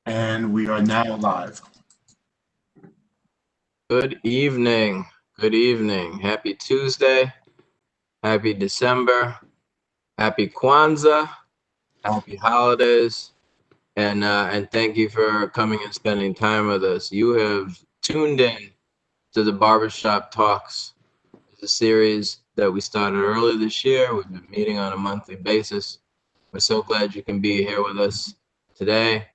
And we are now live. Good evening. Good evening. Happy Tuesday. Happy December. Happy Kwanzaa. Happy holidays. And thank you for coming and spending time with us. You have tuned in to the Barbershop Talks. It's a series that we started early this year. We've been meeting on a monthly basis. We're so glad you can be here with us today.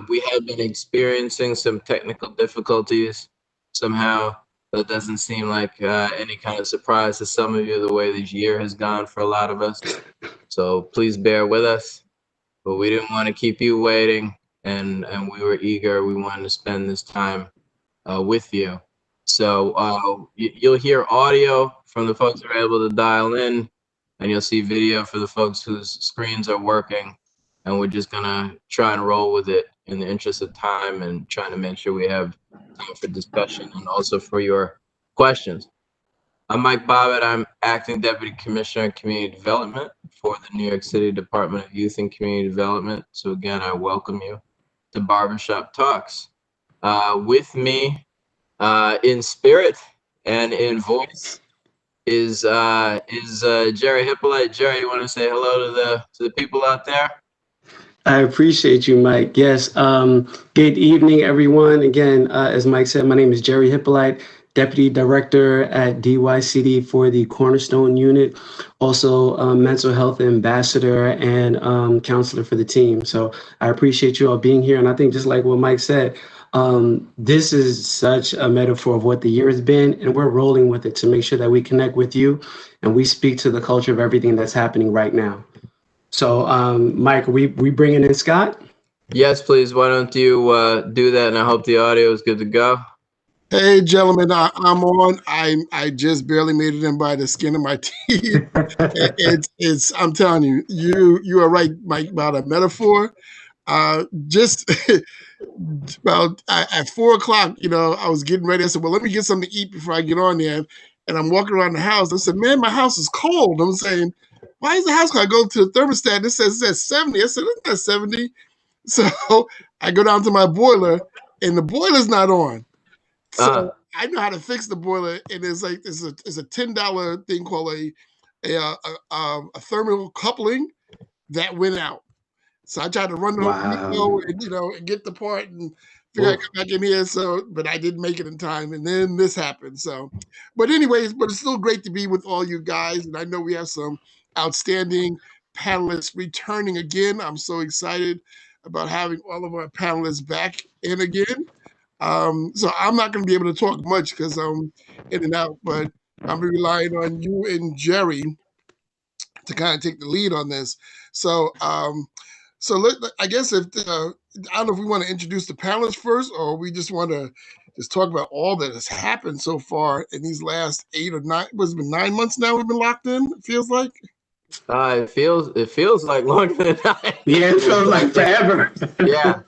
We have been experiencing some technical difficulties. Somehow, that doesn't seem like any kind of surprise to some of you, the way this year has gone for a lot of us. So please bear with us. But we didn't want to keep you waiting, and we were eager. We wanted to spend this time with you. So you'll hear audio from the folks who are able to dial in, and you'll see video for the folks whose screens are working. And we're just gonna try and roll with it in the interest of time and trying to make sure we have time for discussion and also for your questions. I'm Mike Bobbitt. I'm Acting Deputy Commissioner of Community Development for the New York City Department of Youth and Community Development. So again, I welcome you to Barbershop Talks. With me in spirit and in voice is Jerry Hippolyte. Jerry, you want to say hello to the people out there? I appreciate you, Mike. Yes. Good evening, everyone. Again, as Mike said, my name is Jerry Hippolyte, Deputy Director at DYCD for the Cornerstone Unit, also Mental Health Ambassador and Counselor for the team. So I appreciate you all being here. And I think just like what Mike said, this is such a metaphor of what the year has been, and we're rolling with it to make sure that we connect with you and we speak to the culture of everything that's happening right now. So, Mike, are we bringing in Scott? Yes, please. Why don't you do that? And I hope the audio is good to go. Hey, gentlemen, I'm on. I just barely made it in by the skin of my teeth. It's. I'm telling you, you are right, Mike, about a metaphor. Just about at 4 o'clock, I was getting ready. I said, well, let me get something to eat before I get on there. And I'm walking around the house. I said, man, my house is cold. I'm saying, why is the house cold? I go to the thermostat and it says 70. I said, it's not 70. So I go down to my boiler and the boiler's not on. So I know how to fix the boiler. And it's like, it's a $10 thing called a thermal coupling that went out. So I tried to run the window and get the part and figure out to get back in here. So, but I didn't make it in time. And then this happened. So, but anyways, but it's still great to be with all you guys. And I know we have some outstanding panelists returning again. I'm so excited about having all of our panelists back in again. So I'm not going to be able to talk much because I'm in and out, but I'm relying on you and Jerry to kind of take the lead on this. So, I guess if I don't know if we want to introduce the panelists first, or we just want to just talk about all that has happened so far in these last 8 or 9. It's been 9 months now we've been locked in. It feels like. It feels like longer than 9. Yeah, it feels like forever. Yeah,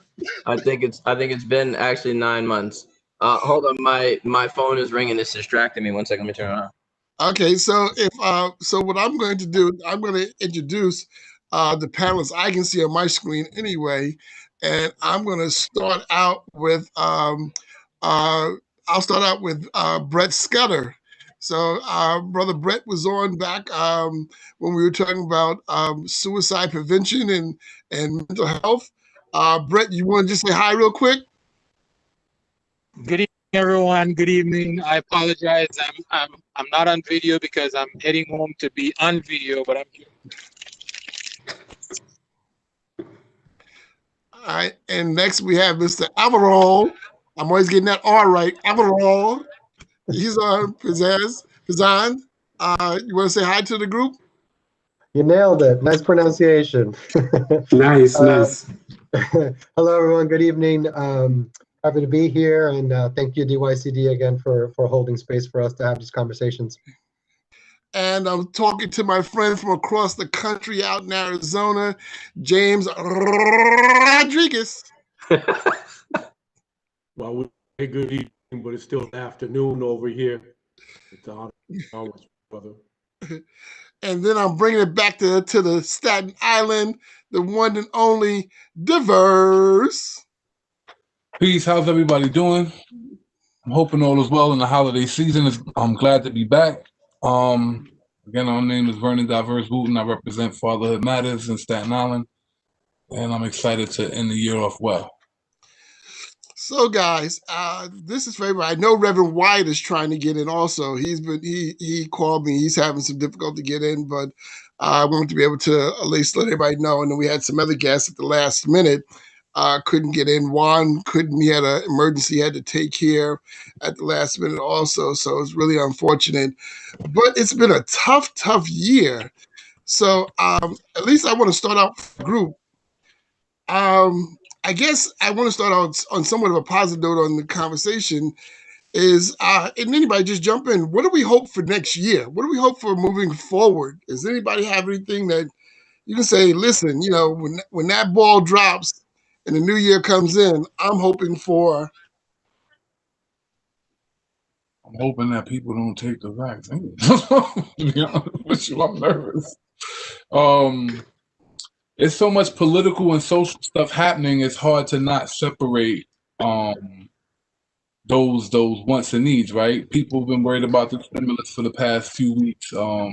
I think it's been actually 9 months. Hold on, my phone is ringing. It's distracting me. 1 second, let me turn it on. Okay, so so what I'm going to do, I'm going to introduce the panelists I can see on my screen anyway, and I'm going to start out with Brett Scudder. So Brother Brett was on back when we were talking about suicide prevention and mental health. Brett, you want to just say hi real quick? Good evening, everyone. Good evening. I apologize. I'm not on video because I'm heading home to be on video, but I'm here. All right, and next we have Mr. Alvaro. I'm always getting that R right. Alvaro. He's on Pinzon. You want to say hi to the group? You nailed it. Nice pronunciation. Nice. Hello, everyone. Good evening. Happy to be here, and thank you, DYCD, again for holding space for us to have these conversations. And I'm talking to my friend from across the country out in Arizona, James Rodriguez. Well, we say good evening, but it's still afternoon over here. It's always, brother. And then I'm bringing it back to the Staten Island, the one and only Dyverse. Peace. How's everybody doing? I'm hoping all is well in the holiday season. I'm glad to be back. Again, my name is Vernon Dyverse Wooten. I represent Fatherhood Matters in Staten Island, and I'm excited to end the year off well. So, guys, this is favorite. I know Reverend Wyatt is trying to get in. Also, he called me. He's having some difficulty to get in, but I wanted to be able to at least let everybody know. And then we had some other guests at the last minute. Couldn't get in. Juan couldn't. He had an emergency he had to take care at the last minute also. So it's really unfortunate. But it's been a tough year. So at least I want to start out with the group. I guess I want to start out on somewhat of a positive note on the conversation is, and anybody just jump in. What do we hope for next year? What do we hope for moving forward? Does anybody have anything that you can say, listen, you know, when that ball drops and the new year comes in, I'm hoping that people don't take the vaccine. To be honest with you, I'm nervous. It's so much political and social stuff happening. It's hard to not separate those wants and needs, right? People have been worried about the stimulus for the past few weeks. I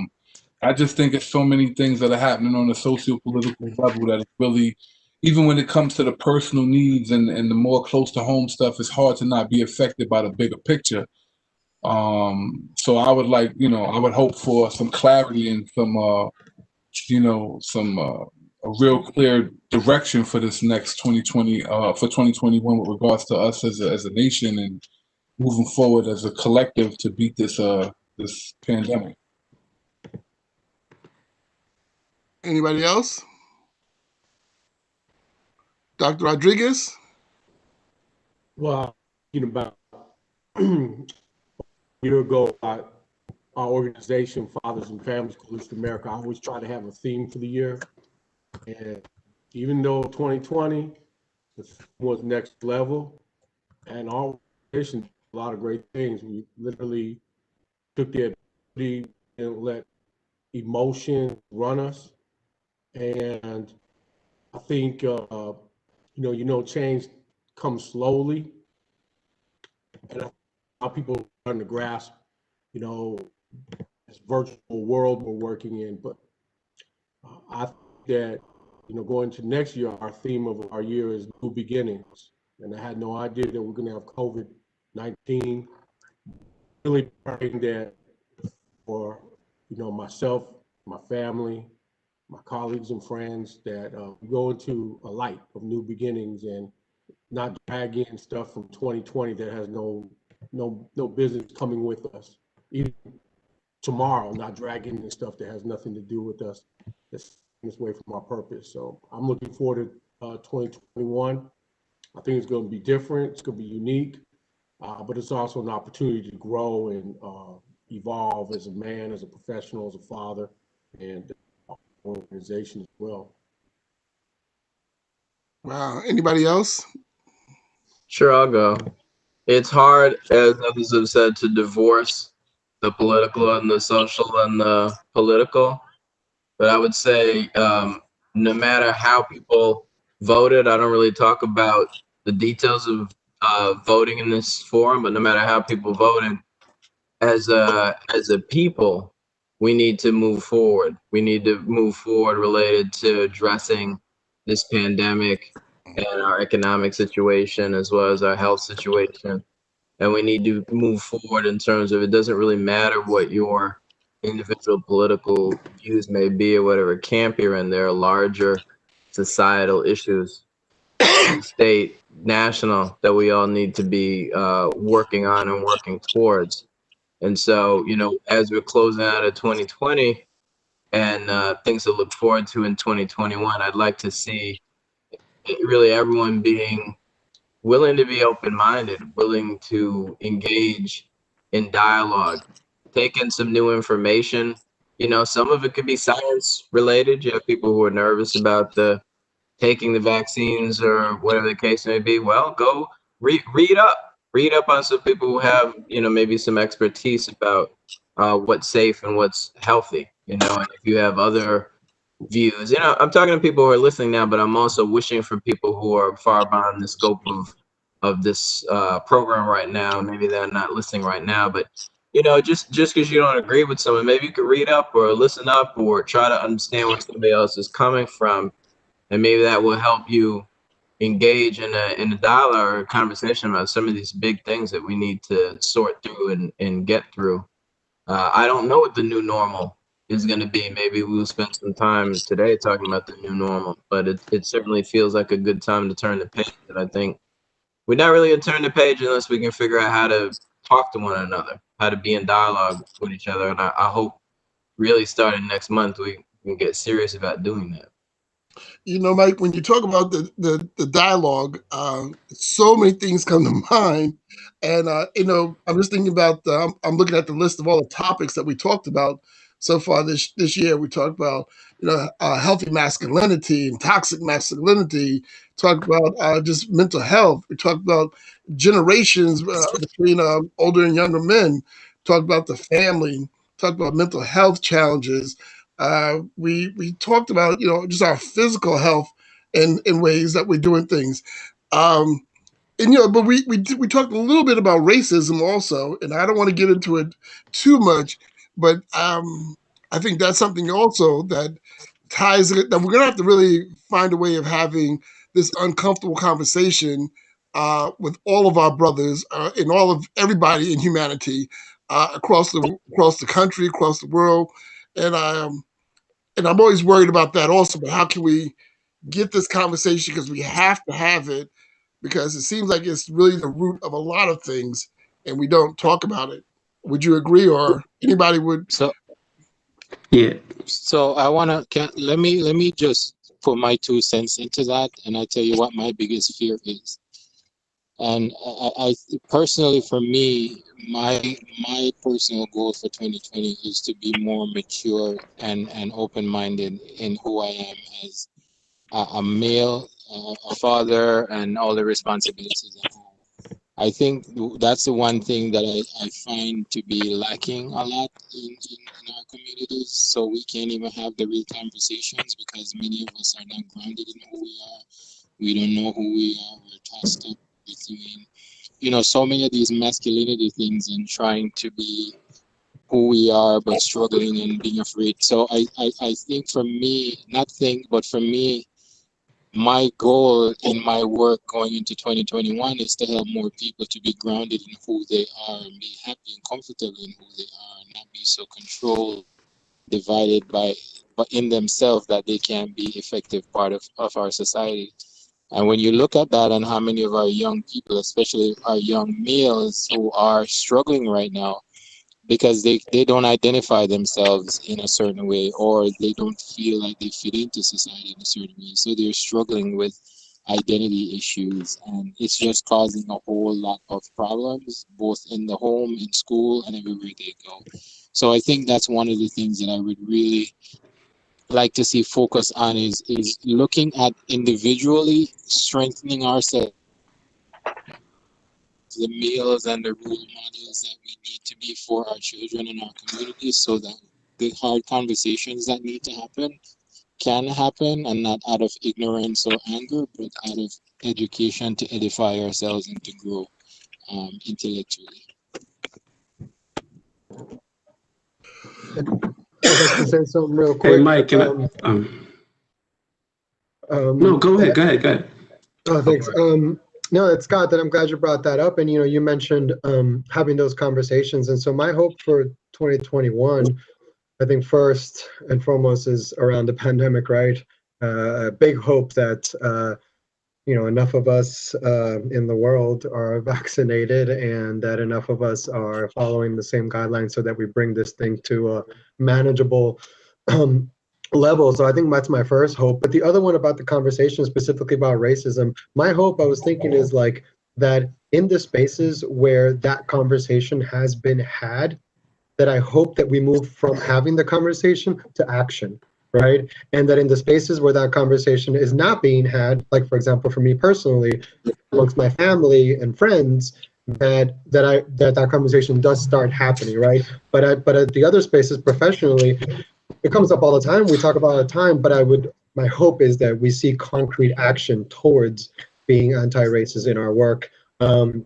just think it's so many things that are happening on a socio-political level that it's really, even when it comes to the personal needs and the more close to home stuff, it's hard to not be affected by the bigger picture. So I would like, you know, I would hope for some clarity and some, you know, some a real clear direction for this next 2020, for 2021 with regards to us as a nation and moving forward as a collective to beat this this pandemic. anybody else? Dr. Rodriguez? Well, about a year ago, our organization, Fathers and Families Coalition America, I always try to have a theme for the year. And even though 2020 was next level, and our organization did a lot of great things, we literally took the ability and let emotion run us. And I think, change comes slowly. And how people are starting to grasp, this virtual world we're working in. But I think that, going to next year, our theme of our year is new beginnings. And I had no idea that we're going to have COVID-19. Really praying that for, myself, my family, my colleagues and friends, that we go into a light of new beginnings and not drag in stuff from 2020 that has no business coming with us. Even tomorrow, not dragging in stuff that has nothing to do with us. That's away from our purpose. So I'm looking forward to 2021. I think it's going to be different. It's going to be unique, but it's also an opportunity to grow and evolve as a man, as a professional, as a father, and organization as well. Wow. Anybody else? Sure, I'll go. It's hard, as others have said, to divorce the political and the social and the political. But I would say no matter how people voted, I don't really talk about the details of voting in this forum, but no matter how people voted, as a people, we need to move forward. We need to move forward related to addressing this pandemic and our economic situation as well as our health situation. And we need to move forward in terms of, it doesn't really matter what your individual political views may be or whatever camp you're in. There are larger societal issues, state, national, that we all need to be working on and working towards. And so, as we're closing out of 2020 and things to look forward to in 2021, I'd like to see really everyone being willing to be open-minded, willing to engage in dialogue, take in some new information. Some of it could be science related. You have people who are nervous about taking the vaccines or whatever the case may be. Well, go read up on some people who have, maybe some expertise about what's safe and what's healthy, and if you have other views, I'm talking to people who are listening now, but I'm also wishing for people who are far beyond the scope of this program right now. Maybe they're not listening right now, but you know, just because you don't agree with someone, maybe you could read up or listen up or try to understand where somebody else is coming from, and maybe that will help you engage in a dialogue or a conversation about some of these big things that we need to sort through and get through. I don't know what the new normal is going to be. Maybe we'll spend some time today talking about the new normal, but it certainly feels like a good time to turn the page. And I think we're not really going to turn the page unless we can figure out how to talk to one another, how to be in dialogue with each other. And I hope really starting next month, we can get serious about doing that. You know, Mike, when you talk about the dialogue, so many things come to mind. And, you know, I'm just thinking about, I'm looking at the list of all the topics that we talked about so far this year. We talked about, you know, healthy masculinity and toxic masculinity, talked about just mental health. We talked about generations between older and younger men, talked about the family, talked about mental health challenges. We talked about, you know, just our physical health in ways that we're doing things. And, you know, but we talked a little bit about racism also, and I don't want to get into it too much, but I think that's something also that ties it, that we're going to have to really find a way of having this uncomfortable conversation with all of our brothers and all of everybody in humanity across the country, across the world. And I'm always worried about that also, but how can we get this conversation, because we have to have it, because it seems like it's really the root of a lot of things and we don't talk about it. Would you agree, or anybody would? So Yeah. so I wanna let me just put my 2 cents into that, and I tell you what my biggest fear is. And I personally, for me, my personal goal for 2020 is to be more mature and open-minded in who I am as a male, a father, and all the responsibilities at home. I think that's the one thing that I find to be lacking a lot in our communities. So we can't even have the real conversations because many of us are not grounded in who we are. We don't know who we are. We're tossed up between, you know, so many of these masculinity things and trying to be who we are, but struggling and being afraid. So I think for me, but for me, my goal in my work going into 2021 is to help more people to be grounded in who they are and be happy and comfortable in who they are, and not be so controlled, divided but in themselves that they can't be effective part of our society. And when you look at that and how many of our young people, especially our young males who are struggling right now, because they don't identify themselves in a certain way, or they don't feel like they fit into society in a certain way. So they're struggling with identity issues, and it's just causing a whole lot of problems, both in the home, in school, and everywhere they go. So I think that's one of the things that I would really like to see focus on is looking at individually strengthening ourselves, the males and the role models that we need to be for our children and our communities, so that the hard conversations that need to happen can happen, and not out of ignorance or anger, but out of education to edify ourselves and to grow intellectually. I'd like to say something real quick. Hey, Mike, can no, go ahead. Oh, thanks. No, it's Scott, that I'm glad you brought that up. And, you know, you mentioned having those conversations. And so my hope for 2021, I think first and foremost is around the pandemic, right? A big hope that, you know, enough of us in the world are vaccinated, and that enough of us are following the same guidelines so that we bring this thing to a manageable level. So I think that's my first hope. But the other one about the conversation, specifically about racism, my hope, I was thinking, is like that in the spaces where that conversation has been had, that I hope that we move from having the conversation to action, right? And that in the spaces where that conversation is not being had, like for example, for me personally, amongst my family and friends, that conversation does start happening, right? But at the other spaces professionally, it comes up all the time. We talk about it all the time, but my hope is that we see concrete action towards being anti-racist in our work, And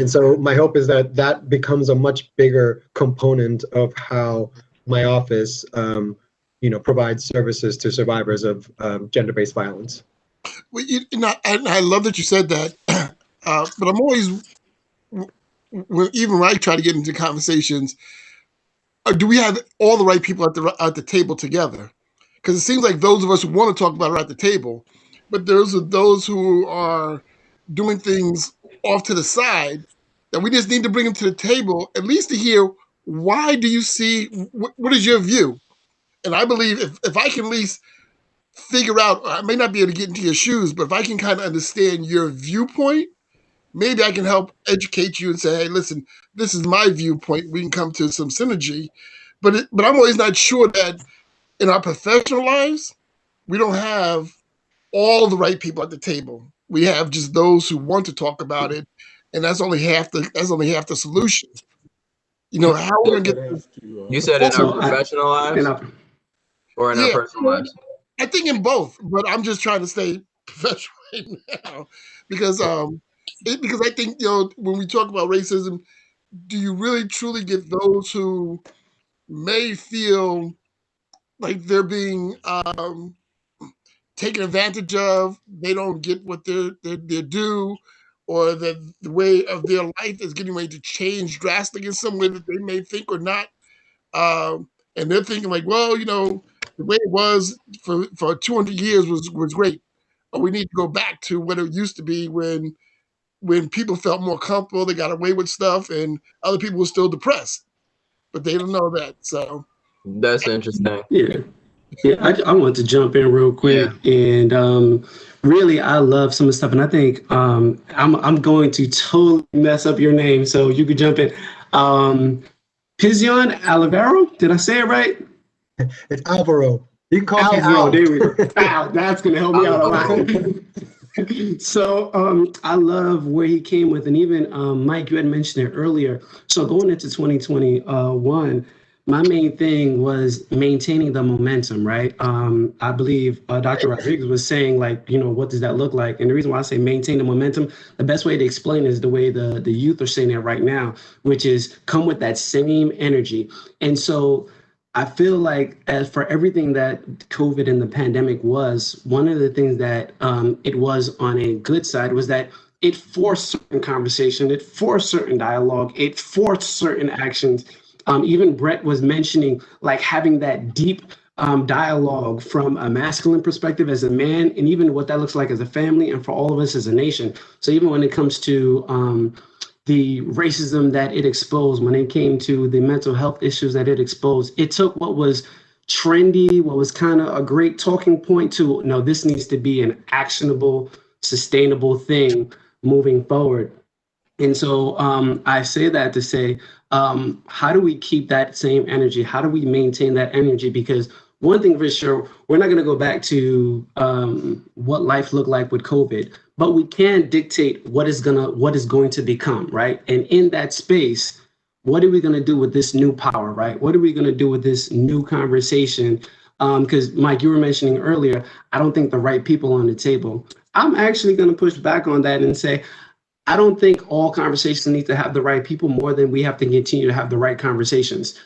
so my hope is that that becomes a much bigger component of how my office, provides services to survivors of gender-based violence. Well, I love that you said that, but I'm always, even when I try to get into conversations, do we have all the right people at the table together? Because it seems like those of us who want to talk about it are at the table, but there's those who are doing things off to the side that we just need to bring them to the table, at least to hear, why do you see, what is your view? And I believe if I can at least figure out, I may not be able to get into your shoes, but if I can kind of understand your viewpoint, maybe I can help educate you and say, hey, listen, this is my viewpoint. We can come to some synergy. But I'm always not sure that in our professional lives, we don't have all the right people at the table. We have just those who want to talk about it, and that's only half the solution. How are we gonna get? You said in our professional lives or in our personal lives? I think in both, but I'm just trying to stay professional right now because I think when we talk about racism, do you really truly get those who may feel like they're being taken advantage of? They don't get what they're due, or that the way of their life is getting ready to change drastically in some way that they may think or not, and they're thinking like, well, the way it was for 200 years was great, but we need to go back to what it used to be when people felt more comfortable, they got away with stuff, and other people were still depressed, but they don't know that. So that's interesting. Yeah, I want to jump in real quick, and really, I love some of the stuff, and I think I'm going to totally mess up your name, so you could jump in. Pinzon Alvaro, did I say it right? It's Alvaro. You can call me Alvaro. Al. There we go. Al, that's gonna help me out a lot. So I love where he came with, and even Mike, you had mentioned it earlier. So going into 2021. My main thing was maintaining the momentum, right? I believe Dr. Rodriguez was saying, what does that look like? And the reason why I say maintain the momentum, the best way to explain it is the way the youth are saying it right now, which is come with that same energy. And so I feel like as for everything that COVID and the pandemic was, one of the things that it was on a good side was that it forced certain conversation, it forced certain dialogue, it forced certain actions. Even Brett was mentioning having that deep dialogue from a masculine perspective as a man, and even what that looks like as a family and for all of us as a nation. So even when it comes to the racism that it exposed, when it came to the mental health issues that it exposed, it took what was trendy, what was kind of a great talking point to, no, this needs to be an actionable, sustainable thing moving forward. And so I say that to say, how do we keep that same energy? How do we maintain that energy? Because one thing for sure, we're not going to go back to what life looked like with COVID, but we can dictate what is going to become, right? And in that space, what are we going to do with this new power, right? What are we going to do with this new conversation? Because Mike, you were mentioning earlier, I don't think the right people on the table. I'm actually going to push back on that and say, I don't think all conversations need to have the right people more than we have to continue to have the right conversations.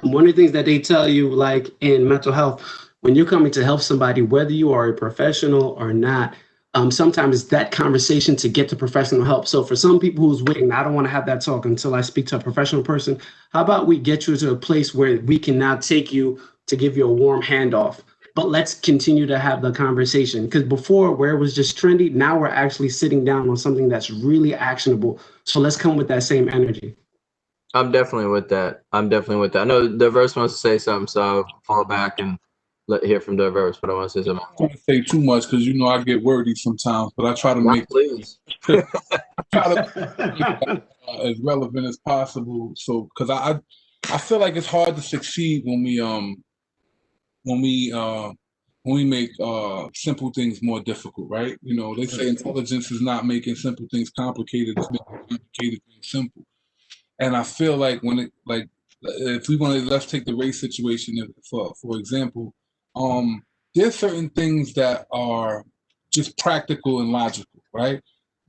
One of the things that they tell you, like in mental health, when you're coming to help somebody, whether you are a professional or not, sometimes it's that conversation to get to professional help. So for some people who's waiting, I don't want to have that talk until I speak to a professional person. How about we get you to a place where we can now take you to give you a warm handoff? But let's continue to have the conversation, because before, where it was just trendy, now we're actually sitting down on something that's really actionable. So let's come with that same energy. I'm definitely with that. I know Dyverse wants to say something, so I'll fall back and hear from Dyverse, but I want to say something. I don't want to say too much because I get wordy sometimes, but I try to make as relevant as possible. So because I feel like it's hard to succeed when we make simple things more difficult, right? They say intelligence is not making simple things complicated, it's making complicated things simple. And I feel like if we want to, let's take the race situation for example, there's certain things that are just practical and logical, right?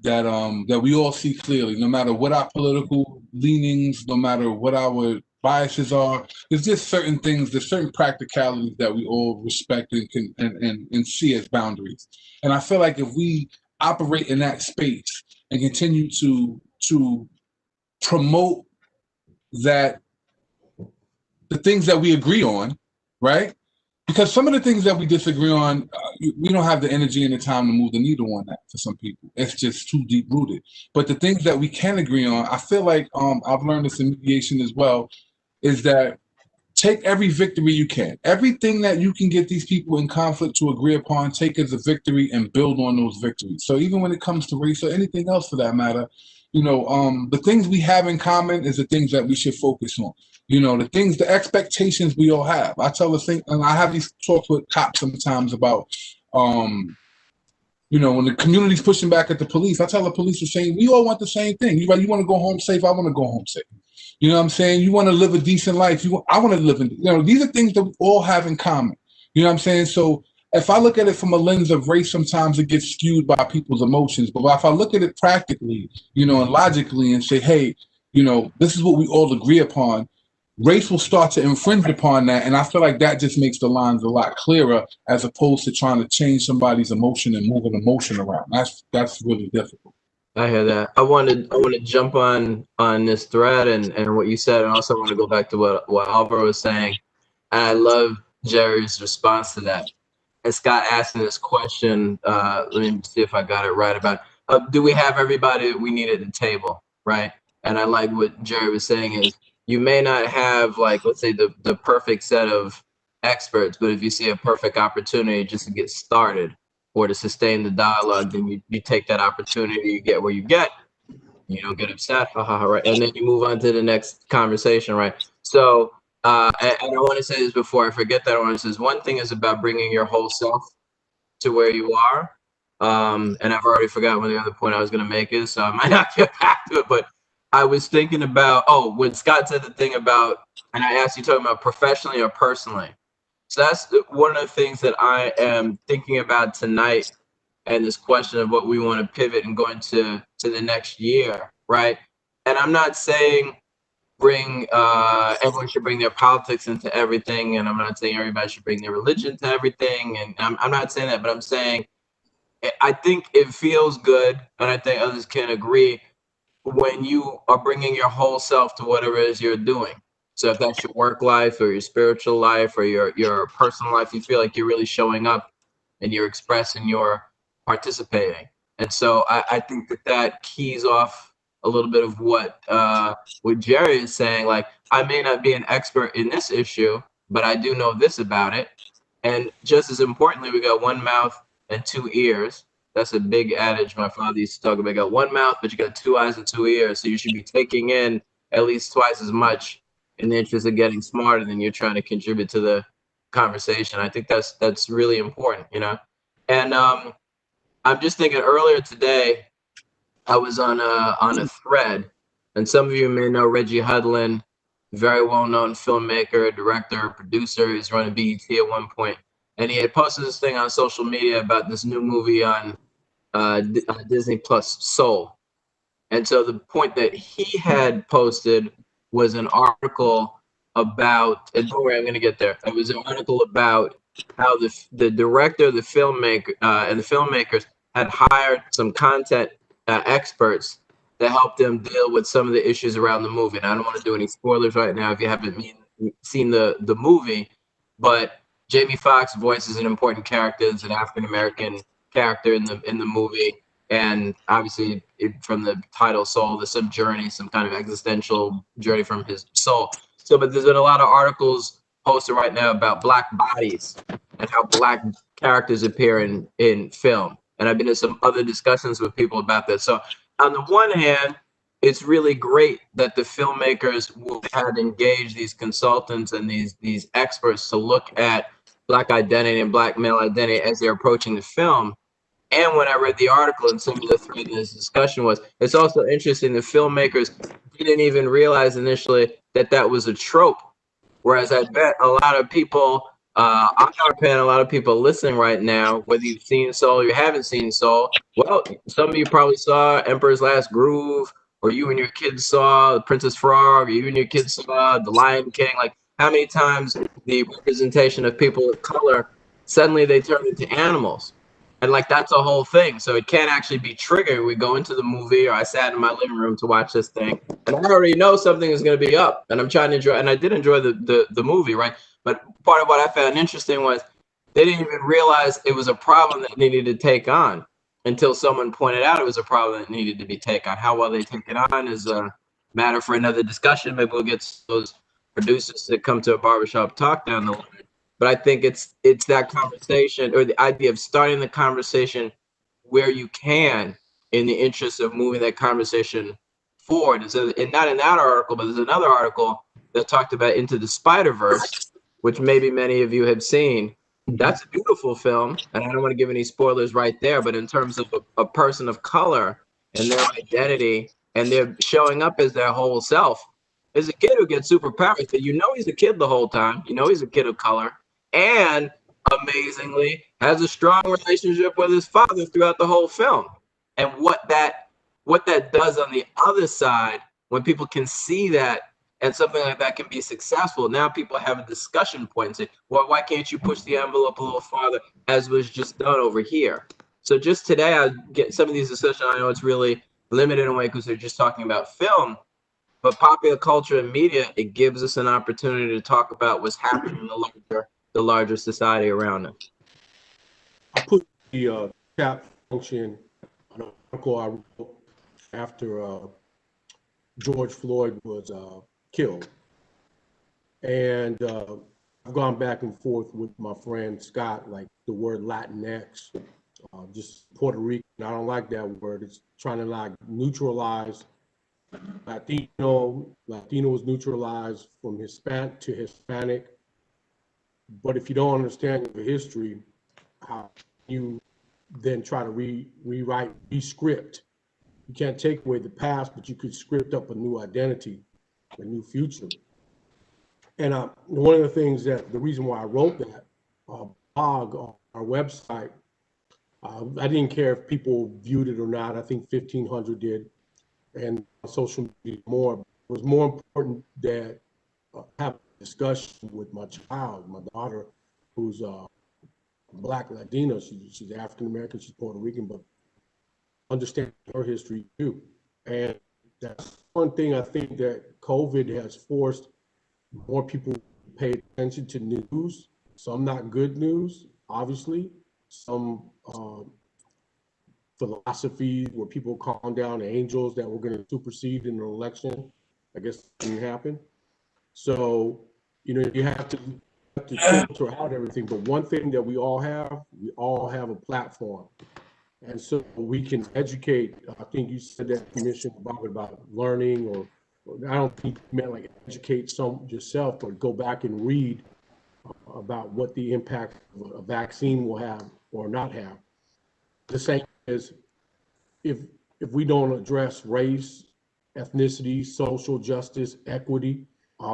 that we all see clearly, no matter what our political leanings, no matter what our biases are. There's just certain things, there's certain practicalities that we all respect and see as boundaries. And I feel like if we operate in that space and continue to promote that, the things that we agree on, right? Because some of the things that we disagree on, we don't have the energy and the time to move the needle on that for some people. It's just too deep rooted. But the things that we can agree on, I feel like I've learned this in mediation as well, is that take every victory you can. Everything that you can get these people in conflict to agree upon, take as a victory and build on those victories. So even when it comes to race or anything else for that matter, the things we have in common is the things that we should focus on. The expectations we all have. I tell the thing, and I have these talks with cops sometimes about, when the community's pushing back at the police, I tell the police the same, we all want the same thing. You want to go home safe, I want to go home safe. You know what I'm saying? You want to live a decent life. I want to live in, these are things that we all have in common. You know what I'm saying? So if I look at it from a lens of race, sometimes it gets skewed by people's emotions. But if I look at it practically, and logically and say, hey, this is what we all agree upon, race will start to infringe upon that. And I feel like that just makes the lines a lot clearer as opposed to trying to change somebody's emotion and move an emotion around. That's really difficult. I hear that. I want to jump on this thread and what you said, and also want to go back to what Alvaro was saying. And I love Jerry's response to that. And Scott asking this question, let me see if I got it right about, do we have everybody we need at the table, right? And I like what Jerry was saying is, you may not have, like, let's say the perfect set of experts, but if you see a perfect opportunity just to get started, or to sustain the dialogue, then you take that opportunity, you get where you get, you don't get upset, right? And then you move on to the next conversation, right? So, and I want to say this before I forget that, I want to say one thing is about bringing your whole self to where you are. And I've already forgotten what the other point I was going to make is, so I might not get back to it, but I was thinking about, when Scott said the thing about, and I asked you talking about professionally or personally. So that's one of the things that I am thinking about tonight, and this question of what we want to pivot and go into the next year, right? And I'm not saying everyone should bring their politics into everything, and I'm not saying everybody should bring their religion to everything, and I'm not saying that, but I'm saying I think it feels good, and I think others can agree, when you are bringing your whole self to whatever it is you're doing. So if that's your work life or your spiritual life or your personal life, you feel like you're really showing up and you're expressing, you're participating. And so I think that keys off a little bit of what Jerry is saying. Like, I may not be an expert in this issue, but I do know this about it. And just as importantly, we got one mouth and two ears. That's a big adage my father used to talk about. You got one mouth, but you got two eyes and two ears. So you should be taking in at least twice as much in the interest of getting smarter than you're trying to contribute to the conversation. I think that's really important, And I'm just thinking earlier today, I was on a thread, and some of you may know Reggie Hudlin, very well-known filmmaker, director, producer. He's running BET at one point, and he had posted this thing on social media about this new movie on Disney Plus, Soul. And so the point that he had posted was an article about, and don't worry, I'm going to get there. It was an article about how the director, the filmmaker, and the filmmakers had hired some content experts to help them deal with some of the issues around the movie. And I don't want to do any spoilers right now if you haven't seen the movie, but Jamie Foxx voices an important character. It's an African-American character in the movie. And obviously, from the title Soul, there's some journey, some kind of existential journey from his soul. So, but there's been a lot of articles posted right now about Black bodies and how Black characters appear in film. And I've been in some other discussions with people about that. So on the one hand, it's really great that the filmmakers had engaged these consultants and these experts to look at Black identity and Black male identity as they're approaching the film. And when I read the article and some of the thread in this discussion was, it's also interesting the filmmakers didn't even realize initially that was a trope. Whereas I bet a lot of people On our panel, a lot of people listening right now, whether you've seen Soul or you haven't seen Soul, well, some of you probably saw Emperor's Last Groove, or you and your kids saw Princess Frog, or you and your kids saw The Lion King. Like, how many times the representation of people of color, suddenly they turn into animals? And like, that's a whole thing. So it can't actually be triggered. We go into the movie, or I sat in my living room to watch this thing, and I already know something is going to be up, and I'm trying to enjoy, and I did enjoy the movie, right? But part of what I found interesting was they didn't even realize it was a problem that needed to take on until someone pointed out it was a problem that needed to be taken on. How well they take it on is a matter for another discussion. Maybe we'll get those producers that come to a barbershop talk down the line. But I think it's that conversation, or the idea of starting the conversation where you can, in the interest of moving that conversation forward. And not in that article, but there's another article that talked about Into the Spider-Verse, which maybe many of you have seen. That's a beautiful film, and I don't want to give any spoilers right there, but in terms of a person of color and their identity, and they're showing up as their whole self, there's a kid who gets superpowers, but you know he's a kid the whole time. You know he's a kid of color, and amazingly has a strong relationship with his father throughout the whole film. And what that does on the other side, when people can see that, and something like that can be successful, now people have a discussion point and say, well, why can't you push the envelope a little farther, as was just done over here? So just today, I get some of these discussions. I know it's really limited in a way because they're just talking about film, but popular culture and media, it gives us an opportunity to talk about what's happening in the larger society around us. I put the chat function on an article I wrote after George Floyd was killed. And I've gone back and forth with my friend Scott, like the word Latinx, just Puerto Rican. I don't like that word. It's trying to like neutralize Latino. Latino was neutralized from Hispanic to Hispanic. But if you don't understand the history, how you then try to re-script. You can't take away the past, but you could script up a new identity, a new future. And one of the things the reason why I wrote that blog on our website, I didn't care if people viewed it or not. I think 1,500 did, and social media more. It was more important that have a discussion with my child, my daughter, who's Black Latina. She's African American, she's Puerto Rican, but understand her history too. And that's one thing I think that COVID has forced more people to pay attention to news. Some not good news, obviously. Some philosophies where people calm down angels that were going to supersede in an election. I guess that didn't happen. So, you know, you have to filter out everything. But one thing that we all have a platform. And so we can educate. I think you said that, Commissioner Bob, about learning, or I don't think you meant like educate yourself, but go back and read about what the impact of a vaccine will have or not have. The same is if we don't address race, ethnicity, social justice, equity,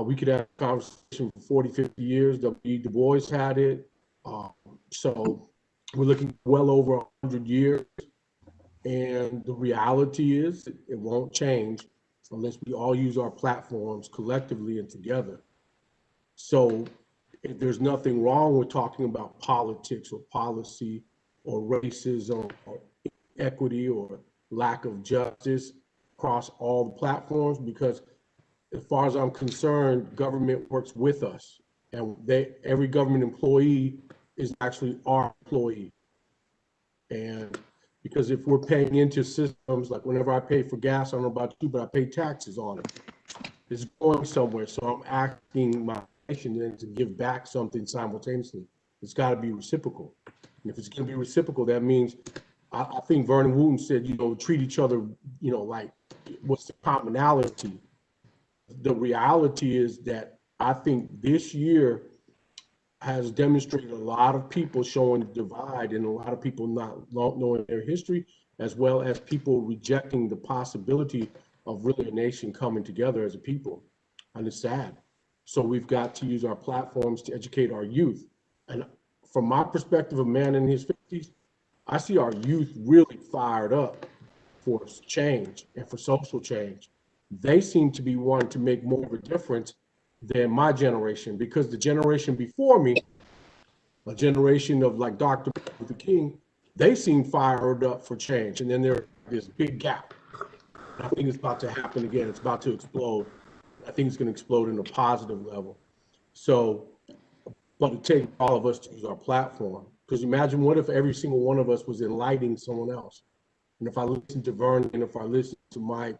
we could have a conversation for 40, 50 years. W. Du Bois had it. So we're looking well over 100 years. And the reality is it won't change unless we all use our platforms collectively and together. So if there's nothing wrong with talking about politics or policy or racism or equity or lack of justice across all the platforms, because as far as I'm concerned, government works with us, and every government employee is actually our employee. And because if we're paying into systems, like whenever I pay for gas, I don't know about you, but I pay taxes on it. It's going somewhere, so I'm asking my nation then to give back something simultaneously. It's got to be reciprocal. And if it's going to be reciprocal, that means, I think Vernon Wooten said, you know, treat each other, you know, like what's the commonality? The reality is that I think this year has demonstrated a lot of people showing divide and a lot of people not knowing their history, as well as people rejecting the possibility of really a nation coming together as a people. And it's sad. So we've got to use our platforms to educate our youth. And from my perspective, a man in his 50s, I see our youth really fired up for change and for social change. They seem to be wanting to make more of a difference than my generation, because the generation before me, a generation of like Dr. Luther King, they seem fired up for change. And then there's this big gap. I think it's about to happen again. It's about to explode. I think it's going to explode in a positive level. So, but it takes all of us to use our platform. Because imagine what if every single one of us was enlightening someone else. And if I listen to Vernon and if I listen to Mike,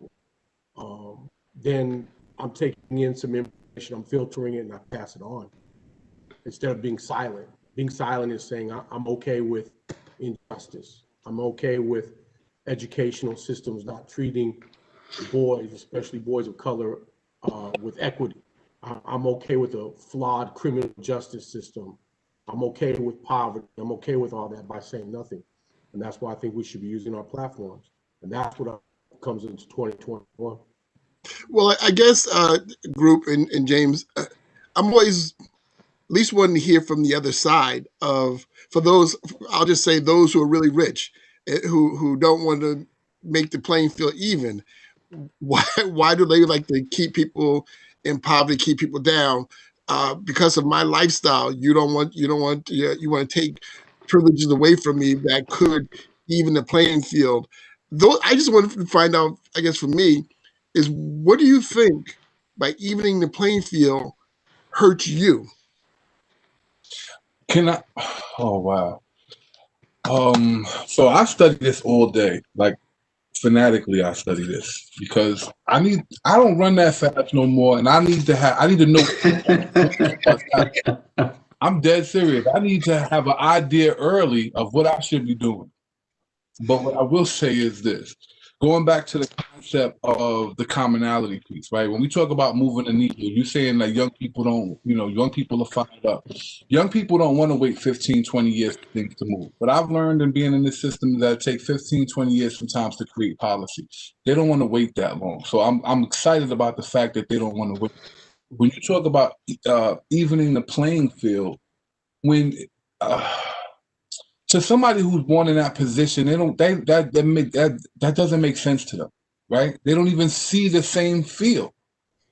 then I'm taking in some information, I'm filtering it, and I pass it on. Instead of being silent. Being silent is saying I'm okay with injustice. I'm okay with educational systems not treating boys, especially boys of color, with equity. I'm okay with a flawed criminal justice system. I'm okay with poverty. I'm okay with all that by saying nothing. And that's why I think we should be using our platforms. And that's what comes into 2021. Well, I guess, group and James, I'm always at least wanting to hear from the other side of, for those, I'll just say those who are really rich, who don't want to make the playing field even. Why do they like to keep people in poverty, keep people down? Because of my lifestyle, you want to take privileges away from me that could even the playing field. Though I just wanted to find out, I guess for me, is what do you think by evening the playing field hurts you? Can I? Oh wow. So I study this all day, like fanatically. I study this because I don't run that fast no more, and I need to know. I'm dead serious. I need to have an idea early of what I should be doing. But what I will say is this, going back to the concept of the commonality piece, right? When we talk about moving the needle, you're saying that young people young people are fired up. Young people don't want to wait 15, 20 years for things to move. But I've learned in being in this system that it takes 15, 20 years sometimes to create policy. They don't want to wait that long. So I'm excited about the fact that they don't want to wait. When you talk about evening the playing field, when to somebody who's born in that position, that doesn't make sense to them, right? They don't even see the same field,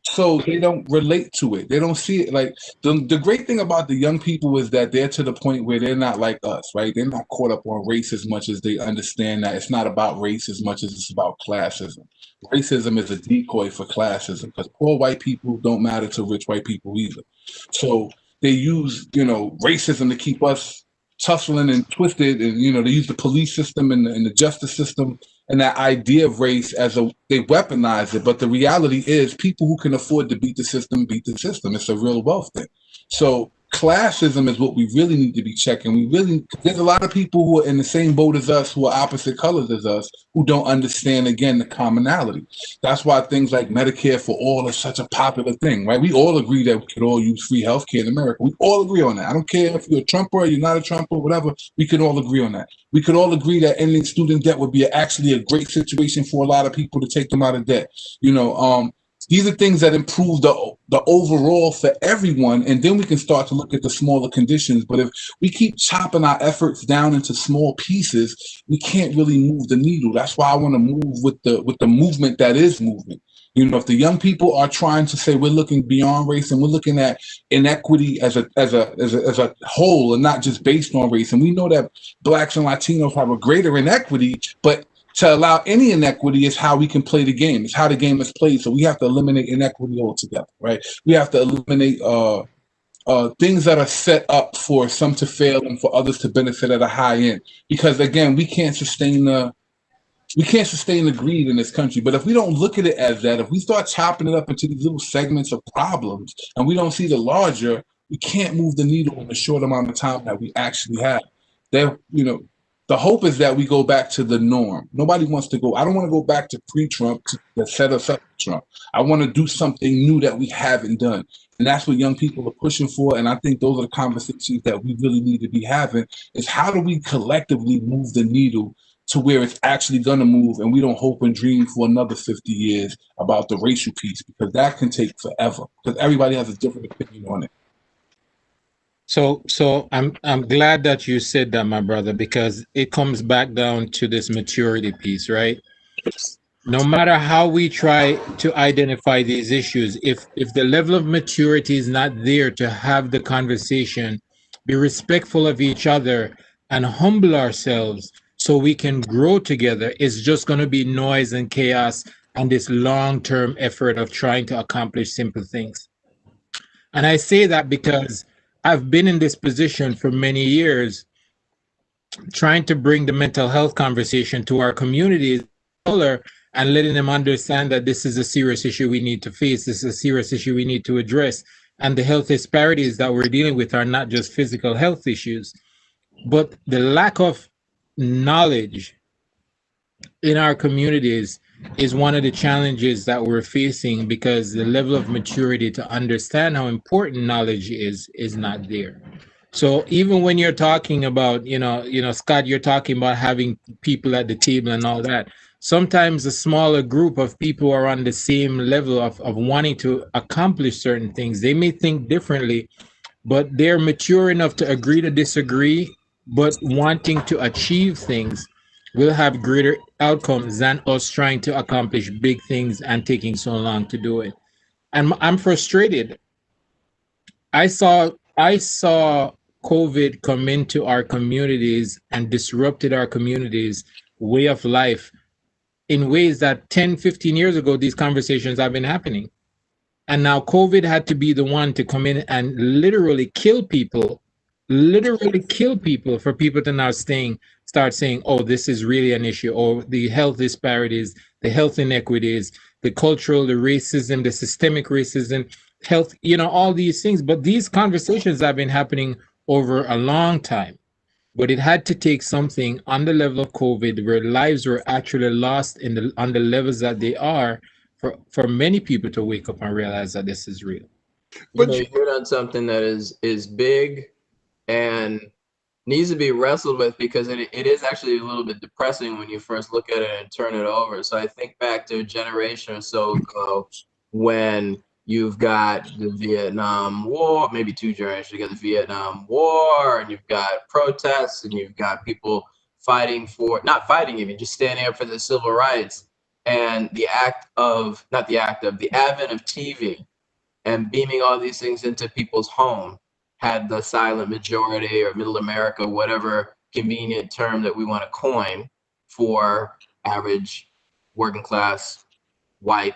so they don't relate to it. They don't see it. Like the great thing about the young people is that they're to the point where they're not like us, right? They're not caught up on race as much as they understand that it's not about race as much as it's about classism. Racism is a decoy for classism because poor white people don't matter to rich white people either. So they use racism to keep us tussling and twisted, and they use the police system and the justice system and that idea of race they weaponize it. But the reality is people who can afford to beat the system. It's a real wealth thing. So classism is what we really need to be checking. There's a lot of people who are in the same boat as us, who are opposite colors as us, who don't understand, again, the commonality. That's why things like Medicare for all is such a popular thing, right? We all agree that we could all use free healthcare in America. We all agree on that. I don't care if you're a Trumper or you're not a Trumper, whatever. We could all agree on that. We could all agree that ending student debt would be actually a great situation for a lot of people to take them out of debt. These are things that improve the overall for everyone, and then we can start to look at the smaller conditions. But if we keep chopping our efforts down into small pieces, we can't really move the needle. That's why I want to move with the movement that is moving. If the young people are trying to say we're looking beyond race and we're looking at inequity as a whole and not just based on race, and we know that Blacks and Latinos have a greater inequity, but to allow any inequity is how we can play the game. It's how the game is played. So we have to eliminate inequity altogether, right? We have to eliminate things that are set up for some to fail and for others to benefit at a high end. Because again, we can't sustain the greed in this country. But if we don't look at it as that, if we start chopping it up into these little segments of problems and we don't see the larger, we can't move the needle in the short amount of time that we actually have. The hope is that we go back to the norm. Nobody wants to go. I don't want to go back to pre-Trump to set us up for Trump. I want to do something new that we haven't done. And that's what young people are pushing for. And I think those are the conversations that we really need to be having, is how do we collectively move the needle to where it's actually going to move, and we don't hope and dream for another 50 years about the racial piece, because that can take forever, because everybody has a different opinion on it. So I'm glad that you said that, my brother, because it comes back down to this maturity piece, right? No matter how we try to identify these issues, if the level of maturity is not there to have the conversation, be respectful of each other, and humble ourselves so we can grow together, it's just going to be noise and chaos and this long-term effort of trying to accomplish simple things. And I say that because I've been in this position for many years, trying to bring the mental health conversation to our communities and letting them understand that this is a serious issue we need to face. This is a serious issue we need to address. And the health disparities that we're dealing with are not just physical health issues, but the lack of knowledge in our communities is one of the challenges that we're facing, because the level of maturity to understand how important knowledge is not there. So even when you're talking about, Scott, you're talking about having people at the table and all that. Sometimes a smaller group of people are on the same level of wanting to accomplish certain things. They may think differently, but they're mature enough to agree to disagree, but wanting to achieve things will have greater outcomes than us trying to accomplish big things and taking so long to do it. And I'm frustrated. I saw COVID come into our communities and disrupted our communities' way of life in ways that 10, 15 years ago, these conversations have been happening. And now COVID had to be the one to come in and literally kill people for people to now start saying, oh, this is really an issue, or the health disparities, the health inequities, the cultural, the racism, the systemic racism, health, all these things. But these conversations have been happening over a long time. But it had to take something on the level of COVID where lives were actually lost on the levels that they are for many people to wake up and realize that this is real. But you hit on something that is big and needs to be wrestled with, because it is actually a little bit depressing when you first look at it and turn it over. So I think back to a generation or so ago when you've got the Vietnam War, maybe 2 generations, you got the Vietnam War, and you've got protests, and you've got people fighting for, not fighting even, just standing up for the civil rights. And the advent of TV and beaming all these things into people's home had the silent majority, or middle America, whatever convenient term that we want to coin for average working class, white,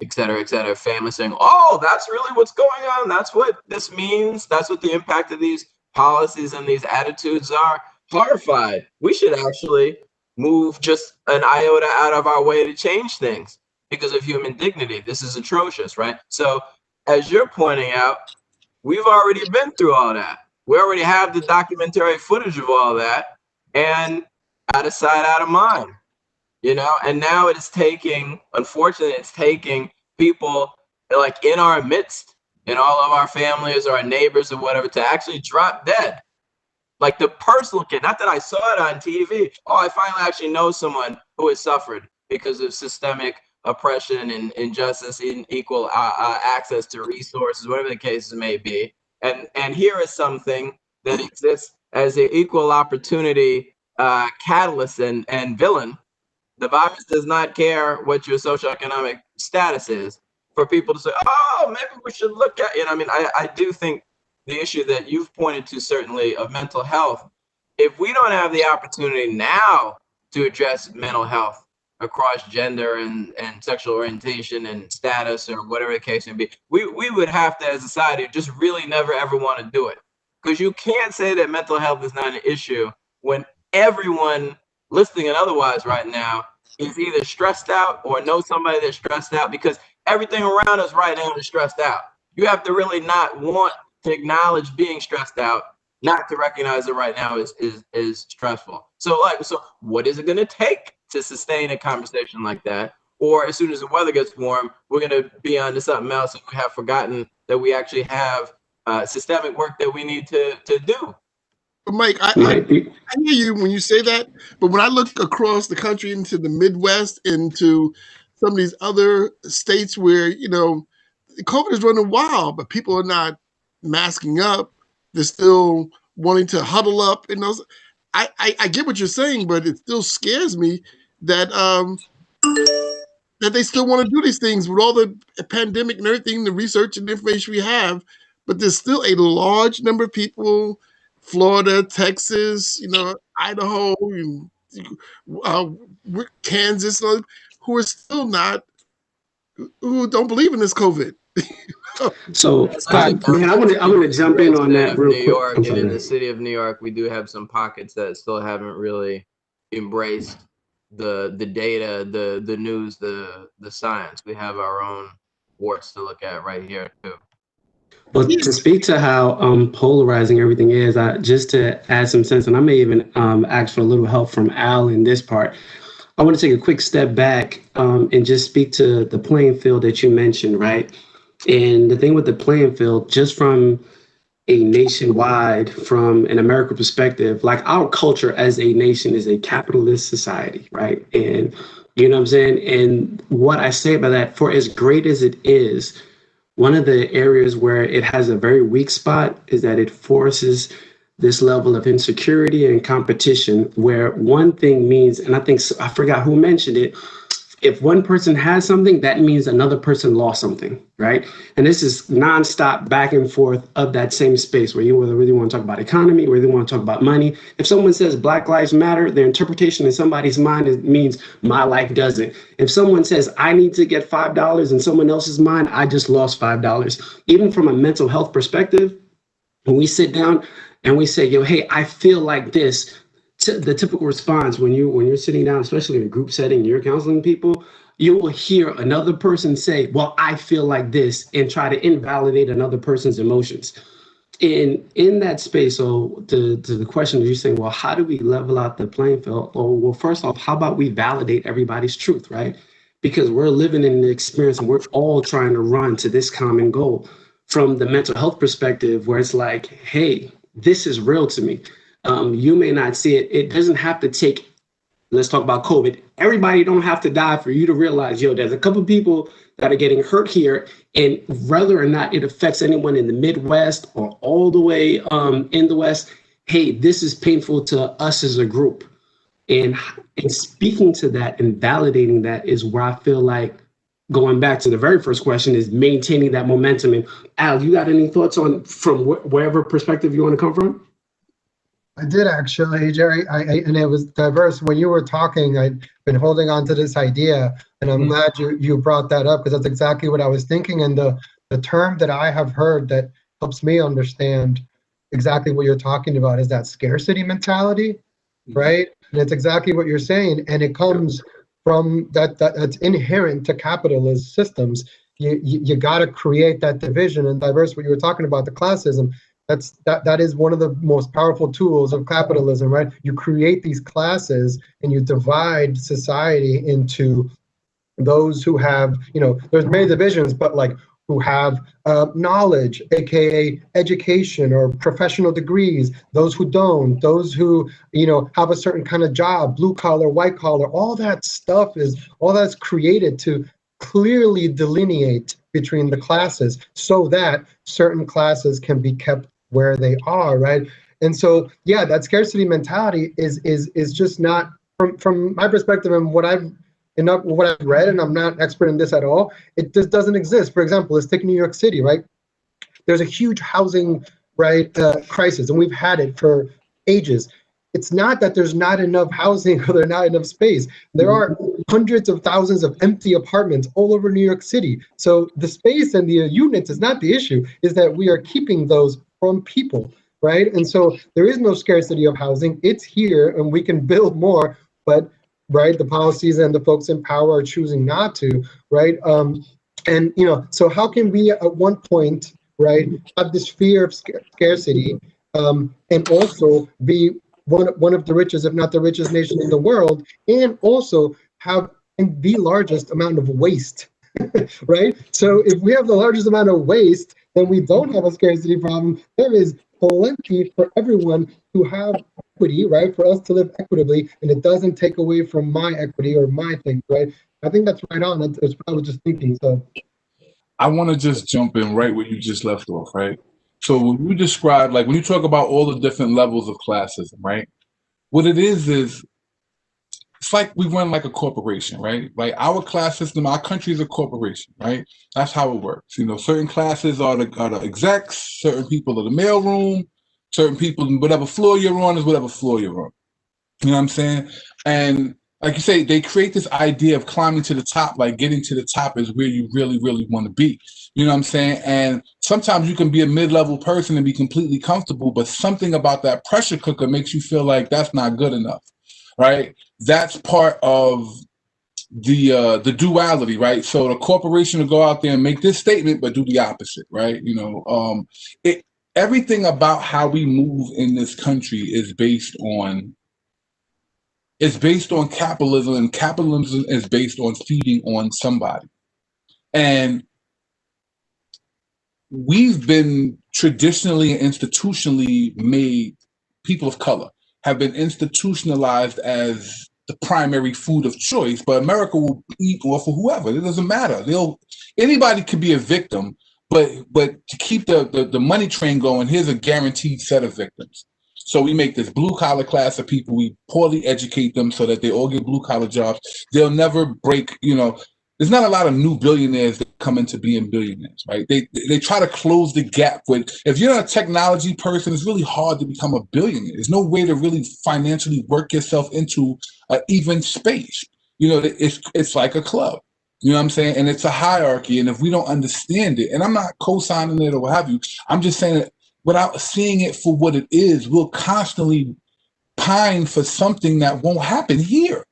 et cetera, family saying, oh, that's really what's going on. That's what this means. That's what the impact of these policies and these attitudes are. Horrified. We should actually move just an iota out of our way to change things because of human dignity. This is atrocious, right? So as you're pointing out, we've already been through all that. We already have the documentary footage of all that, and out of sight, out of mind, and now it's taking, unfortunately, it's taking people like in our midst, in all of our families or our neighbors or whatever, to actually drop dead. Like the personal kid, not that I saw it on TV. Oh, I finally actually know someone who has suffered because of systemic oppression and injustice, equal access to resources, whatever the cases may be. And here is something that exists as an equal opportunity catalyst and villain. The virus does not care what your socioeconomic status is, for people to say, oh, maybe we should look at, I do think the issue that you've pointed to, certainly, of mental health, if we don't have the opportunity now to address mental health across gender and sexual orientation and status or whatever the case may be, we would have to, as a society, just really never, ever want to do it. Because you can't say that mental health is not an issue when everyone listening and otherwise right now is either stressed out or knows somebody that's stressed out, because everything around us right now is stressed out. You have to really not want to acknowledge being stressed out, not to recognize that right now is stressful. So what is it going to take to sustain a conversation like that? Or as soon as the weather gets warm, we're going to be on to something else and we have forgotten that we actually have systemic work that we need to do. But Mike, I hear you when you say that, but when I look across the country into the Midwest, into some of these other states where, COVID is running wild, but people are not masking up. they're still wanting to huddle up. And those, I get what you're saying, but it still scares me that that they still want to do these things with all the pandemic and everything, the research and information we have. But there's still a large number of people, Florida, Texas, Idaho, Kansas, who are still not, who don't believe in this COVID. So, man, I want to jump in on that real quick. New York, and in the city of New York, we do have some pockets that still haven't really embraced the data, the news, the science. We have our own warts to look at right here too. Well, to speak to how polarizing everything is, just to add some sense, and I may even ask for a little help from Al in this part. I want to take a quick step back and just speak to the playing field that you mentioned, right? And the thing with the playing field, just from a nationwide, from an American perspective, like our culture as a nation is a capitalist society, right? And you know what I'm saying? And what I say by that, for as great as it is, one of the areas where it has a very weak spot is that it forces this level of insecurity and competition, where one thing means, and I forgot who mentioned it, if one person has something, that means another person lost something, right? And this is nonstop back and forth of that same space where you really want to talk about economy, where they want to talk about money. If someone says Black Lives Matter, their interpretation in somebody's mind means my life doesn't. If someone says I need to get $5 in someone else's mind, I just lost $5. Even from a mental health perspective, when we sit down and we say, yo, hey, I feel like this, the typical response when you're sitting down, especially in a group setting, you're counseling people, you will hear another person say, well, I feel like this, and try to invalidate another person's emotions. And in that space, so to the question that you're saying, well, how do we level out the playing field? Well, first off, how about we validate everybody's truth, right? Because we're living in an experience and we're all trying to run to this common goal. From the mental health perspective, where it's like, hey, this is real to me. You may not see it. It doesn't have to take, let's talk about COVID. Everybody don't have to die for you to realize, yo, there's a couple of people that are getting hurt here. And whether or not it affects anyone in the Midwest or all the way in the West, hey, this is painful to us as a group. And speaking to that and validating that is where I feel like, going back to the very first question, is maintaining that momentum. And Al, you got any thoughts on from wherever perspective you want to come from? I did actually, Jerry, and it was diverse. When you were talking, I'd been holding on to this idea, and I'm glad you brought that up, because that's exactly what I was thinking. And the term that I have heard that helps me understand exactly what you're talking about is that scarcity mentality, right? And it's exactly what you're saying, and it comes from that's inherent to capitalist systems. You got to create that division. And diverse, what you were talking about, the classism, that is one of the most powerful tools of capitalism, right? You create these classes and you divide society into those who have, there's many divisions, but like who have knowledge, aka education or professional degrees, those who don't, those who, have a certain kind of job, blue collar, white collar, all that stuff all that's created to clearly delineate between the classes so that certain classes can be kept where they are, right? And so, yeah, that scarcity mentality is just not, from my perspective and what I've read, and I'm not an expert in this at all, it just doesn't exist. For example, let's take New York City, right? There's a huge housing, crisis, and we've had it for ages. It's not that there's not enough housing or there's not enough space. There are hundreds of thousands of empty apartments all over New York City. So the space and the units is not the issue, is that we are keeping those from people, right? And so there is no scarcity of housing. It's here and we can build more, but the policies and the folks in power are choosing not to, right? And so how can we at one point, have this fear of scarcity and also be one of the richest, if not the richest nation in the world, and also have the largest amount of waste, right? So if we have the largest amount of waste, then we don't have a scarcity problem. There is plenty for everyone to have equity, right? For us to live equitably, and it doesn't take away from my equity or my things, right? I think that's right on. That's what I was just thinking. So I want to just jump in right where you just left off, right? So when you describe, like when you talk about all the different levels of classism, right? What it is it's like we run like a corporation, right? Like our class system, our country is a corporation, right? That's how it works. You know, certain classes are the execs, certain people are the mailroom, certain people, whatever floor you're on is whatever floor you're on. You know what I'm saying? And like you say, they create this idea of climbing to the top, like getting to the top is where you really, really want to be. You know what I'm saying? And sometimes you can be a mid-level person and be completely comfortable, but something about that pressure cooker makes you feel like that's not good enough, right? That's part of the duality, right? So the corporation will go out there and make this statement, but do the opposite, right? You know, everything about how we move in this country is based on capitalism, and capitalism is based on feeding on somebody. And we've been traditionally and institutionally made, people of color have been institutionalized as the primary food of choice, but America will eat off of whoever. It doesn't matter. Anybody could be a victim, but to keep the money train going, here's a guaranteed set of victims. So we make this blue collar class of people. We poorly educate them so that they all get blue collar jobs. They'll never break, you know, there's not a lot of new billionaires that come into being billionaires, right? They try to close the gap with, if you're not a technology person, it's really hard to become a billionaire. There's no way to really financially work yourself into an even space. You know, it's like a club. You know what I'm saying? And it's a hierarchy. And if we don't understand it, and I'm not co-signing it or what have you, I'm just saying that without seeing it for what it is, we'll constantly pine for something that won't happen here.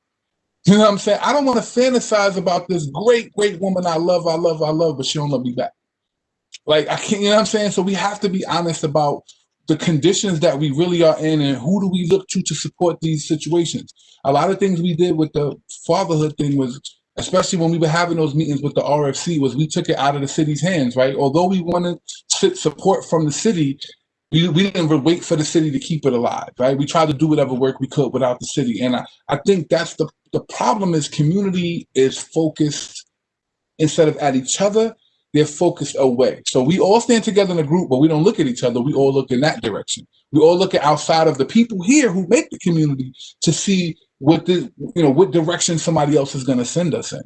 You know what I'm saying? I don't want to fantasize about this great, great woman I love, but she don't love me back. Like, I can't, you know what I'm saying? So we have to be honest about the conditions that we really are in and who do we look to support these situations. A lot of things we did with the fatherhood thing was, especially when we were having those meetings with the RFC, was we took it out of the city's hands, right? Although we wanted support from the city, we didn't wait for the city to keep it alive, right? We tried to do whatever work we could without the city. And I think that's the problem is community is focused, instead of at each other, they're focused away. So we all stand together in a group, but we don't look at each other. We all look in that direction. We all look at outside of the people here who make the community to see what direction somebody else is going to send us in.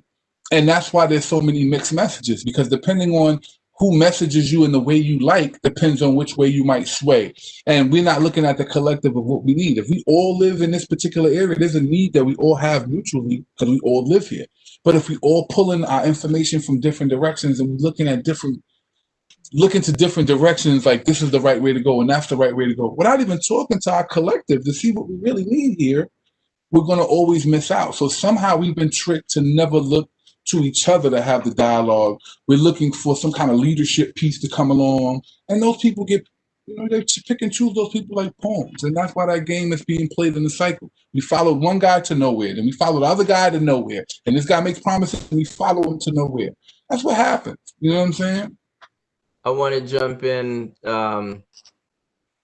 And that's why there's so many mixed messages, because depending on who messages you in the way you like depends on which way you might sway. And we're not looking at the collective of what we need. If we all live in this particular area, there's a need that we all have mutually because we all live here. But if we all pull in our information from different directions and we're looking to different directions, like this is the right way to go and that's the right way to go, without even talking to our collective to see what we really need here, we're going to always miss out. So somehow we've been tricked to never look to each other to have the dialogue. We're looking for some kind of leadership piece to come along, and those people get, they pick and choose those people like pawns, and that's why that game is being played in the cycle. We followed one guy to nowhere, then we follow the other guy to nowhere, and this guy makes promises, and we follow him to nowhere. That's what happens. You know what I'm saying? I want to jump in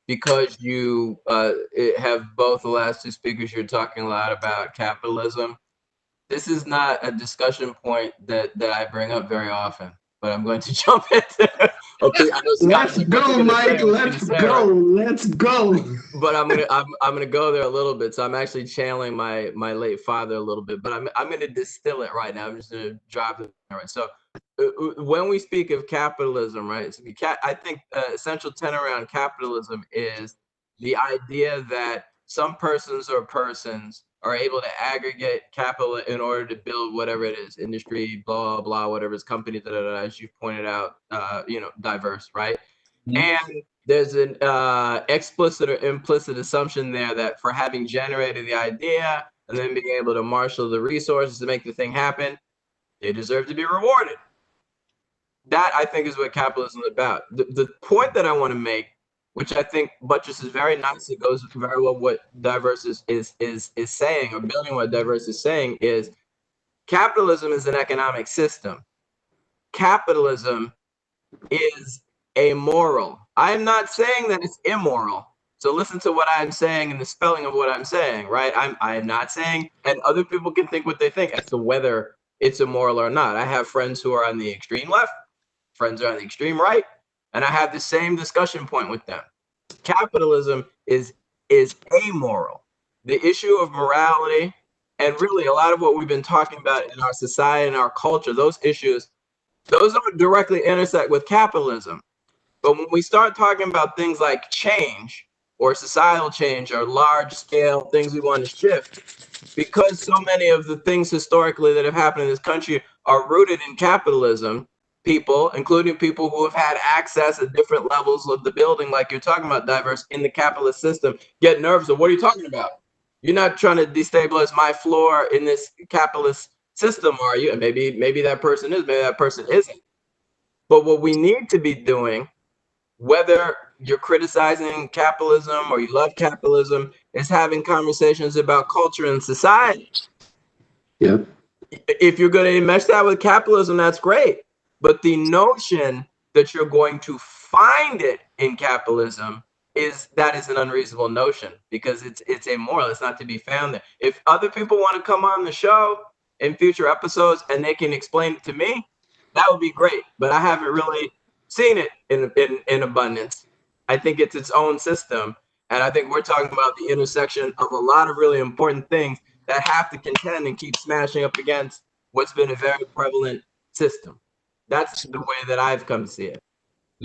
because you have both the last two speakers. You're talking a lot about capitalism. This is not a discussion point that I bring up very often, but I'm going to jump into. Okay, I know let's go, Mike. Let's go. But I'm gonna go there a little bit. So I'm actually channeling my late father a little bit, but I'm gonna distill it right now. I'm just gonna drop it right. So when we speak of capitalism, right? So I think essential tenet around capitalism is the idea that some persons are able to aggregate capital in order to build whatever it is, industry, blah, blah, whatever it's company, as you pointed out, Dyverse, right? Mm-hmm. And there's an explicit or implicit assumption there that for having generated the idea and then being able to marshal the resources to make the thing happen, they deserve to be rewarded. That, I think, is what capitalism is about. The point that I want to make, which I think buttresses very nicely, goes very well what Dyverse is saying, or building what Dyverse is saying, is capitalism is an economic system. Capitalism is amoral. I'm not saying that it's immoral. So listen to what I'm saying and the spelling of what I'm saying, right? I'm not saying, and other people can think what they think as to whether it's immoral or not. I have friends who are on the extreme left, friends who are on the extreme right, and I have the same discussion point with them. Capitalism is amoral. The issue of morality, and really a lot of what we've been talking about in our society and our culture, those issues, those don't directly intersect with capitalism. But when we start talking about things like change or societal change or large scale things we want to shift, because so many of the things historically that have happened in this country are rooted in capitalism, people, including people who have had access at different levels of the building, like you're talking about, Dyverse, in the capitalist system, get nervous of, what are you talking about? You're not trying to destabilize my floor in this capitalist system, are you? And maybe that person is, maybe that person isn't. But what we need to be doing, whether you're criticizing capitalism or you love capitalism, is having conversations about culture and society. Yep. If you're going to mesh that with capitalism, that's great. But the notion that you're going to find it in capitalism is an unreasonable notion, because it's amoral. It's not to be found there. If other people want to come on the show in future episodes and they can explain it to me, that would be great. But I haven't really seen it in abundance. I think it's its own system. And I think we're talking about the intersection of a lot of really important things that have to contend and keep smashing up against what's been a very prevalent system. That's the way that I've come to see it.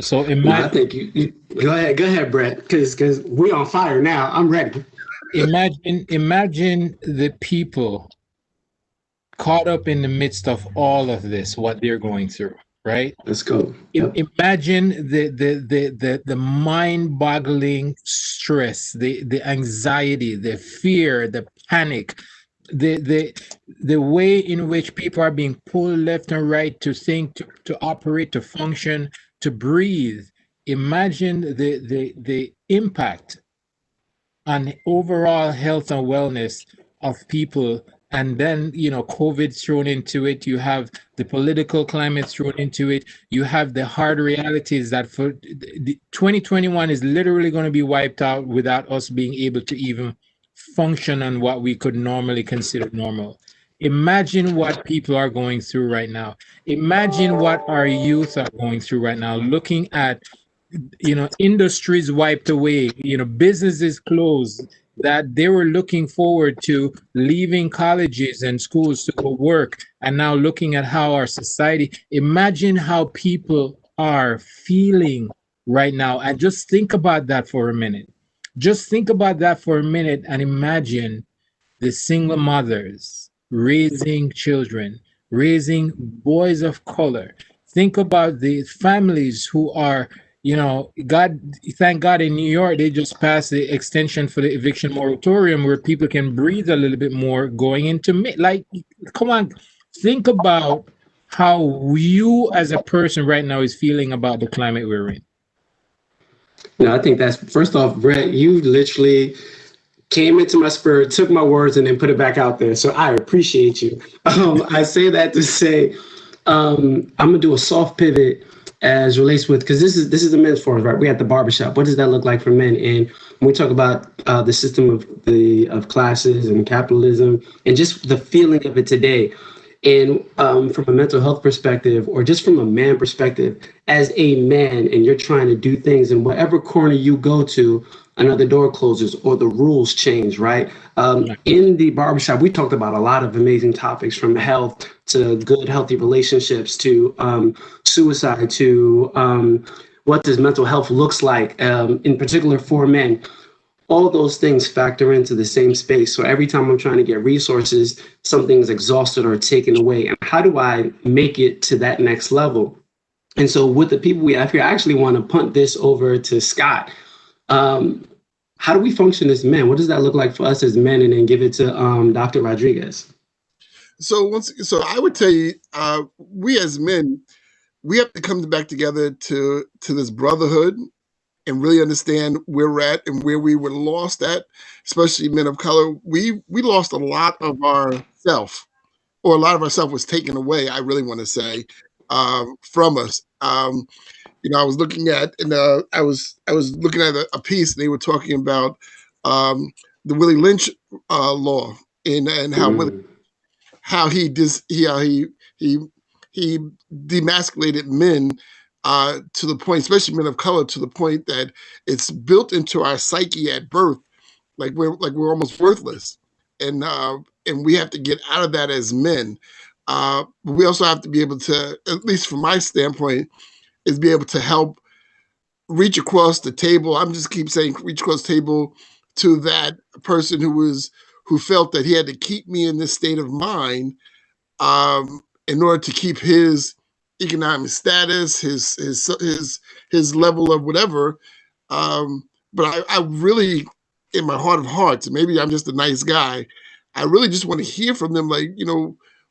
So I think you go ahead, Brett, because we on fire now. I'm ready. Imagine the people caught up in the midst of all of this, what they're going through, right? Let's go. Yep. Imagine the mind-boggling stress, the anxiety, the fear, the panic, the way in which people are being pulled left and right to think, to operate, to function, to breathe. Imagine the impact on overall health and wellness of people. And then, COVID thrown into it. You have the political climate thrown into it. You have the hard realities that for 2021 is literally going to be wiped out without us being able to even function on what we could normally consider normal. Imagine what people are going through right now. Imagine what our youth are going through right now, looking at, industries wiped away, businesses closed, that they were looking forward to leaving colleges and schools to go work, and now looking at how our society, imagine how people are feeling right now. And just think about that for a minute. Just think about that for a minute and imagine the single mothers raising children, raising boys of color. Think about the families who are, thank God in New York, they just passed the extension for the eviction moratorium where people can breathe a little bit more going into come on, think about how you as a person right now is feeling about the climate we're in. No, I think that's, first off, Brett, you literally came into my spirit, took my words, and then put it back out there. So I appreciate you. I say that to say, I'm gonna do a soft pivot as relates with, because this is the men's forum, right? We at the barbershop. What does that look like for men? And when we talk about the system of classes and capitalism and just the feeling of it today, and from a mental health perspective, or just from a man perspective, as a man, and you're trying to do things in whatever corner you go to, another door closes or the rules change, right? In the barbershop, we talked about a lot of amazing topics, from health to good, healthy relationships to suicide to what does mental health looks like, in particular for men. All those things factor into the same space. So every time I'm trying to get resources, something's exhausted or taken away. And how do I make it to that next level? And so with the people we have here, I actually want to punt this over to Scott. How do we function as men? What does that look like for us as men? And then give it to Dr. Rodriguez. So I would tell you, we as men, we have to come back together to this brotherhood and really understand where we're at and where we were lost at, especially men of color. We lost a lot of our self, or a lot of our self was taken away, I really want to say, from us. I was looking at, and I was looking at a piece, and they were talking about the Willie Lynch law, and how he demasculated men to the point, especially men of color, to the point that it's built into our psyche at birth, like we're almost worthless, and we have to get out of that as men. We also have to be able to, at least from my standpoint, is be able to help reach across the table. I'm just keep saying reach across the table to that person who felt that he had to keep me in this state of mind in order to keep his economic status, his level of whatever. But I really, in my heart of hearts, maybe I'm just a nice guy, I really just want to hear from them, like,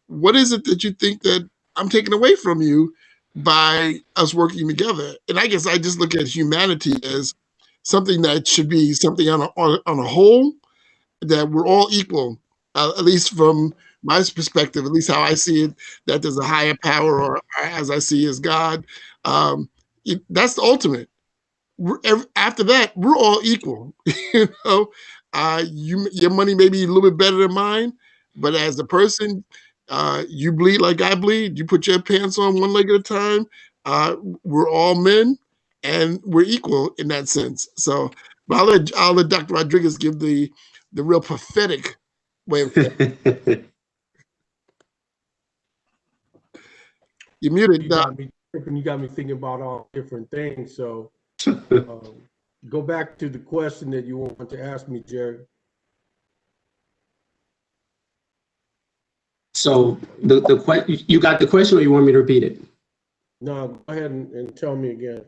what is it that you think that I'm taking away from you by us working together? And I guess I just look at humanity as something that should be something on a whole, that we're all equal, at least from my perspective, at least how I see it, that there's a higher power, or as I see as God. That's the ultimate. After that, we're all equal. Your money may be a little bit better than mine, but as a person, you bleed like I bleed. You put your pants on one leg at a time. We're all men, and we're equal in that sense. So, but I'll let Dr. Rodriguez give the real prophetic way of thinking. You're muted, Doc. You got me thinking about all different things. So go back to the question that you want to ask me, Jerry. So you got the question, or you want me to repeat it? No, go ahead and tell me again.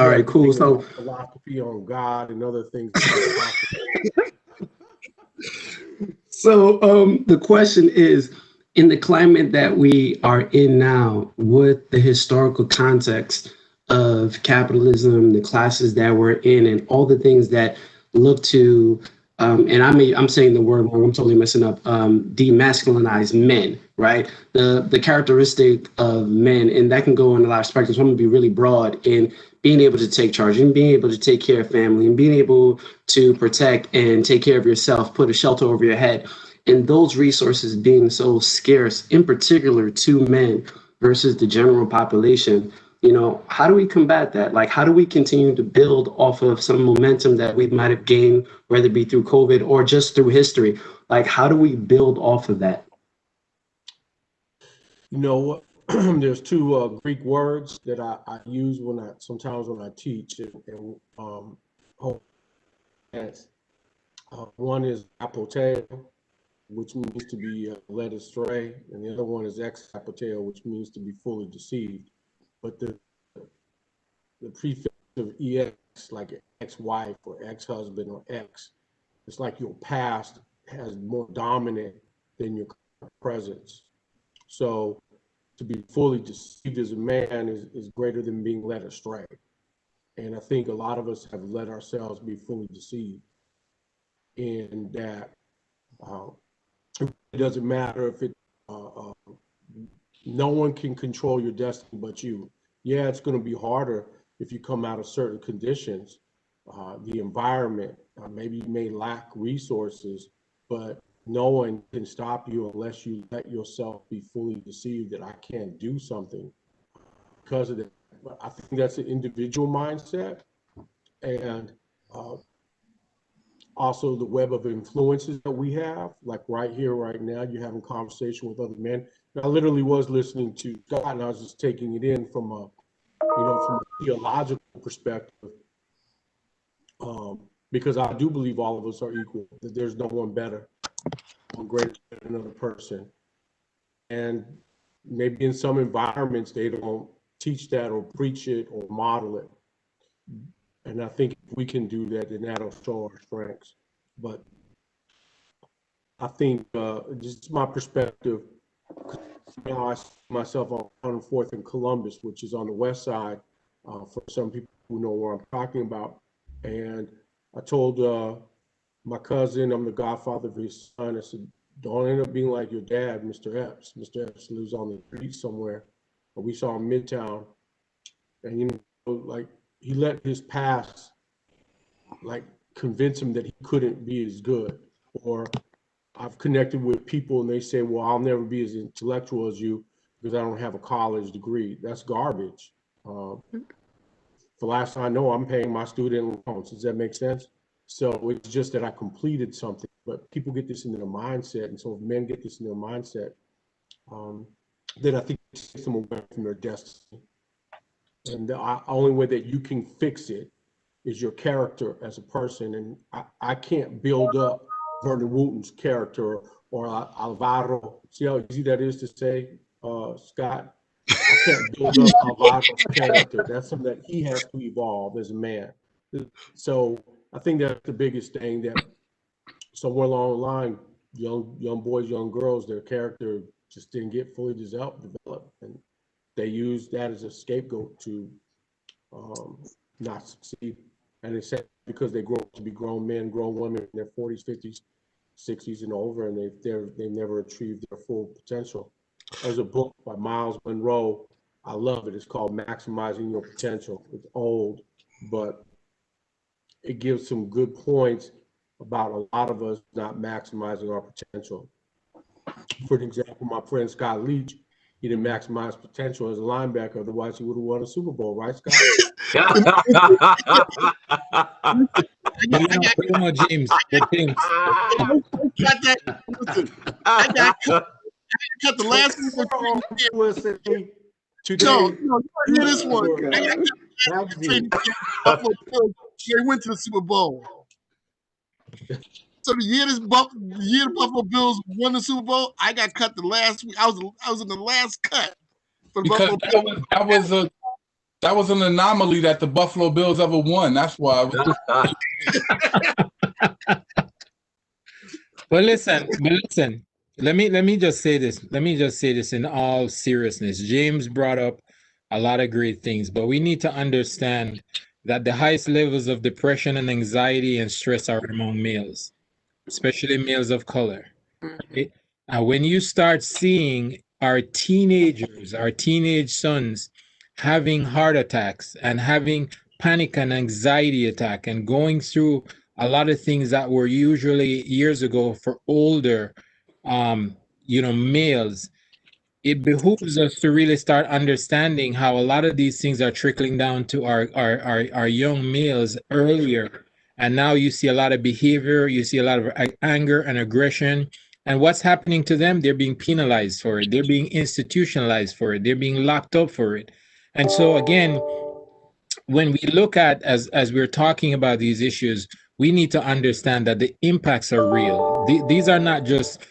All right, cool. So philosophy on God and other things. So the question is, in the climate that we are in now, with the historical context of capitalism, the classes that we're in, and all the things that look to, and I'm saying the word wrong, I'm totally messing up, demasculinize men, right? The characteristic of men, and that can go in a lot of spectrums. So I'm gonna be really broad in being able to take charge and being able to take care of family and being able to protect and take care of yourself, put a shelter over your head. And those resources being so scarce, in particular to men versus the general population, how do we combat that? Like, how do we continue to build off of some momentum that we might have gained, whether it be through COVID or just through history? Like, how do we build off of that? There's two Greek words that I use sometimes when I teach, and one is apoteo, which means to be led astray, and the other one is ex-apoteo, which means to be fully deceived. But the prefix of ex, like ex-wife or ex-husband or ex, it's like your past has more dominant than your presence. So to be fully deceived as a man is greater than being led astray. And I think a lot of us have let ourselves be fully deceived in that it doesn't matter if no one can control your destiny but you. Yeah, it's going to be harder if you come out of certain conditions, the environment, maybe you may lack resources, but no one can stop you unless you let yourself be fully deceived that I can't do something because of that. But I think that's an individual mindset, and also the web of influences that we have, like right here, right now, you're having conversation with other men. I literally was listening to God, and I was just taking it in from a theological perspective, because I do believe all of us are equal, that there's no one better or greater than another person. And maybe in some environments, they don't teach that or preach it or model it. And I think if we can do that, then that'll show our strengths. But I think just my perspective, I see myself on 104th and Columbus, which is on the west side, for some people who know where I'm talking about. And I told my cousin, I'm the godfather of his son, I said, don't end up being like your dad, Mr. Epps. Mr. Epps lives on the street somewhere. But we saw him Midtown. And, like, he let his past, like, convince him that he couldn't be as good. Or I've connected with people and they say, well, I'll never be as intellectual as you because I don't have a college degree. That's garbage. The last time I know, I'm paying my student loans. Does that make sense? So it's just that I completed something, but people get this in their mindset. And so if men get this in their mindset, then I think it takes them away from their destiny. And the only way that you can fix it is your character as a person. And I can't build up Vernon Wooten's character or Alvaro. See how easy that is to say, Scott? I can't build up Alvaro's character. That's something that he has to evolve as a man. So I think that's the biggest thing, that somewhere along the line, young boys, young girls, their character just didn't get fully developed, and they use that as a scapegoat to not succeed. And it's sad because they grow up to be grown men, grown women in their 40s, 50s, 60s, and over, and they've never achieved their full potential. There's a book by Miles Monroe. I love it. It's called Maximizing Your Potential. It's old, but it gives some good points about a lot of us not maximizing our potential. For example, my friend Scott Leach, he didn't maximize potential as a linebacker, otherwise he would have won a Super Bowl, right, Scott? James, the thing. I got the last one. Joe, you hear this one? They went to the Super Bowl. So the year the Buffalo Bills won the Super Bowl, I got cut the last week. I was in the last cut for the because Buffalo Bills. That was an anomaly that the Buffalo Bills ever won. That's why. But listen. Let me just say this. Let me just say this in all seriousness. James brought up a lot of great things, but we need to understand that the highest levels of depression and anxiety and stress are among males, especially males of color. Right? And when you start seeing our teenagers, our teenage sons having heart attacks and having panic and anxiety attack and going through a lot of things that were usually years ago for older males, it behooves us to really start understanding how a lot of these things are trickling down to our young males earlier. And now you see a lot of behavior, you see a lot of anger and aggression. And what's happening to them? They're being penalized for it. They're being institutionalized for it. They're being locked up for it. And so again, when we look at, as we're talking about these issues, we need to understand that the impacts are real. These are not just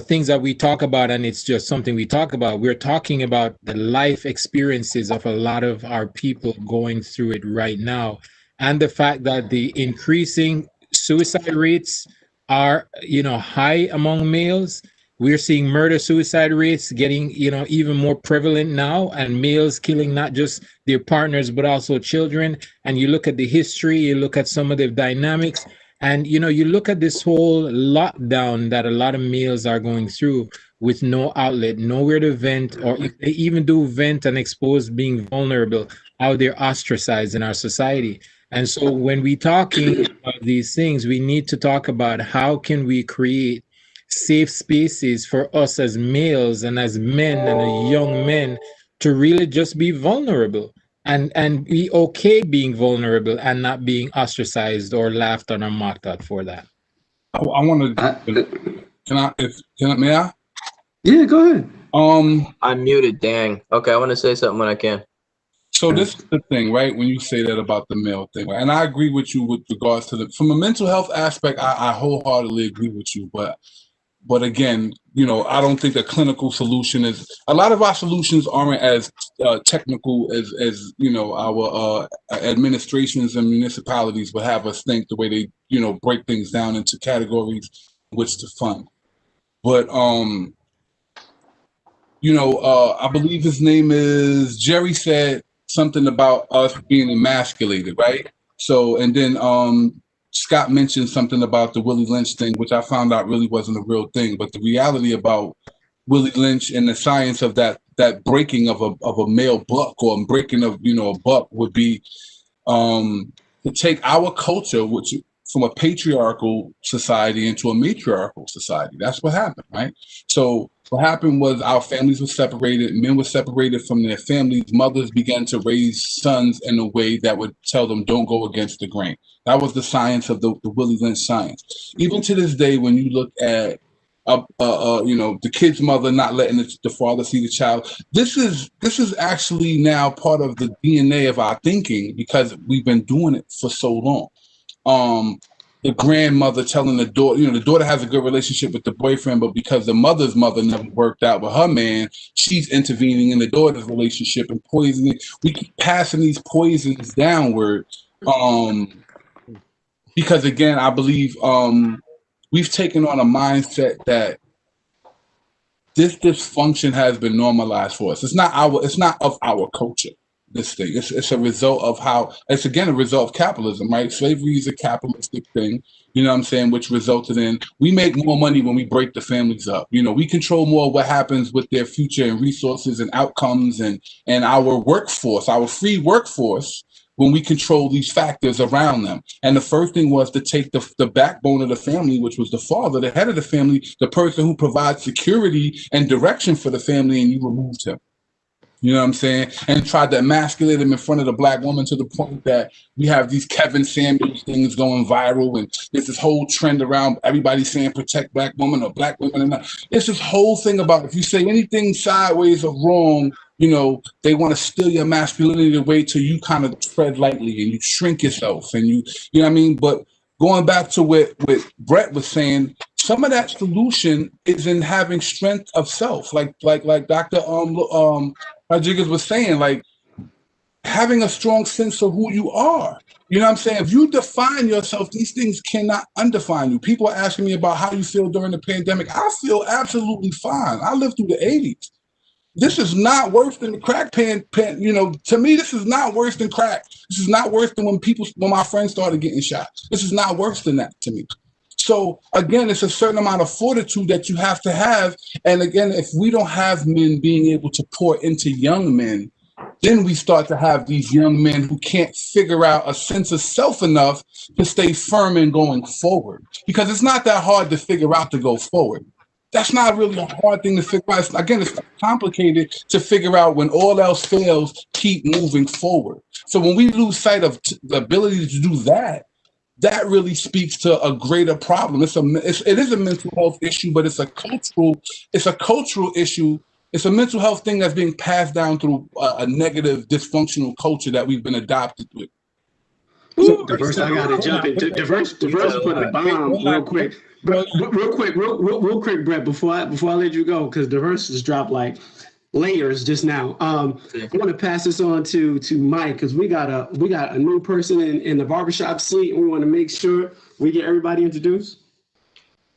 things that we talk about and it's just something we talk about. We're talking about the life experiences of a lot of our people going through it right now. And the fact that the increasing suicide rates are, high among males. We're seeing murder-suicide rates getting, even more prevalent now, and males killing not just their partners, but also children. And you look at the history, you look at some of the dynamics, and, you look at this whole lockdown that a lot of males are going through with no outlet, nowhere to vent, or if they even do vent and expose being vulnerable, how they're ostracized in our society. And so when we talking about these things, we need to talk about how can we create safe spaces for us as males and as men and as young men to really just be vulnerable and be okay being vulnerable and not being ostracized or laughed on or mocked at for that. I want to. May I? Yeah, go ahead. I'm muted, dang. Okay, I want to say something when I can. So this is the thing, right? When you say that about the male thing, right? And I agree with you with regards to from a mental health aspect, I wholeheartedly agree with you. But again, I don't think a clinical solution is. A lot of our solutions aren't as technical as our administrations and municipalities would have us think, the way they break things down into categories which to fund. But I believe his name is Jerry, said something about us being emasculated, right? So, and then Scott mentioned something about the Willie Lynch thing, which I found out really wasn't a real thing. But the reality about Willie Lynch and the science of that breaking of a male buck, or breaking of a buck, would be to take our culture, which from a patriarchal society into a matriarchal society. That's what happened, right? So what happened was our families were separated, men were separated from their families, mothers began to raise sons in a way that would tell them, don't go against the grain. That was the science of the Willie Lynch science. Even to this day, when you look at the kid's mother not letting the father see the child, this is actually now part of the DNA of our thinking because we've been doing it for so long. The grandmother telling the daughter, the daughter has a good relationship with the boyfriend, but because the mother's mother never worked out with her man, she's intervening in the daughter's relationship and poisoning. We keep passing these poisons downward. Because again, I believe we've taken on a mindset that this dysfunction has been normalized for us. It's not of our culture. This thing, it's a result of it's again a result of capitalism, right? Slavery is a capitalistic thing, you know what I'm saying, which resulted in we make more money when we break the families up. We control more of what happens with their future and resources and outcomes and our workforce, our free workforce, when we control these factors around them. And the first thing was to take the backbone of the family, which was the father, the head of the family, the person who provides security and direction for the family, and you removed him. You know what I'm saying? And tried to emasculate him in front of the black woman to the point that we have these Kevin Samuels things going viral, and there's this whole trend around everybody saying protect black women or black women. And it's this whole thing about if you say anything sideways or wrong, they want to steal your masculinity away till you kind of tread lightly and you shrink yourself and you know what I mean? But going back to what Brett was saying, some of that solution is in having strength of self, like Dr. Rodriguez was saying, like having a strong sense of who you are. You know what I'm saying? If you define yourself, these things cannot undefine you. People are asking me about how you feel during the pandemic. I feel absolutely fine. I lived through the 80s. This is not worse than the crack to me, this is not worse than crack. This is not worse than when my friends started getting shot. This is not worse than that to me. So again, it's a certain amount of fortitude that you have to have. And again, if we don't have men being able to pour into young men, then we start to have these young men who can't figure out a sense of self enough to stay firm in going forward. Because it's not that hard to figure out to go forward. That's not really a hard thing to figure out. Again, it's complicated to figure out when all else fails, keep moving forward. So when we lose sight of the ability to do that, that really speaks to a greater problem. It is a mental health issue, but it's a cultural issue. It's a mental health thing that's being passed down through a negative, dysfunctional culture that we've been adopted with. Dyverse, I gotta jump in. Dyverse put a bomb real quick. Real quick, Brett, before I let you go, because Dyverse just dropped like layers just now. I want to pass this on to Mike, because we got a new person in the barbershop seat, and we want to make sure we get everybody introduced.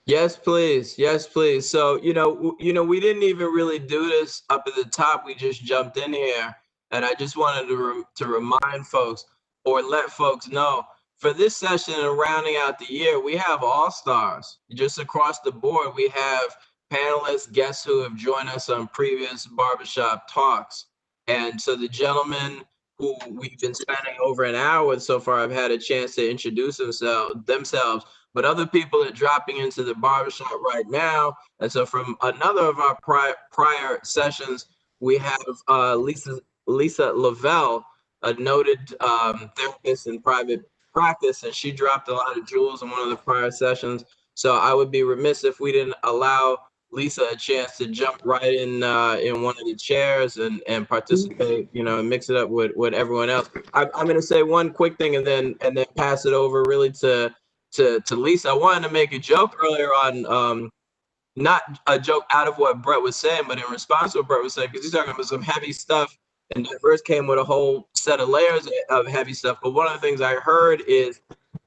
Yes, please. Yes, please. So, we didn't even really do this up at the top. We just jumped in here, and I just wanted to remind folks or let folks know for this session and rounding out the year, we have all-stars just across the board. We have panelists, guests who have joined us on previous Barbershop Talks. And so the gentlemen who we've been spending over an hour with so far have had a chance to introduce themselves. But other people are dropping into the barbershop right now. And so from another of our prior sessions, we have Lisa Lavelle, a noted therapist in private practice, and she dropped a lot of jewels in one of the prior sessions. So I would be remiss if we didn't allow Lisa a chance to jump right in one of the chairs and participate, and mix it up with everyone else. I'm going to say one quick thing and then pass it over really to Lisa. I wanted to make a joke earlier on, not a joke out of what Brett was saying, but in response to what Brett was saying, because he's talking about some heavy stuff, and Dyverse came with a whole set of layers of heavy stuff. But one of the things I heard is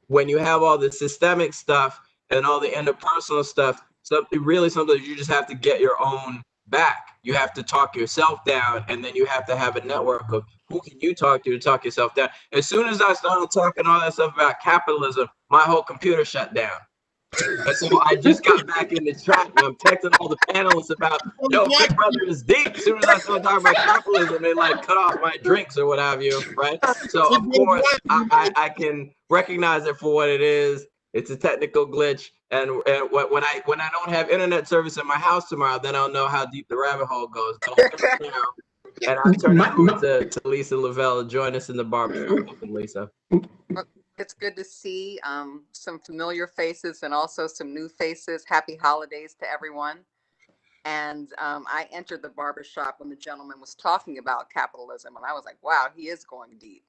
when you have all the systemic stuff and all the interpersonal stuff, sometimes you just have to get your own back. You have to talk yourself down, and then you have to have a network of who can you talk to talk yourself down. As soon as I started talking all that stuff about capitalism, my whole computer shut down. And so I just got back in the chat, and I'm texting all the panelists about, Big Brother is deep. As soon as I started talking about capitalism, they cut off my drinks or what have you, right? So of course I can recognize it for what it is. It's a technical glitch, and when I don't have internet service in my house tomorrow, then I'll know how deep the rabbit hole goes. Don't let me know. And I'll turn it over to Lisa Lavelle to join us in the barbershop. Welcome, Lisa. It's good to see some familiar faces and also some new faces. Happy holidays to everyone. And I entered the barbershop when the gentleman was talking about capitalism, and I was like, wow, he is going deep.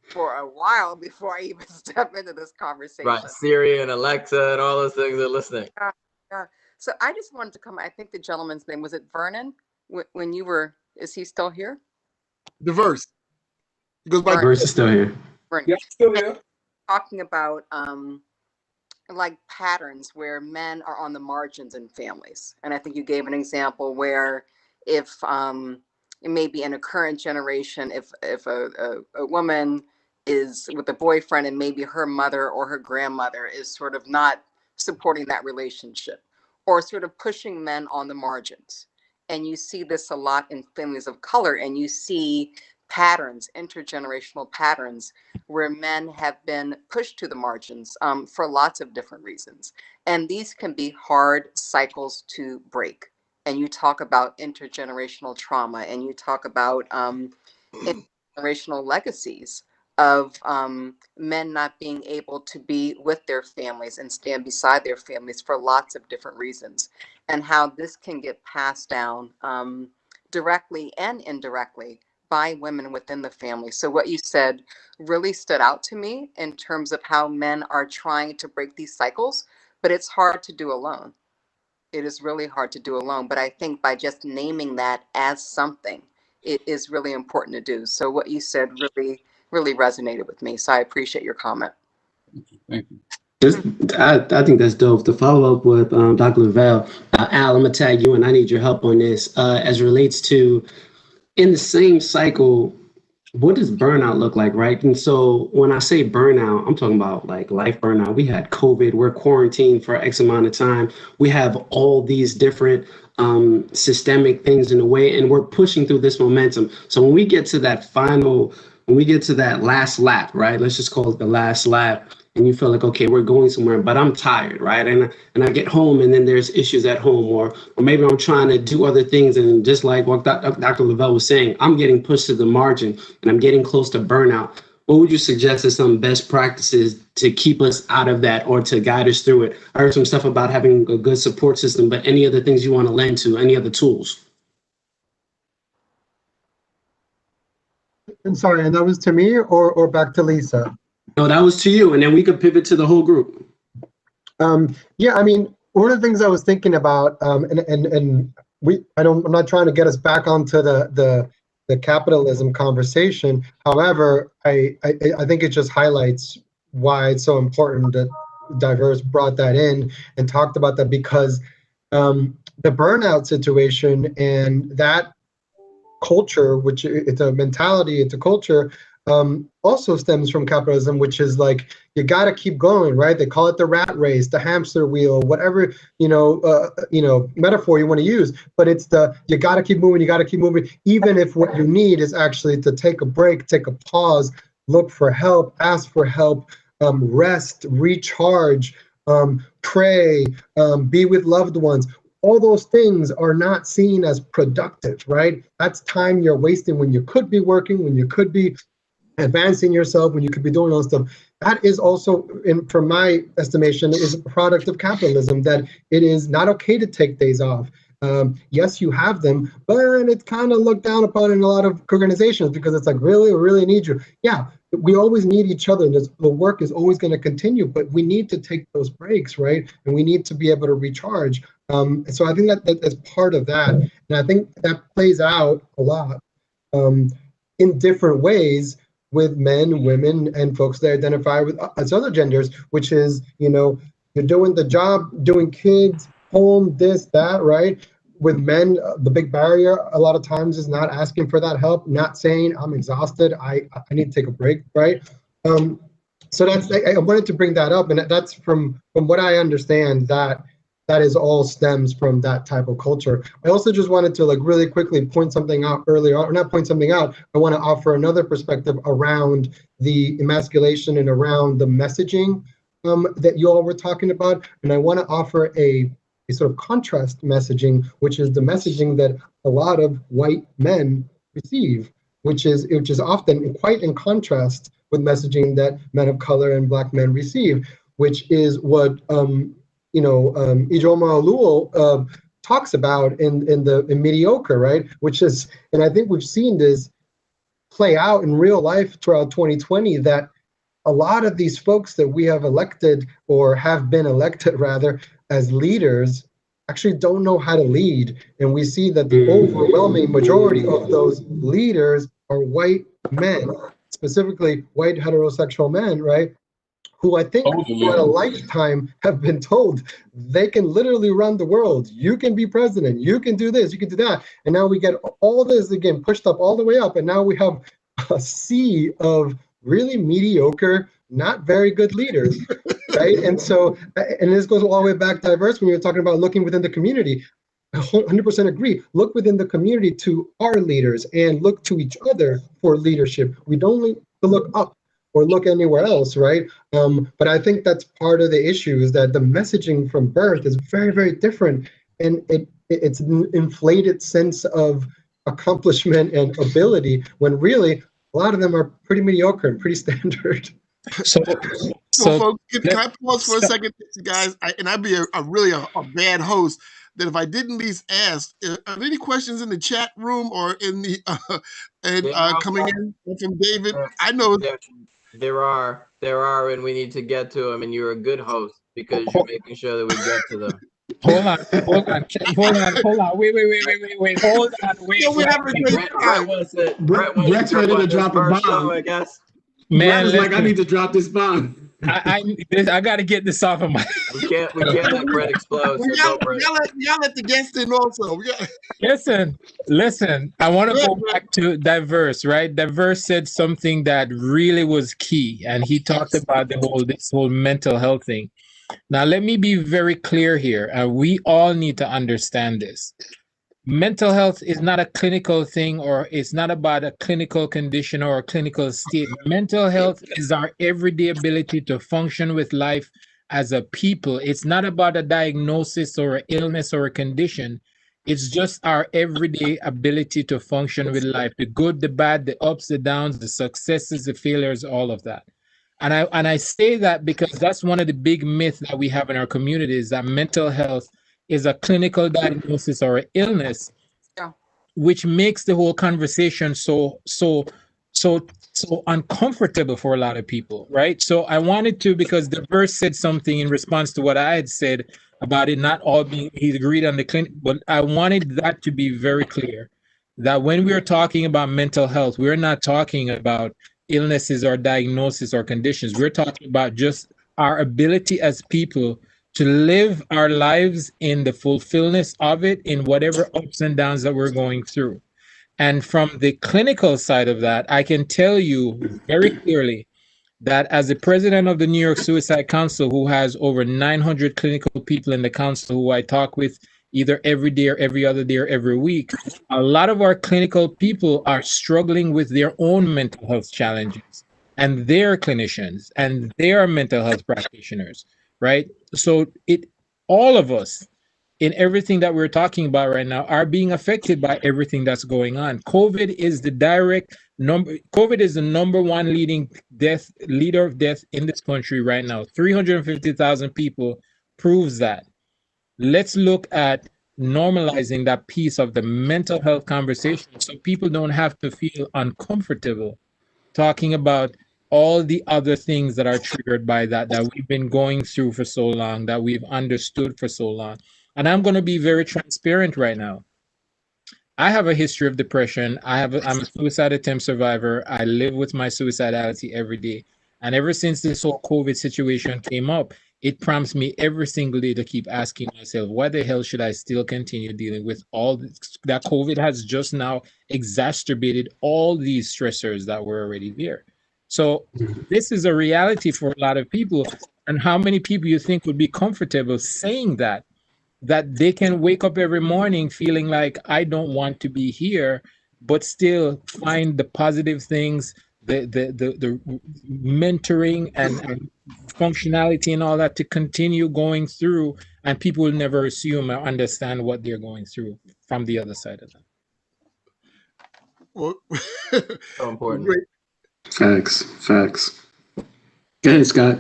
For a while before I even step into this conversation. Right, Siri and Alexa and all those things are listening. Yeah. So I just wanted to come, I think the gentleman's name, was it Vernon? When you were, is he still here? Dyverse. Dyverse is still here. Vernon. Yeah, still here. Talking about like patterns where men are on the margins in families. And I think you gave an example where if it may be in a current generation, if a woman is with a boyfriend and maybe her mother or her grandmother is sort of not supporting that relationship or sort of pushing men on the margins. And you see this a lot in families of color, and you see patterns, intergenerational patterns, where men have been pushed to the margins for lots of different reasons. And these can be hard cycles to break. And you talk about intergenerational trauma, and you talk about intergenerational legacies of men not being able to be with their families and stand beside their families for lots of different reasons, and how this can get passed down directly and indirectly by women within the family. So what you said really stood out to me in terms of how men are trying to break these cycles, but it's hard to do alone. It is really hard to do alone. But I think by just naming that as something, it is really important to do. So what you said really resonated with me. So I appreciate your comment. Thank you. I think that's dope. To follow up with Dr. Lavelle, Al, I'm gonna tag you, and I need your help on this as relates to in the same cycle. What does burnout look like, right? And so when I say burnout, I'm talking about like life burnout. We had COVID, we're quarantined for X amount of time. We have all these different systemic things in a way, and we're pushing through this momentum. So when we get to that last lap, right? Let's just call it the last lap. And you feel like, okay, we're going somewhere, but I'm tired, right? And I get home, and then there's issues at home, or maybe I'm trying to do other things, and just like what Dr. Lavelle was saying, I'm getting pushed to the margin, and I'm getting close to burnout. What would you suggest as some best practices to keep us out of that, or to guide us through it? I heard some stuff about having a good support system, but any other things you want to lend to, any other tools? I'm sorry, and that was to me or back to Lisa? No, that was to you, and then we could pivot to the whole group. Yeah, I mean, one of the things I was thinking about, I'm not trying to get us back onto the capitalism conversation. However, I think it just highlights why it's so important that Dyverse brought that in and talked about that, because the burnout situation and that culture, which it's a mentality, it's a culture, also stems from capitalism, which is like, you got to keep going, right? They call it the rat race, the hamster wheel, whatever, metaphor you want to use, but it's you got to keep moving, even if what you need is actually to take a break, take a pause, look for help, ask for help, rest, recharge, pray, be with loved ones. All those things are not seen as productive, right? That's time you're wasting when you could be working, when you could be advancing yourself, when you could be doing all stuff. That is also, from my estimation, is a product of capitalism, that it is not okay to take days off. Yes, you have them, but it's kind of looked down upon in a lot of organizations, because it's like, really, we really need you. Yeah, we always need each other. The work is always going to continue, but we need to take those breaks, right? And we need to be able to recharge. So I think that's part of that. And I think that plays out a lot in different ways with men, women, and folks that identify with as other genders, which is, you're doing the job, doing kids, home, this, that, right? With men, the big barrier a lot of times is not asking for that help, not saying, I'm exhausted, I need to take a break, right? So that's, I wanted to bring that up, and that's from what I understand, that that is all stems from that type of culture. I also just wanted to like really quickly point something out earlier, or not point something out, I want to offer another perspective around the emasculation and around the messaging that you all were talking about. And I want to offer a sort of contrast messaging, which is the messaging that a lot of white men receive, which is often quite in contrast with messaging that men of color and Black men receive, which is what Ijoma Oluo talks about in Mediocre, right? Which is, and I think we've seen this play out in real life throughout 2020, that a lot of these folks that we have elected, or have been elected rather, as leaders actually don't know how to lead. And we see that the overwhelming majority of those leaders are white men, specifically white heterosexual men, right? Who I think for a lifetime have been told they can literally run the world. You can be president, you can do this, you can do that. And now we get all this again pushed up all the way up. And now we have a sea of really mediocre, not very good leaders, right? And so, and this goes all the way back to Dyverse when you were talking about looking within the community. I 100% agree. Look within the community to our leaders and look to each other for leadership. We don't need to look up or look anywhere else, right? But I think that's part of the issue, is that the messaging from birth is very, very different. And it's an inflated sense of accomplishment and ability, when really a lot of them are pretty mediocre and pretty standard. So folks, can I pause for a second, guys? I'd be a really bad host that if I didn't at least ask, are there any questions in the chat room or in the coming in from David? I know there are, and we need to get to them. And you're a good host because you're making sure that we get to them. Hold on. Wait. Hold on. Brett's ready to drop a bomb. I guess. Man, like, I need to drop this bomb. I got to get this off of my. We can't let Brett explode. Y'all let the guests in also. Listen. I want to go back to Dyverse, right? Dyverse said something that really was key, and he talked about this whole mental health thing. Now, let me be very clear here, and we all need to understand this. Mental health is not a clinical thing, or it's not about a clinical condition or a clinical state. Mental health is our everyday ability to function with life as a people. It's not about a diagnosis or an illness or a condition. It's just our everyday ability to function with life, the good, the bad, the ups, the downs, the successes, the failures, all of that. And I say that because that's one of the big myths that we have in our community, is that mental health is a clinical diagnosis or an illness, which makes the whole conversation so uncomfortable for a lot of people, right? So I wanted to, because Dyverse said something in response to what I had said about it not all being, he agreed on the clinic, but I wanted that to be very clear, that when we are talking about mental health, we're not talking about illnesses or diagnoses or conditions. We're talking about just our ability as people to live our lives in the fulfillment of it, in whatever ups and downs that we're going through. And from the clinical side of that, I can tell you very clearly that as the president of the New York Suicide Council, who has over 900 clinical people in the council who I talk with either every day or every other day or every week, a lot of our clinical people are struggling with their own mental health challenges, and they're clinicians and they're mental health practitioners, right? So all of us in everything that we're talking about right now are being affected by everything that's going on. COVID is the number one leader of death in this country right now. 350,000 people proves that. Let's look at normalizing that piece of the mental health conversation so people don't have to feel uncomfortable talking about all the other things that are triggered by that we've been going through for so long, that we've understood for so long. And I'm going to be very transparent right now. I have a history of depression. I'm a suicide attempt survivor. I live with my suicidality every day. And ever since this whole COVID situation came up, it prompts me every single day to keep asking myself, why the hell should I still continue dealing with all this, that COVID has just now exacerbated all these stressors that were already there. So this is a reality for a lot of people. And how many people you think would be comfortable saying that that they can wake up every morning feeling like I don't want to be here, but still find the positive things, the mentoring and functionality and all that to continue going through, and people will never assume or understand what they're going through from the other side of that. Well, So important. great. Facts. Go ahead, Scott.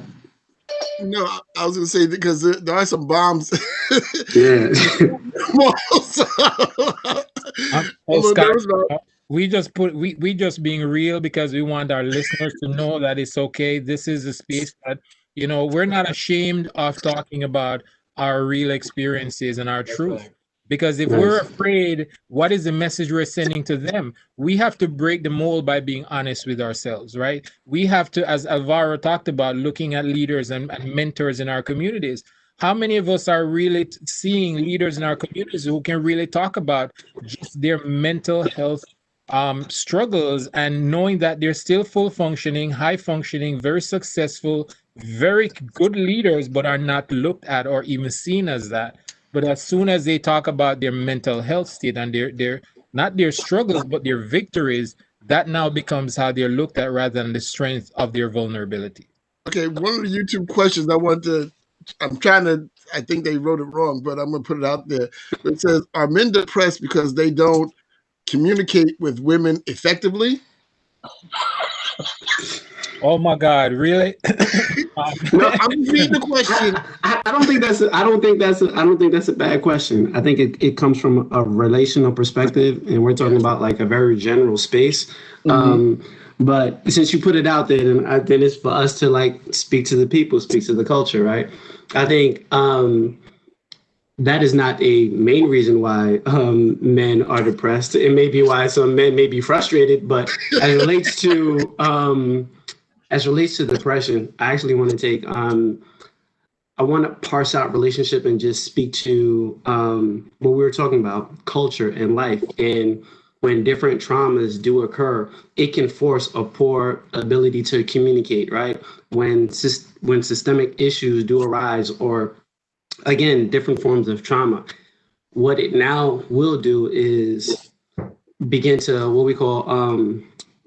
No, I was going to say, because there are some bombs. Yeah. Scott, we just being real because we want our listeners to know that it's okay. This is a space that, we're not ashamed of talking about our real experiences and our truth. Because if we're afraid, what is the message we're sending to them? We have to break the mold by being honest with ourselves, right? We have to, as Alvaro talked about, looking at leaders and mentors in our communities. How many of us are really seeing leaders in our communities who can really talk about just their mental health struggles, and knowing that they're still full functioning, high functioning, very successful, very good leaders, but are not looked at or even seen as that? But as soon as they talk about their mental health state and their not their struggles, but their victories, that now becomes how they're looked at rather than the strength of their vulnerability. Okay, one of the YouTube questions I think they wrote it wrong, but I'm going to put it out there. It says, are men depressed because they don't communicate with women effectively? Oh my God, really? No, I'm reading the question. I don't think that's a bad question. I think it comes from a relational perspective, and we're talking about like a very general space. But since you put it out there, then it's for us to like speak to the people, speak to the culture, right? I think that is not a main reason why men are depressed. It may be why some men may be frustrated, but as relates to depression, I actually want to take I want to parse out relationship and just speak to what we were talking about, culture and life. And when different traumas do occur, it can force a poor ability to communicate, right? When systemic issues do arise, or again, different forms of trauma, what it now will do is begin to what we call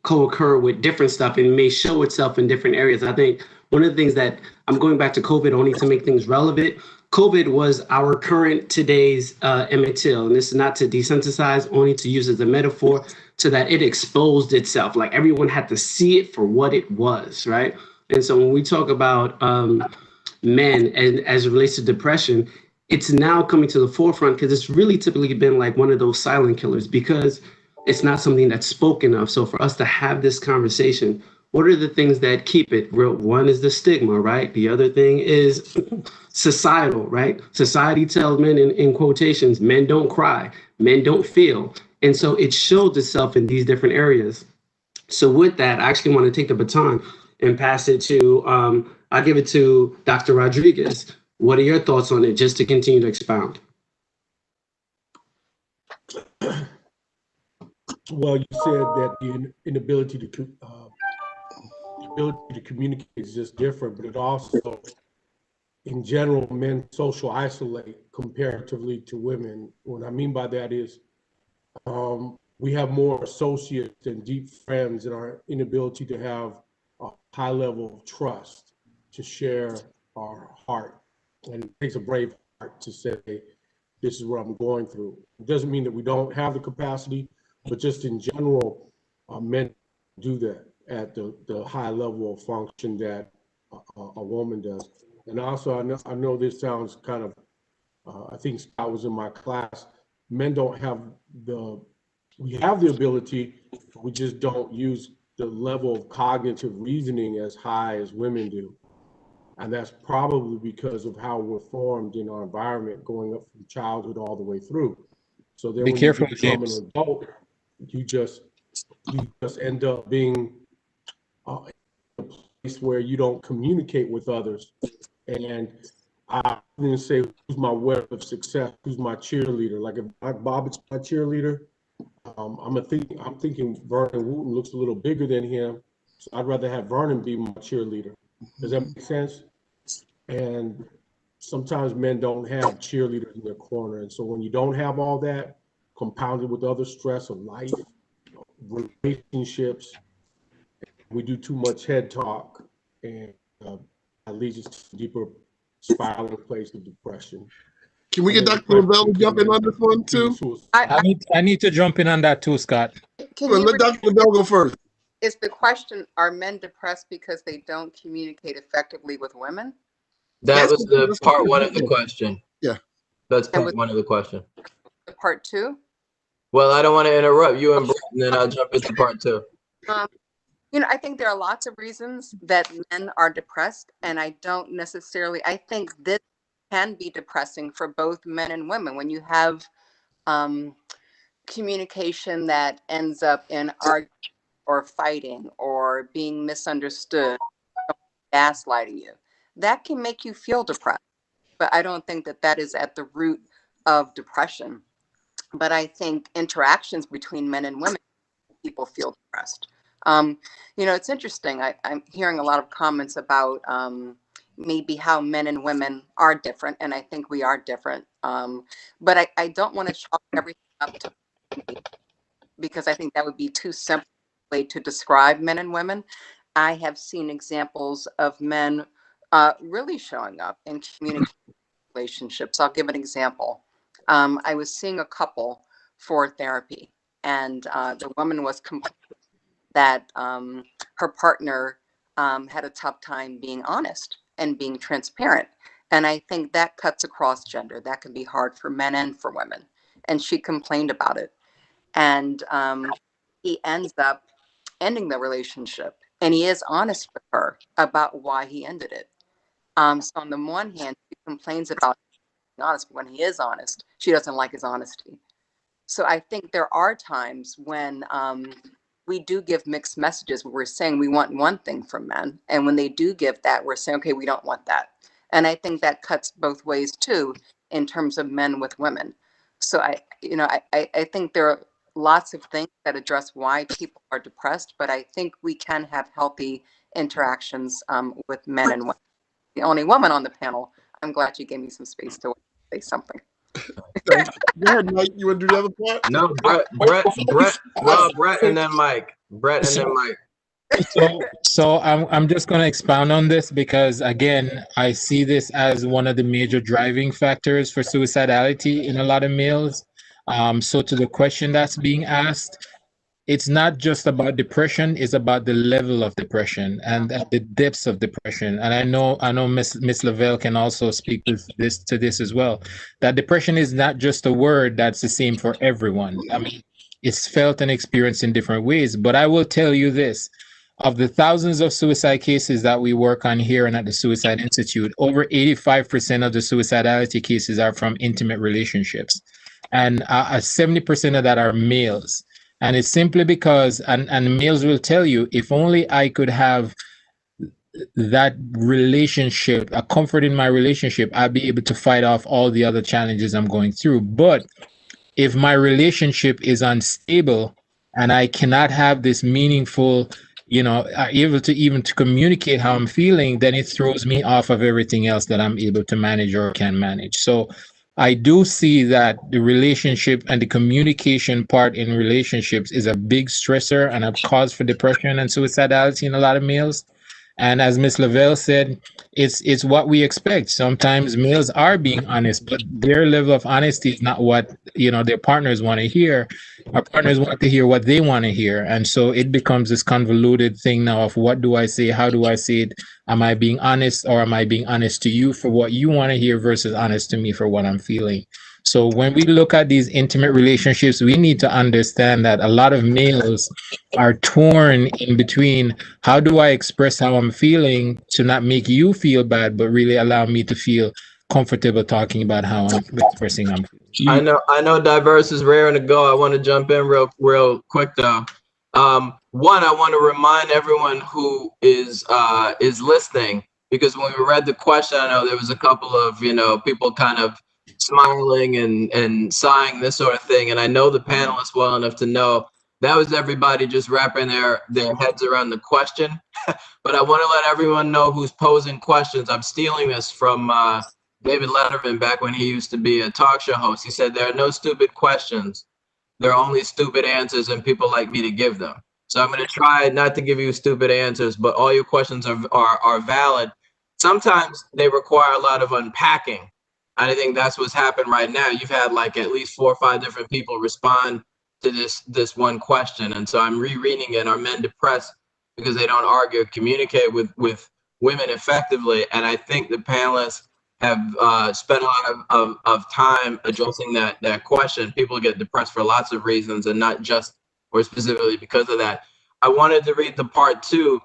co-occur with different stuff, and may show itself in different areas. I think one of the things that I'm going back to COVID only to make things relevant. COVID was our current today's Emmett Till, and this is not to desensitize, only to use as a metaphor to that it exposed itself. Like everyone had to see it for what it was, right? And so when we talk about men and as it relates to depression, it's now coming to the forefront because it's really typically been like one of those silent killers because it's not something that's spoken of. So for us to have this conversation, what are the things that keep it real? One is the stigma, right? The other thing is societal, right? Society tells men in quotations, men don't cry, men don't feel. And so it shows itself in these different areas. So with that, I actually want to take the baton and pass it to, I'll give it to Dr. Rodriguez. What are your thoughts on it, just to continue to expound? Well, you said that the inability to communicate is just different, but it also, in general, men social isolate comparatively to women. What I mean by that is we have more associates and deep friends in our inability to have a high level of trust to share our heart. And it takes a brave heart to say, this is what I'm going through. It doesn't mean that we don't have the capacity, but just in general, men do that at the high level of function that a woman does. And also, I know this sounds kind of, I think Scott was in my class, men don't have we have the ability, we just don't use the level of cognitive reasoning as high as women do. And that's probably because of how we're formed in our environment, going up from childhood all the way through. So then when you become an adult, you just end up being in a place where you don't communicate with others. And I didn't say, who's my web of success? Who's my cheerleader? Like if Bob is my cheerleader, I'm thinking Vernon Wooten looks a little bigger than him. So I'd rather have Vernon be my cheerleader. Does that make sense? And sometimes men don't have cheerleaders in their corner. And so when you don't have all that compounded with other stress of life, relationships, we do too much head talk, and that leads us to a deeper spiraling place of depression. Can we get Dr. Lavelle to jump in on this one too? I need to jump in on that too, Scott. Let Dr. Lavelle go first. Is the question, are men depressed because they don't communicate effectively with women? That was the part one of the question. Yeah. That's part one of the question. Part two? Well, I don't want to interrupt you and Brett, and then I'll jump into part two. I think there are lots of reasons that men are depressed, and I think this can be depressing for both men and women when you have communication that ends up in arguing or fighting or being misunderstood, gaslighting you. That can make you feel depressed, but I don't think that is at the root of depression. But I think interactions between men and women, people feel depressed. It's interesting. I'm hearing a lot of comments about maybe how men and women are different, and I think we are different. But I don't want to chalk everything up to me, because I think that would be too simple way to describe men and women. I have seen examples of men really showing up in communication relationships. I'll give an example. I was seeing a couple for therapy, and the woman was complaining that her partner had a tough time being honest and being transparent. And I think that cuts across gender. That can be hard for men and for women. And she complained about it. And he ends up ending the relationship. And he is honest with her about why he ended it. So on the one hand, she complains about being honest, but when he is honest, she doesn't like his honesty. So I think there are times when we do give mixed messages where we're saying we want one thing from men. And when they do give that, we're saying, okay, we don't want that. And I think that cuts both ways too, in terms of men with women. So I think there are lots of things that address why people are depressed, but I think we can have healthy interactions with men and women. The only woman on the panel, I'm glad you gave me some space to say something. Go ahead, Mike. You want to do the other part? No, Brett, and then Mike. Brett, and then Mike. So I'm just going to expound on this because, again, I see this as one of the major driving factors for suicidality in a lot of males. So to the question that's being asked, it's not just about depression, it's about the level of depression and the depths of depression. And I know Miss Lavelle can also speak to this as well. That depression is not just a word that's the same for everyone. I mean, it's felt and experienced in different ways. But I will tell you this, of the thousands of suicide cases that we work on here and at the Suicide Institute, over 85% of the suicidality cases are from intimate relationships. And 70% of that are males. And it's simply because, and males will tell you, if only I could have that relationship, a comfort in my relationship, I'd be able to fight off all the other challenges I'm going through. But if my relationship is unstable and I cannot have this meaningful, able to even to communicate how I'm feeling, then it throws me off of everything else that I'm able to manage or can manage. So I do see that the relationship and the communication part in relationships is a big stressor and a cause for depression and suicidality in a lot of males. And as Ms. Lavelle said, it's what we expect. Sometimes males are being honest, but their level of honesty is not what their partners want to hear. Our partners want to hear what they want to hear. And so it becomes this convoluted thing now of what do I say? How do I say it? Am I being honest, or am I being honest to you for what you want to hear versus honest to me for what I'm feeling? So when we look at these intimate relationships, we need to understand that a lot of males are torn in between. How do I express how I'm feeling to not make you feel bad, but really allow me to feel comfortable talking about how I'm expressing I'm feeling? I know Dyverse is raring to go. I want to jump in real quick though. One, I want to remind everyone who is listening, because when we read the question, I know there was a couple of people kind of smiling and sighing, this sort of thing. And I know the panelists well enough to know that was everybody just wrapping their heads around the question. But I want to let everyone know who's posing questions. I'm stealing this from David Letterman, back when he used to be a talk show host, he said, there are no stupid questions. There are only stupid answers, and people like me to give them. So I'm going to try not to give you stupid answers, but all your questions are valid. Sometimes they require a lot of unpacking. And I think that's what's happened right now. You've had like at least 4 or 5 different people respond to this one question. And so I'm rereading it. Are men depressed because they don't argue or communicate with women effectively? And I think the panelists have spent a lot of time addressing that question. People get depressed for lots of reasons, and not just or specifically because of that. I wanted to read the part 2.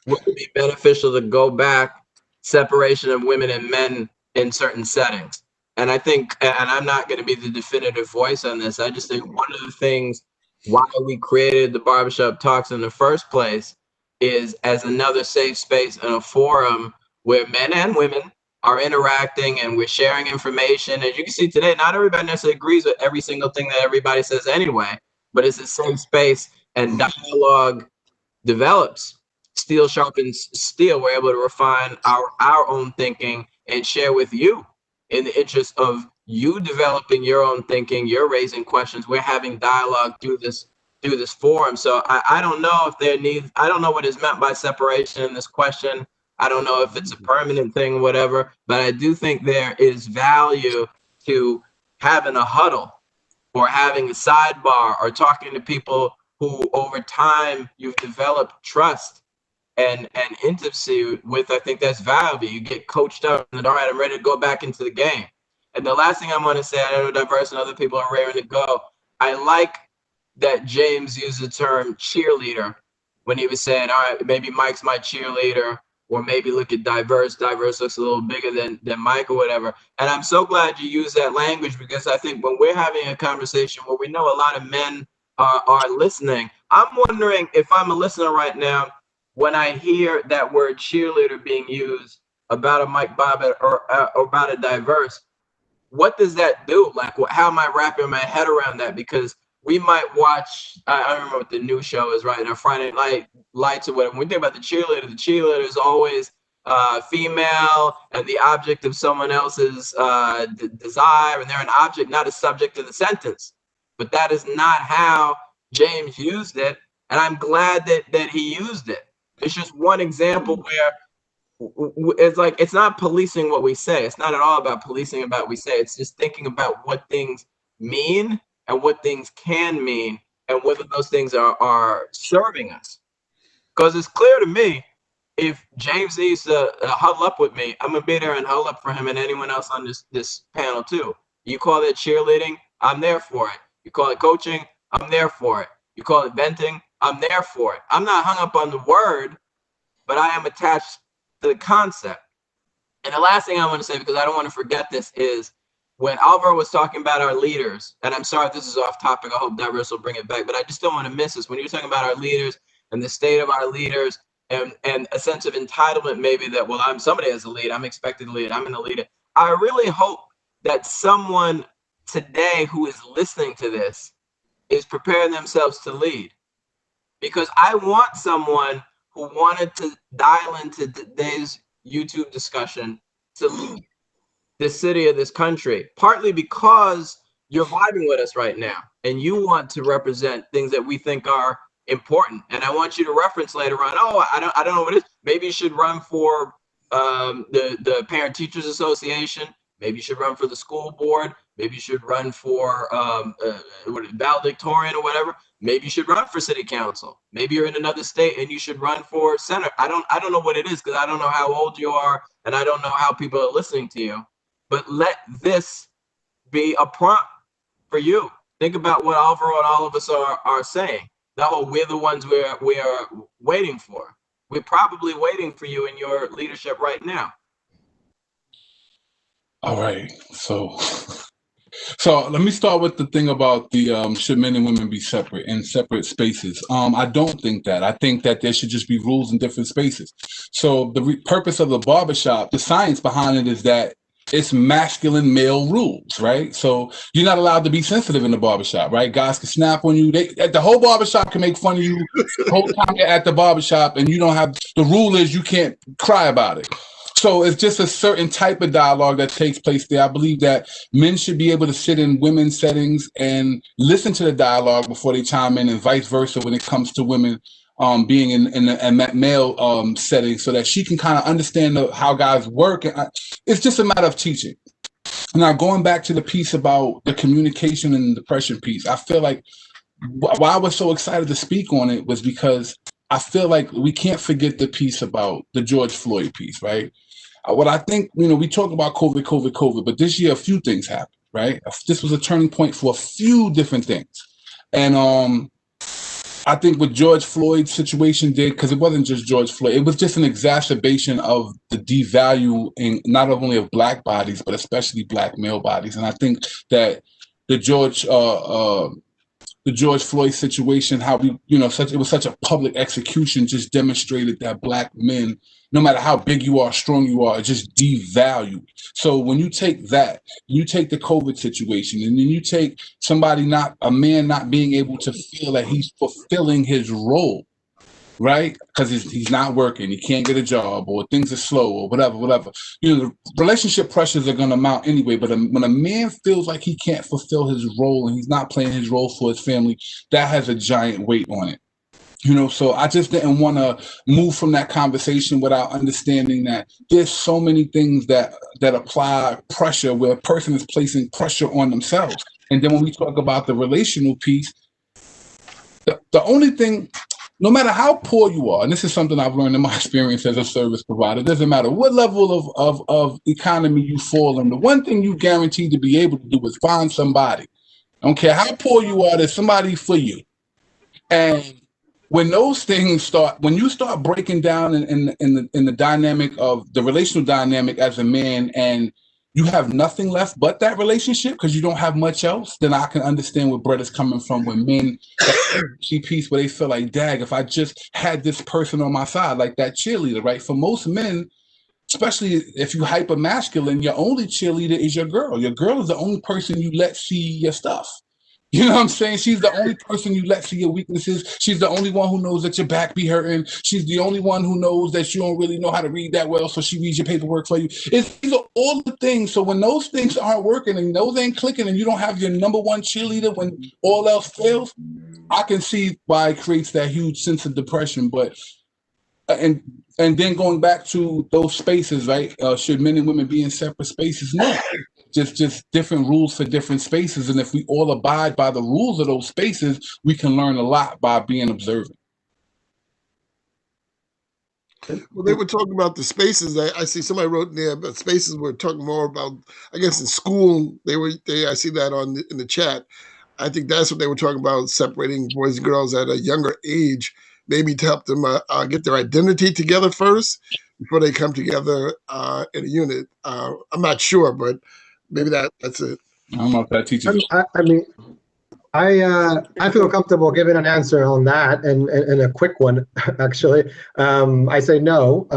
Would it be beneficial to go back, separation of women and men in certain settings? And I think, and I'm not going to be the definitive voice on this, I just think one of the things why we created the Barbershop Talks in the first place is as another safe space and a forum where men and women are interacting and we're sharing information. As you can see today, not everybody necessarily agrees with every single thing that everybody says anyway, but it's a safe space and dialogue develops. Steel sharpens steel. We're able to refine our own thinking and share with you in the interest of you developing your own thinking. You're raising questions. We're having dialogue through this forum. So I don't know if I don't know what is meant by separation in this question. I don't know if it's a permanent thing, whatever, but I do think there is value to having a huddle or having a sidebar or talking to people who over time you've developed trust and intimacy with. I think that's valuable. You get coached up and all right, I'm ready to go back into the game. And the last thing I want to say, I know Dyverse and other people are raring to go. I like that James used the term cheerleader when he was saying, all right, maybe Mike's my cheerleader, or maybe look at Dyverse. Dyverse looks a little bigger than Mike or whatever. And I'm so glad you use that language, because I think when we're having a conversation where we know a lot of men are listening, I'm wondering if I'm a listener right now, when I hear that word cheerleader being used about a Mike Bobbitt or about a Dyverse, what does that do? Like, how am I wrapping my head around that? Because we might watch, I don't remember what the new show is right now, Friday Night Lights or whatever. When we think about the cheerleader is always female and the object of someone else's desire, and they're an object, not a subject of the sentence. But that is not how James used it, and I'm glad that he used it. It's just one example where it's like, it's not policing what we say. It's not at all about policing about what we say. It's just thinking about what things mean and what things can mean, and whether those things are serving us. Because it's clear to me, if James needs to huddle up with me, I'm gonna be there and huddle up for him and anyone else on this panel too. You call it cheerleading, I'm there for it. You call it coaching, I'm there for it. You call it venting, I'm there for it. I'm not hung up on the word, but I am attached to the concept. And the last thing I want to say, because I don't want to forget this, is when Alvaro was talking about our leaders, and I'm sorry if this is off topic, I hope Dyverse will bring it back, but I just don't want to miss this. When you're talking about our leaders and the state of our leaders and a sense of entitlement, maybe that, well, I'm somebody as a lead, I'm expected to lead, I'm going to lead it. I really hope that someone today who is listening to this is preparing themselves to lead. Because I want someone who wanted to dial into today's YouTube discussion to lead this city or this country, partly because you're vibing with us right now and you want to represent things that we think are important. And I want you to reference later on, oh, I don't know what it is. Maybe you should run for the Parent Teachers Association. Maybe you should run for the school board. Maybe you should run for valedictorian or whatever. Maybe you should run for city council. Maybe you're in another state and you should run for Senate. I don't know what it is, because I don't know how old you are and I don't know how people are listening to you. But let this be a prompt for you. Think about what Alvaro and all of us are saying. The whole, we're the ones we are waiting for. We're probably waiting for you in your leadership right now. All right, so let me start with the thing about the should men and women be separate in separate spaces. I don't think that. I think that there should just be rules in different spaces. So the purpose of the barbershop, the science behind it is that it's masculine male rules, right? So you're not allowed to be sensitive in the barbershop, right? Guys can snap on you. The whole barbershop can make fun of you the whole time you're at the barbershop, and you don't have, the rule is you can't cry about it. So it's just a certain type of dialogue that takes place there. I believe that men should be able to sit in women's settings and listen to the dialogue before they chime in, and vice versa when it comes to women being in that male setting, so that she can kind of understand how guys work. It's just a matter of teaching. Now, going back to the piece about the communication and depression piece, I feel like why I was so excited to speak on it was because I feel like we can't forget the piece about the George Floyd piece, right? What I think, we talk about COVID, but this year a few things happened, right? This was a turning point for a few different things. And I think what George Floyd's situation did, because it wasn't just George Floyd, it was just an exacerbation of the devaluing not only of Black bodies, but especially Black male bodies. And I think that the George Floyd situation, how it was such a public execution, just demonstrated that Black men, no matter how big you are, strong you are, just devalued. So when you take that, you take the COVID situation, and then you take a man not being able to feel that he's fulfilling his role, right? Because he's not working, he can't get a job, or things are slow, or whatever. The relationship pressures are going to mount anyway. But when a man feels like he can't fulfill his role and he's not playing his role for his family, that has a giant weight on it. So I just didn't want to move from that conversation without understanding that there's so many things that apply pressure, where a person is placing pressure on themselves. And then when we talk about the relational piece, the only thing, no matter how poor you are, and this is something I've learned in my experience as a service provider, it doesn't matter what level of economy you fall in, the one thing you guaranteed to be able to do is find somebody. I don't care how poor you are, there's somebody for you. And when those things when you start breaking down in the dynamic of the relational dynamic as a man, and you have nothing left but that relationship because you don't have much else, then I can understand where Brett is coming from, when men see piece where they feel like, dag, if I just had this person on my side, like that cheerleader, right? For most men, especially if you hyper masculine, your only cheerleader is your girl. Your girl is the only person you let see your stuff. You know what I'm saying? She's the only person you let see your weaknesses. She's the only one who knows that your back be hurting. She's the only one who knows that you don't really know how to read that well, so she reads your paperwork for you. These are all the things. So when those things aren't working and those ain't clicking, and you don't have your number one cheerleader when all else fails, I can see why it creates that huge sense of depression. But and then going back to those spaces, right? Should men and women be in separate spaces? No. Just different rules for different spaces. And if we all abide by the rules of those spaces, we can learn a lot by being observant. Well, they were talking about the spaces. I see somebody wrote in there about spaces. We're talking more about, I guess, in school. I see that in the chat. I think that's what they were talking about, separating boys and girls at a younger age, maybe to help them get their identity together first before they come together in a unit. I'm not sure, but maybe that's it. I don't know if that teaches. I feel comfortable giving an answer on that, and a quick one, actually. I say no.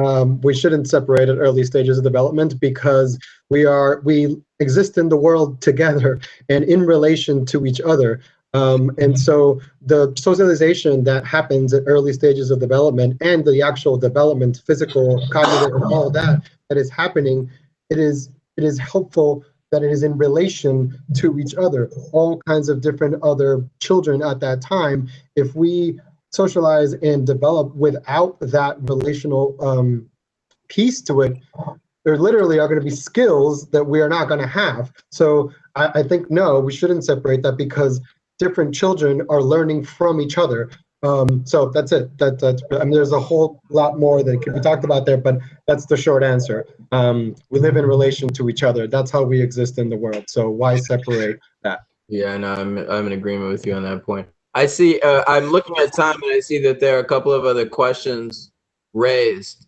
We shouldn't separate at early stages of development, because we exist in the world together and in relation to each other. And so the socialization that happens at early stages of development, and the actual development, physical, cognitive, and all that is happening, it is helpful that it is in relation to each other, all kinds of different other children at that time. If we socialize and develop without that relational piece to it, there literally are going to be skills that we are not going to have. So I think, no, we shouldn't separate that, because different children are learning from each other. So that's it. There's a whole lot more that can be talked about there, but that's the short answer. We live in relation to each other. That's how we exist in the world. So why separate that? Yeah, no, I'm in agreement with you on that point. I see. I'm looking at time, and I see that there are a couple of other questions raised.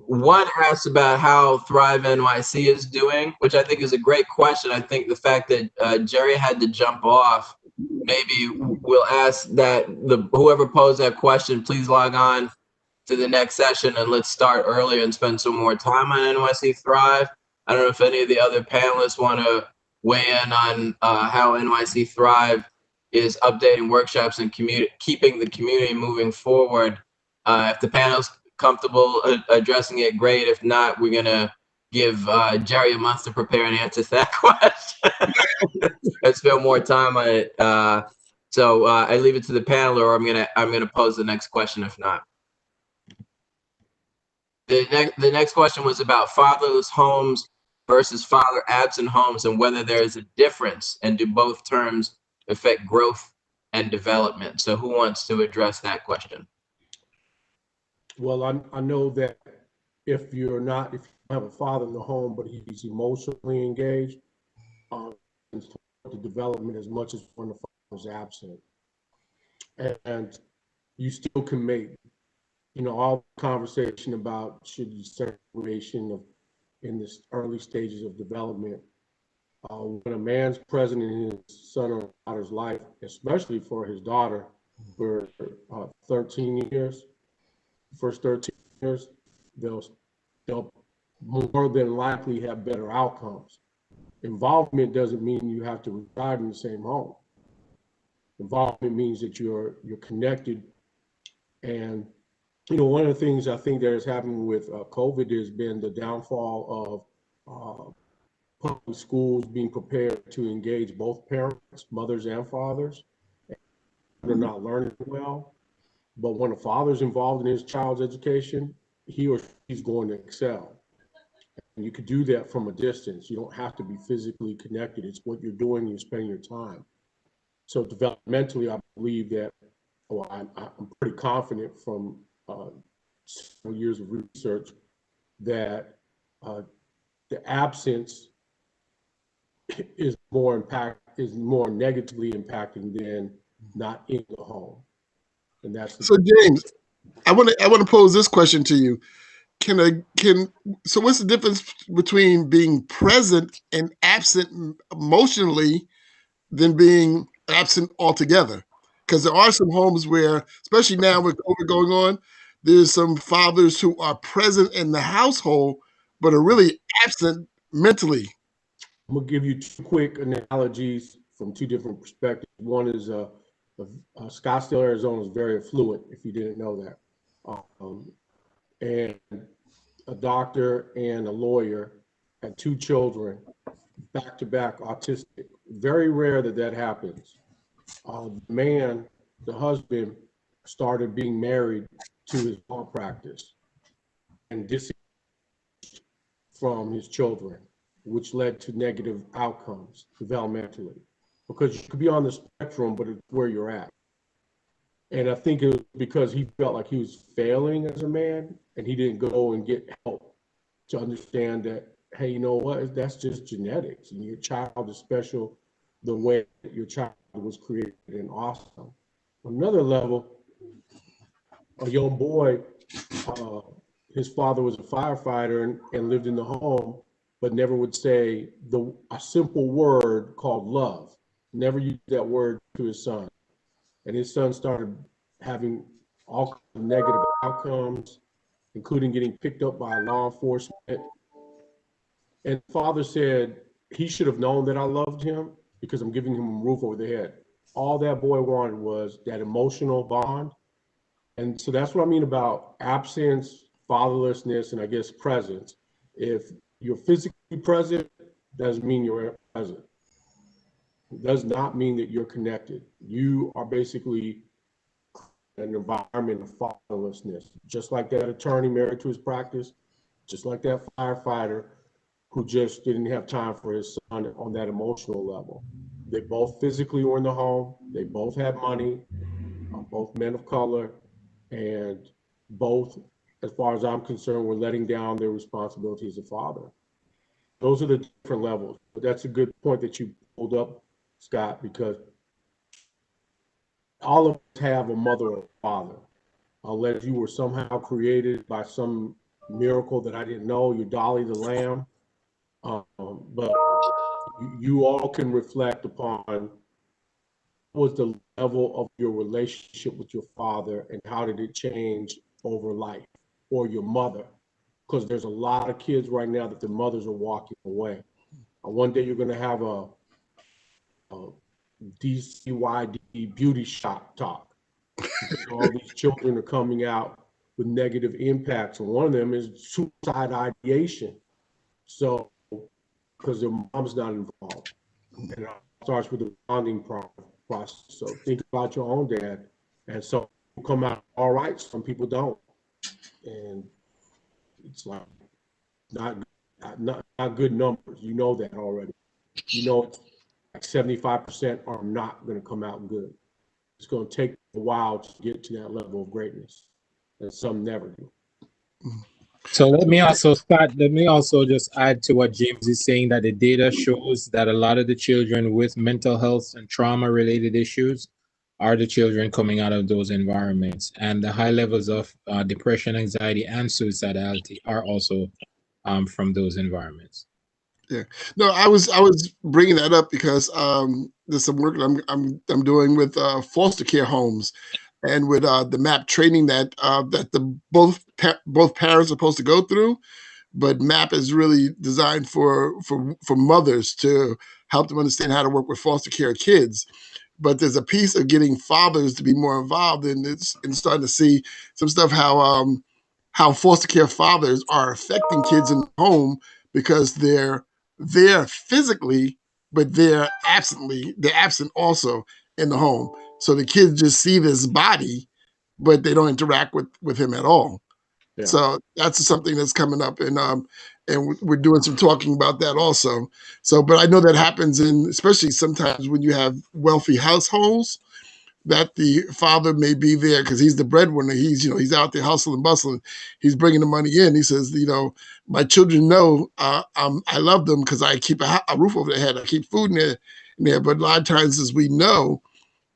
One asks about how Thrive NYC is doing, which I think is a great question. I think the fact that Jerry had to jump off, maybe we'll ask that whoever posed that question, please log on to the next session, and let's start earlier and spend some more time on NYC Thrive. I don't know if any of the other panelists want to weigh in on how NYC Thrive is updating workshops and keeping the community moving forward. If the comfortable addressing it, great. If not, we're gonna give Jerry a month to prepare and answer that question. And spend more time on it. So I leave it to the panel, or I'm gonna pose the next question if not. The next question was about fatherless homes versus father absent homes, and whether there is a difference, and do both terms affect growth and development. So who wants to address that question? Well, I know that if you have a father in the home, but he's emotionally engaged, the development as much as when the father is absent. And you still can make, all the conversation about should you separation in the early stages of development. When a man's present in his son or daughter's life, especially for his daughter, for 13 years, first 13 years, they'll more than likely have better outcomes. Involvement doesn't mean you have to reside in the same home. Involvement means that you're connected. And one of the things I think that is happening with COVID has been the downfall of public schools being prepared to engage both parents, mothers and fathers. They're not learning well, but when a father's involved in his child's education, he or she's going to excel. And you could do that from a distance. You don't have to be physically connected. It's what you're doing, you spend your time. So developmentally, I believe that, I'm pretty confident from several years of research that the absence is more negatively impacting than not in the home. And that's so James, I want to pose this question to you. So what's the difference between being present and absent emotionally than being absent altogether? Because there are some homes where, especially now with COVID going on, there's some fathers who are present in the household, but are really absent mentally. I'm gonna give you two quick analogies from two different perspectives. One is Scottsdale, Arizona is very affluent, if you didn't know that. And a doctor and a lawyer had two children, back-to-back autistic. Very rare that happens. The husband, started being married to his law practice and disengaged from his children, which led to negative outcomes developmentally. Because you could be on the spectrum, but it's where you're at. And I think it was because he felt like he was failing as a man, and he didn't go and get help to understand that, hey, you know what, that's just genetics, and your child is special the way that your child was created and awesome. On another level, a young boy, his father was a firefighter and lived in the home, but never would say a simple word called love. Never used that word to his son. And his son started having all kinds of negative outcomes, including getting picked up by law enforcement. And the father said he should have known that I loved him because I'm giving him a roof over the head. All that boy wanted was that emotional bond. And so that's what I mean about absence, fatherlessness, and I guess presence. If you're physically present, doesn't mean you're present. It does not mean that you're connected. You are basically an environment of fatherlessness, just like that attorney married to his practice, just like that firefighter who just didn't have time for his son on that emotional level. They both physically were in the home. They both had money, both men of color, and both, as far as I'm concerned, were letting down their responsibility as a father. Those are the different levels. But that's a good point that you pulled up, Scott, because all of us have a mother or a father. Unless you were somehow created by some miracle that I didn't know, you're Dolly the lamb. But you all can reflect upon what was the level of your relationship with your father and how did it change over life, or your mother, because there's a lot of kids right now that their mothers are walking away. One day you're going to have a DYCD beauty shop talk, because all these children are coming out with negative impacts. And one of them is suicide ideation. So, because their mom's not involved. And it starts with the bonding process. So think about your own dad. And some people come out all right, some people don't. And it's like not good numbers. You know that already. You know it's like 75% are not going to come out good. It's going to take a while to get to that level of greatness. And some never do. So let me also just add to what James is saying, that the data shows that a lot of the children with mental health and trauma related issues are the children coming out of those environments, and the high levels of depression, anxiety, and suicidality are also from those environments. Yeah, no, I was bringing that up because there's some work that I'm doing with foster care homes, and with the MAP training that both parents are supposed to go through, but MAP is really designed for mothers to help them understand how to work with foster care kids. But there's a piece of getting fathers to be more involved in this, and starting to see some stuff how foster care fathers are affecting kids in the home because they're there physically, but they're absent also in the home. So the kids just see this body, but they don't interact with him at all. Yeah. So that's something that's coming up, and we're doing some talking about that also. So, but I know that happens especially sometimes when you have wealthy households, that the father may be there because he's the breadwinner. He's out there hustling and bustling. He's bringing the money in. He says, my children know I love them because I keep a roof over their head. I keep food in there. But a lot of times, as we know,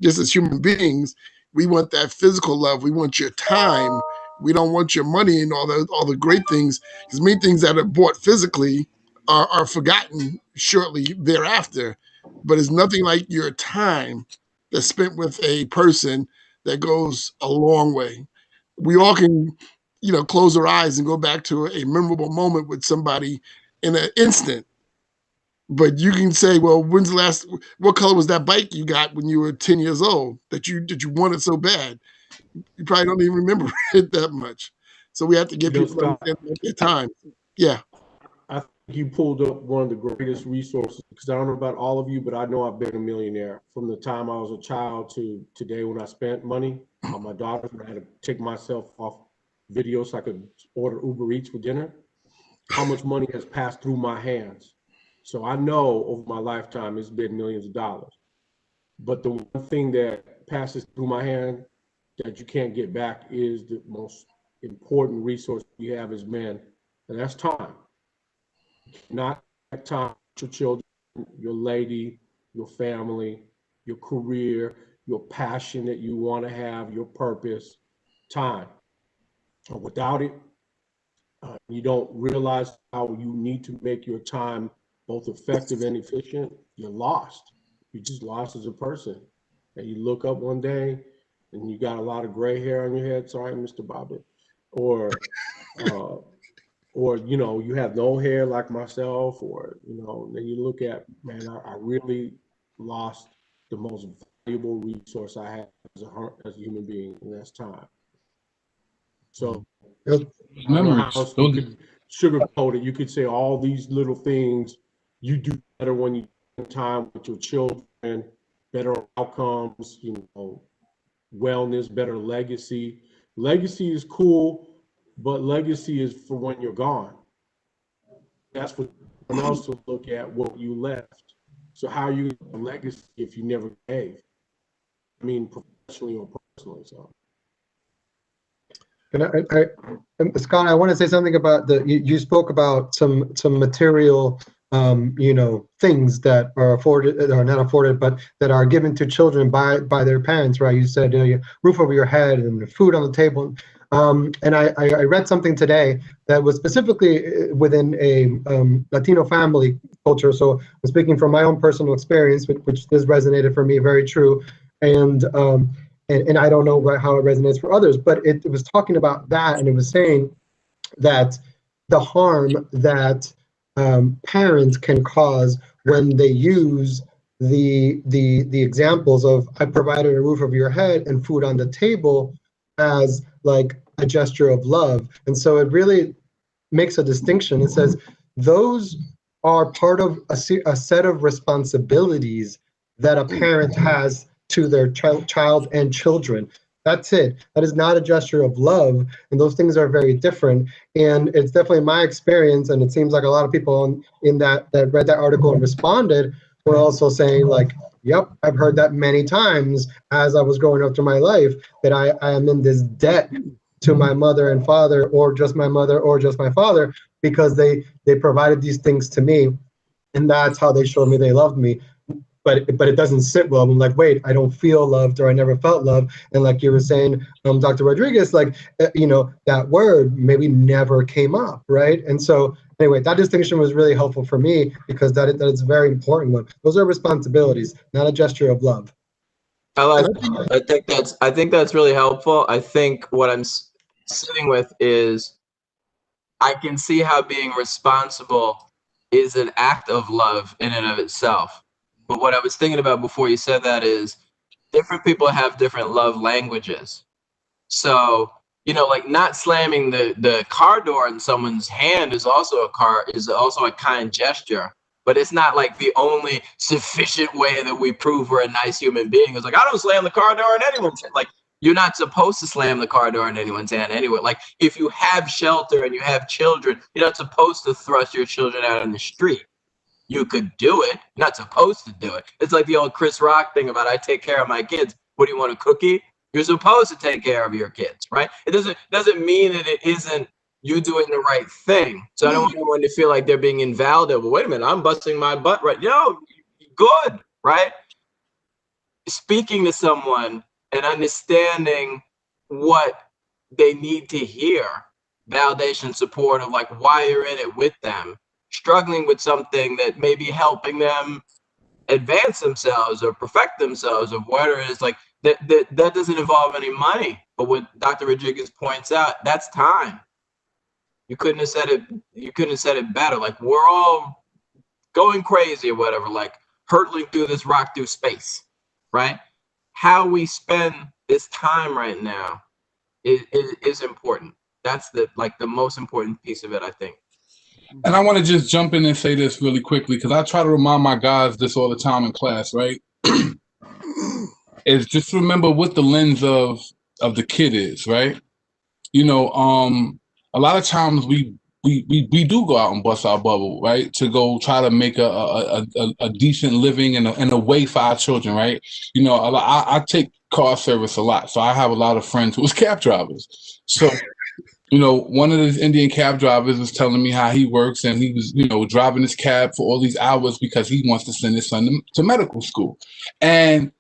just as human beings, we want that physical love. We want your time. We don't want your money and all the great things. Because many things that are bought physically are forgotten shortly thereafter. But it's nothing like your time that's spent with a person that goes a long way. We all can, close our eyes and go back to a memorable moment with somebody in an instant. But you can say, well, what color was that bike you got when you were 10 years old that you wanted so bad? You probably don't even remember it that much. So we have to give people their time. Yeah. I think you pulled up one of the greatest resources, because I don't know about all of you, but I know I've been a millionaire from the time I was a child to today when I spent money on my daughter, when I had to take myself off video so I could order Uber Eats for dinner. How much money has passed through my hands? So I know over my lifetime it's been millions of dollars. But the one thing that passes through my hand that you can't get back is the most important resource you have as men, and that's time. Not time with your children, your lady, your family, your career, your passion that you want to have, your purpose, time. Without it, you don't realize how you need to make your time both effective and efficient. You're lost. You're just lost as a person. And you look up one day and you got a lot of gray hair on your head. Sorry, Mr. Bobbitt. Or you have no hair like myself, or, then you look at, man, I really lost the most valuable resource I have as a human being, and that's time. So I don't know how else you could sugarcoat it. You could say all these little things you do better when you spend time with your children, better outcomes, wellness, better legacy. Legacy is cool, but legacy is for when you're gone. That's for someone else to look at what you left. So how are you going to legacy if you never gave? I mean, professionally or personally. So. And Scott, I want to say something about you spoke about some material, things that are afforded or not afforded, but that are given to children by their parents, right? You said, roof over your head and food on the table. And I read something today that was specifically within a Latino family culture. So I'm speaking from my own personal experience, which this resonated for me, very true. And I don't know how it resonates for others, but it was talking about that, and it was saying that the harm that parents can cause when they use the examples of I provided a roof over your head and food on the table as like a gesture of love. And so it really makes a distinction. It says those are part of a set of responsibilities that a parent has to their child and children. That's it. That is not a gesture of love, and those things are very different. And it's definitely my experience, and it seems like a lot of people in that read that article and responded were also saying like, yep, I've heard that many times as I was growing up through my life, that I am in this debt to my mother and father, or just my mother or just my father, because they provided these things to me, and that's how they showed me they loved me. But it doesn't sit well. I'm like, wait, I don't feel loved, or I never felt love. And like you were saying, Dr. Rodriguez, like, that word maybe never came up, right? And so anyway, that distinction was really helpful for me, because that is a very important one. Those are responsibilities, not a gesture of love. I think that's really helpful. I think what I'm sitting with is I can see how being responsible is an act of love in and of itself. But what I was thinking about before you said that is different people have different love languages. So, like not slamming the car door in someone's hand is also a kind gesture. But it's not like the only sufficient way that we prove we're a nice human being. It's like, I don't slam the car door in anyone's hand. Like, you're not supposed to slam the car door in anyone's hand anyway. Like, if you have shelter and you have children, you're not supposed to thrust your children out on the street. You could do it. You're not supposed to do it. It's like the old Chris Rock thing about I take care of my kids. What do you want, a cookie? You're supposed to take care of your kids, right? It doesn't mean that it isn't you doing the right thing. So I don't want anyone to feel like they're being invalidated. Well, wait a minute, I'm busting my butt right. Good, right? Speaking to someone and understanding what they need to hear, validation, support of like why you're in it with them, struggling with something that may be helping them advance themselves or perfect themselves, or whatever it is, like that doesn't involve any money. But what Dr. Rodriguez points out, that's time. You couldn't have said it better. Like, we're all going crazy or whatever, like hurtling through this rock through space, right? How we spend this time right now is important. That's the most important piece of it, I think. And I want to just jump in and say this really quickly, because I try to remind my guys this all the time in class, right? Is just remember what the lens of the kid is, right? A lot of times we do go out and bust our bubble, right? To go try to make a decent living and a way for our children, right? I take car service a lot, so I have a lot of friends who was cab drivers. So one of these Indian cab drivers was telling me how he works, and he was, driving his cab for all these hours because he wants to send his son to medical school. And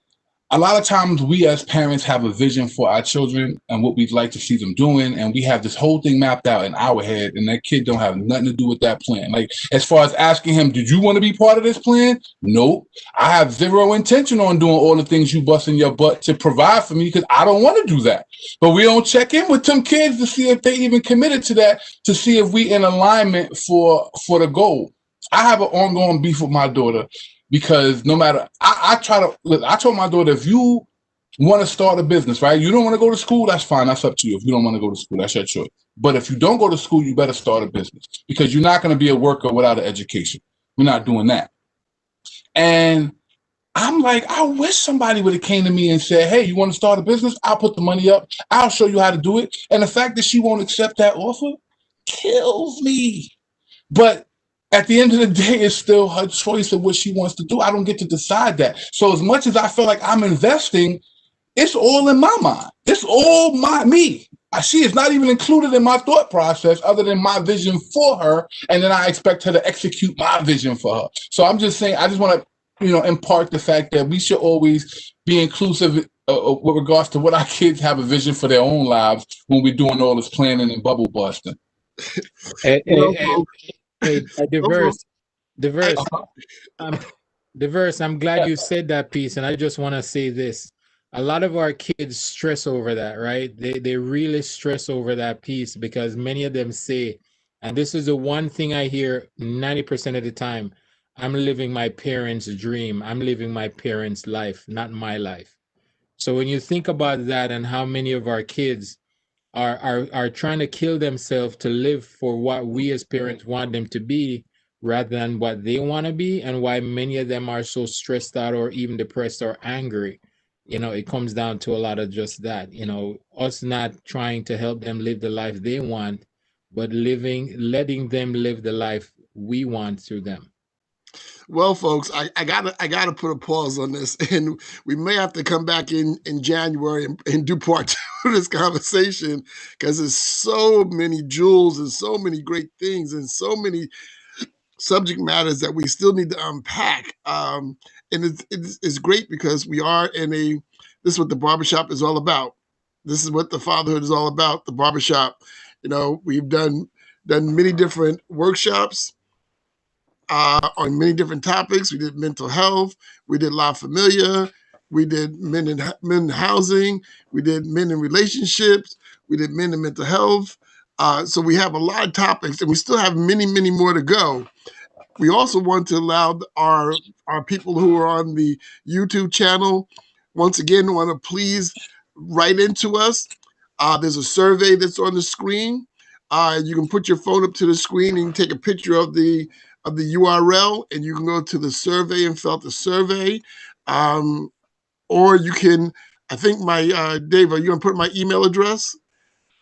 a lot of times we as parents have a vision for our children and what we'd like to see them doing, and we have this whole thing mapped out in our head, and that kid don't have nothing to do with that plan. Like, as far as asking him, did you want to be part of this plan? Nope. I have zero intention on doing all the things you busting your butt to provide for me, because I don't want to do that. But we don't check in with them kids to see if they even committed to that, to see if we in alignment for the goal. I have an ongoing beef with my daughter, because no matter, I told my daughter, if you want to start a business, right? You don't want to go to school, that's fine. That's up to you. If you don't want to go to school, that's your choice. But if you don't go to school, you better start a business, because you're not going to be a worker without an education. We're not doing that. And I'm like, I wish somebody would have came to me and said, hey, you want to start a business? I'll put the money up. I'll show you how to do it. And the fact that she won't accept that offer kills me. But at the end of the day, it's still her choice of what she wants to do. I don't get to decide that. So as much as I feel like I'm investing, it's all in my mind. It's all me. She is not even included in my thought process other than my vision for her. And then I expect her to execute my vision for her. So I'm just saying, I just want to, impart the fact that we should always be inclusive with regards to what our kids have a vision for their own lives when we're doing all this planning and bubble busting. Dyverse, I'm glad you said that piece, and I just want to say this. A lot of our kids stress over that, right? They really stress over that piece, because many of them say, and this is the one thing I hear 90% of the time, I'm living my parents' dream. I'm living my parents' life, not my life. So when you think about that and how many of our kids are trying to kill themselves to live for what we as parents want them to be rather than what they want to be, and why many of them are so stressed out or even depressed or angry. It comes down to a lot of just that, us not trying to help them live the life they want, but letting them live the life we want through them. Well, folks, I gotta put a pause on this, and we may have to come back in January and do part 2 of this conversation, because there's so many jewels and so many great things and so many subject matters that we still need to unpack. And it's great because we are this is what the barbershop is all about. This is what the fatherhood is all about, the barbershop. We've done many different workshops on many different topics. We did mental health. We did La Familia. We did men in housing. We did men in relationships. We did men in mental health. So we have a lot of topics, and we still have many, many more to go. We also want to allow our people who are on the YouTube channel, once again, want to please write into us. There's a survey that's on the screen. You can put your phone up to the screen and take a picture of the URL, and you can go to the survey and fill out the survey. Or you can, I think Dave, are you going to put my email address?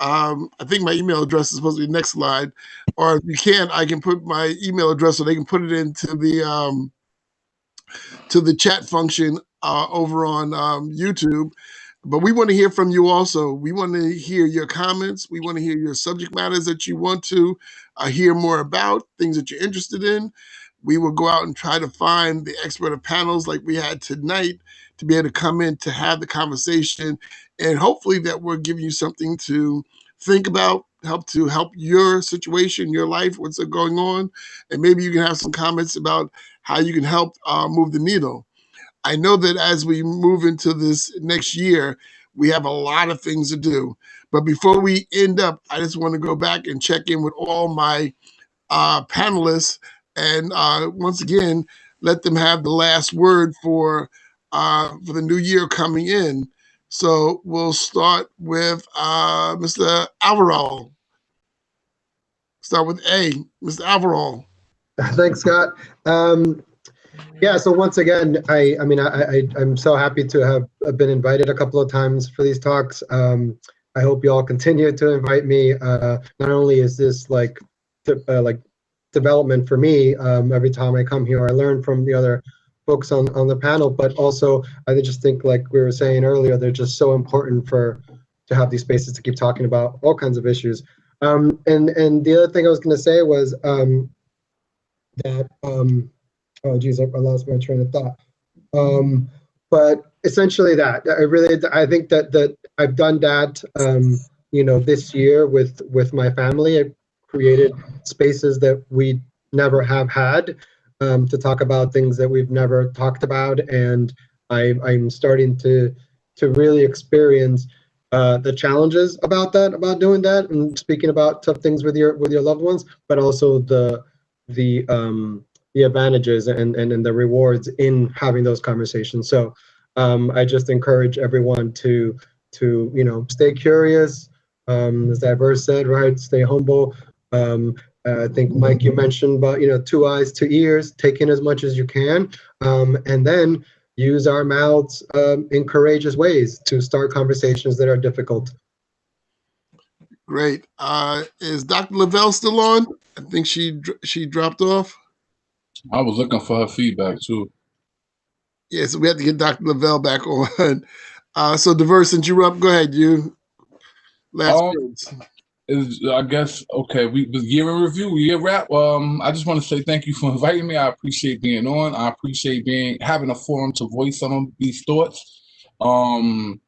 I think my email address is supposed to be next slide. Or if you can, I can put my email address so they can put it into the chat function over on YouTube. But we want to hear from you also. We want to hear your comments. We want to hear your subject matters that you want to hear more about, things that you're interested in. We will go out and try to find the expert of panels like we had tonight to be able to come in to have the conversation. And hopefully that will give you something to think about, help your situation, your life, what's going on. And maybe you can have some comments about how you can help move the needle. I know that as we move into this next year, we have a lot of things to do. But before we end up, I just want to go back and check in with all my panelists and once again, let them have the last word for the new year coming in. So we'll start with Mr. Alvaro. Start with A, Mr. Alvaro. Thanks, Scott. Yeah, so once again, I'm so happy to have been invited a couple of times for these talks. I hope you all continue to invite me. Not only is this like development for me, every time I come here, I learn from the other folks on the panel, but also I just think, like we were saying earlier, they're just so important to have these spaces to keep talking about all kinds of issues. And the other thing I was going to say was that oh geez, I lost my train of thought. But essentially that I think that I've done that this year with my family. I created spaces that we never have had to talk about things that we've never talked about, and I'm starting to really experience the challenges about doing that and speaking about tough things with your loved ones, but also the advantages and the rewards in having those conversations. So I just encourage everyone to stay curious, as Dyverse said, right? Stay humble. I think, Mike, you mentioned about 2 eyes, 2 ears, take in as much as you can, and then use our mouths in courageous ways to start conversations that are difficult. Great. Is Dr. Lavelle still on? I think she dropped off. I was looking for her feedback too. Yeah, so we have to get Dr. Lavelle back on. So Dyverse, since you're up, go ahead. You last words. I guess, okay, the year in review, year wrap. I just want to say thank you for inviting me. I appreciate being on. I appreciate having a forum to voice some of these thoughts. And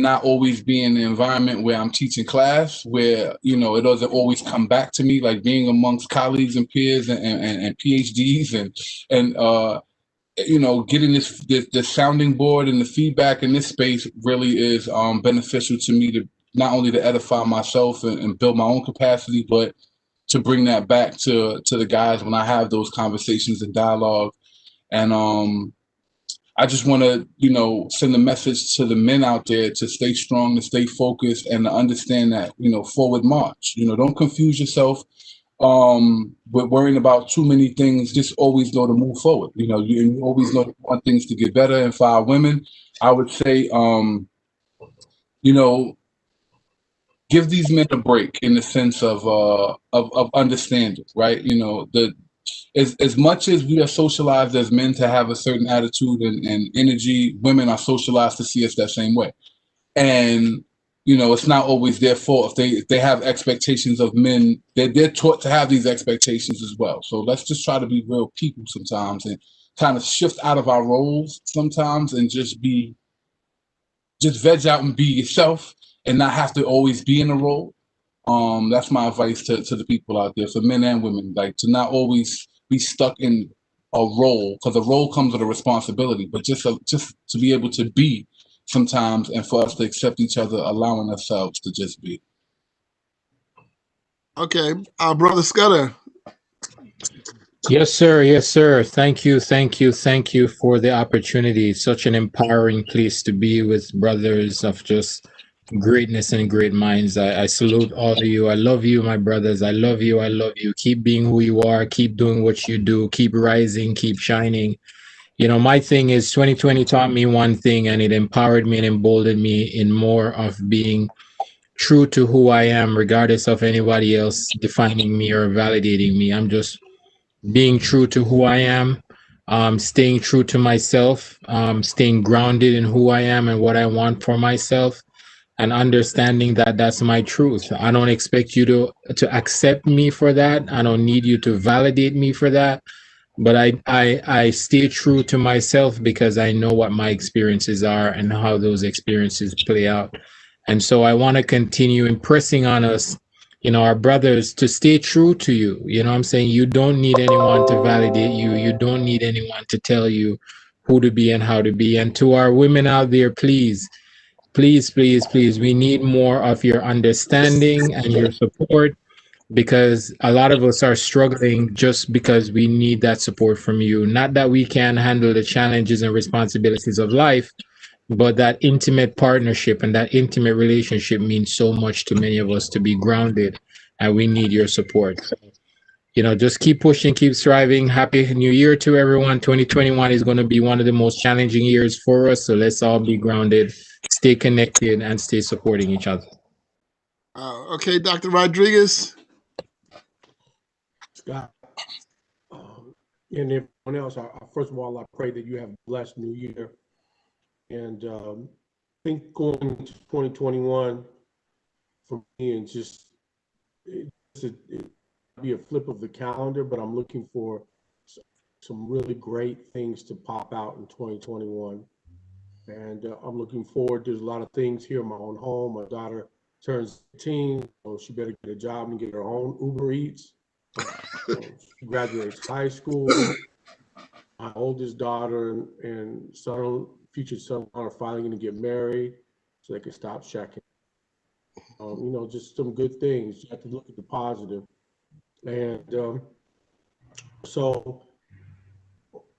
not always be in the environment where I'm teaching class, where, it doesn't always come back to me, like being amongst colleagues and peers and PhDs and getting this sounding board and the feedback in this space really is beneficial to me, to not only to edify myself and build my own capacity, but to bring that back to the guys when I have those conversations and dialogue. And I just want to, send a message to the men out there to stay strong, to stay focused, and to understand that, forward march. Don't confuse yourself with worrying about too many things. Just always know to move forward. You always know to want things to get better. And for our women, I would say, give these men a break in the sense of understanding, right? As much as we are socialized as men to have a certain attitude and energy, women are socialized to see us that same way. And it's not always their fault if they have expectations of men. They're taught to have these expectations as well. So let's just try to be real people sometimes and kind of shift out of our roles sometimes and just veg out and be yourself and not have to always be in a role. That's my advice to the people out there, for men and women, like to not always be stuck in a role, because a role comes with a responsibility, but just to be able to be sometimes, and for us to accept each other, allowing ourselves to just be. Okay, our brother Scudder. Yes, sir. Yes, sir. Thank you for the opportunity. Such an empowering place to be with brothers of just greatness and great minds. I salute all of you. I love you, my brothers. I love you. I love you. Keep being who you are. Keep doing what you do. Keep rising. Keep shining. My thing is 2020 taught me one thing, and it empowered me and emboldened me in more of being true to who I am, regardless of anybody else defining me or validating me. I'm just being true to who I am, staying true to myself, staying grounded in who I am and what I want for myself, and understanding that that's my truth. I don't expect you to accept me for that. I don't need you to validate me for that. But I stay true to myself because I know what my experiences are and how those experiences play out. And so I want to continue impressing on us, our brothers, to stay true to you. I'm saying? You don't need anyone to validate you. You don't need anyone to tell you who to be and how to be. And to our women out there, please, we need more of your understanding and your support, because a lot of us are struggling just because we need that support from you. Not that we can handle the challenges and responsibilities of life, but that intimate partnership and that intimate relationship means so much to many of us to be grounded, and we need your support. So, just keep pushing, keep striving. Happy New Year to everyone. 2021 is going to be one of the most challenging years for us, so let's all be grounded, stay connected, and stay supporting each other. Okay, Dr. Rodriguez. Scott, and everyone else, first of all, I pray that you have a blessed new year. And I think going into 2021 for me, and it be a flip of the calendar, but I'm looking for some really great things to pop out in 2021. And I'm looking forward. There's a lot of things here in my own home. My daughter turns 18, so she better get a job and get her own Uber Eats. She graduates high school. My oldest daughter and future son are finally going to get married, so they can stop checking. Just some good things. You have to look at the positive. And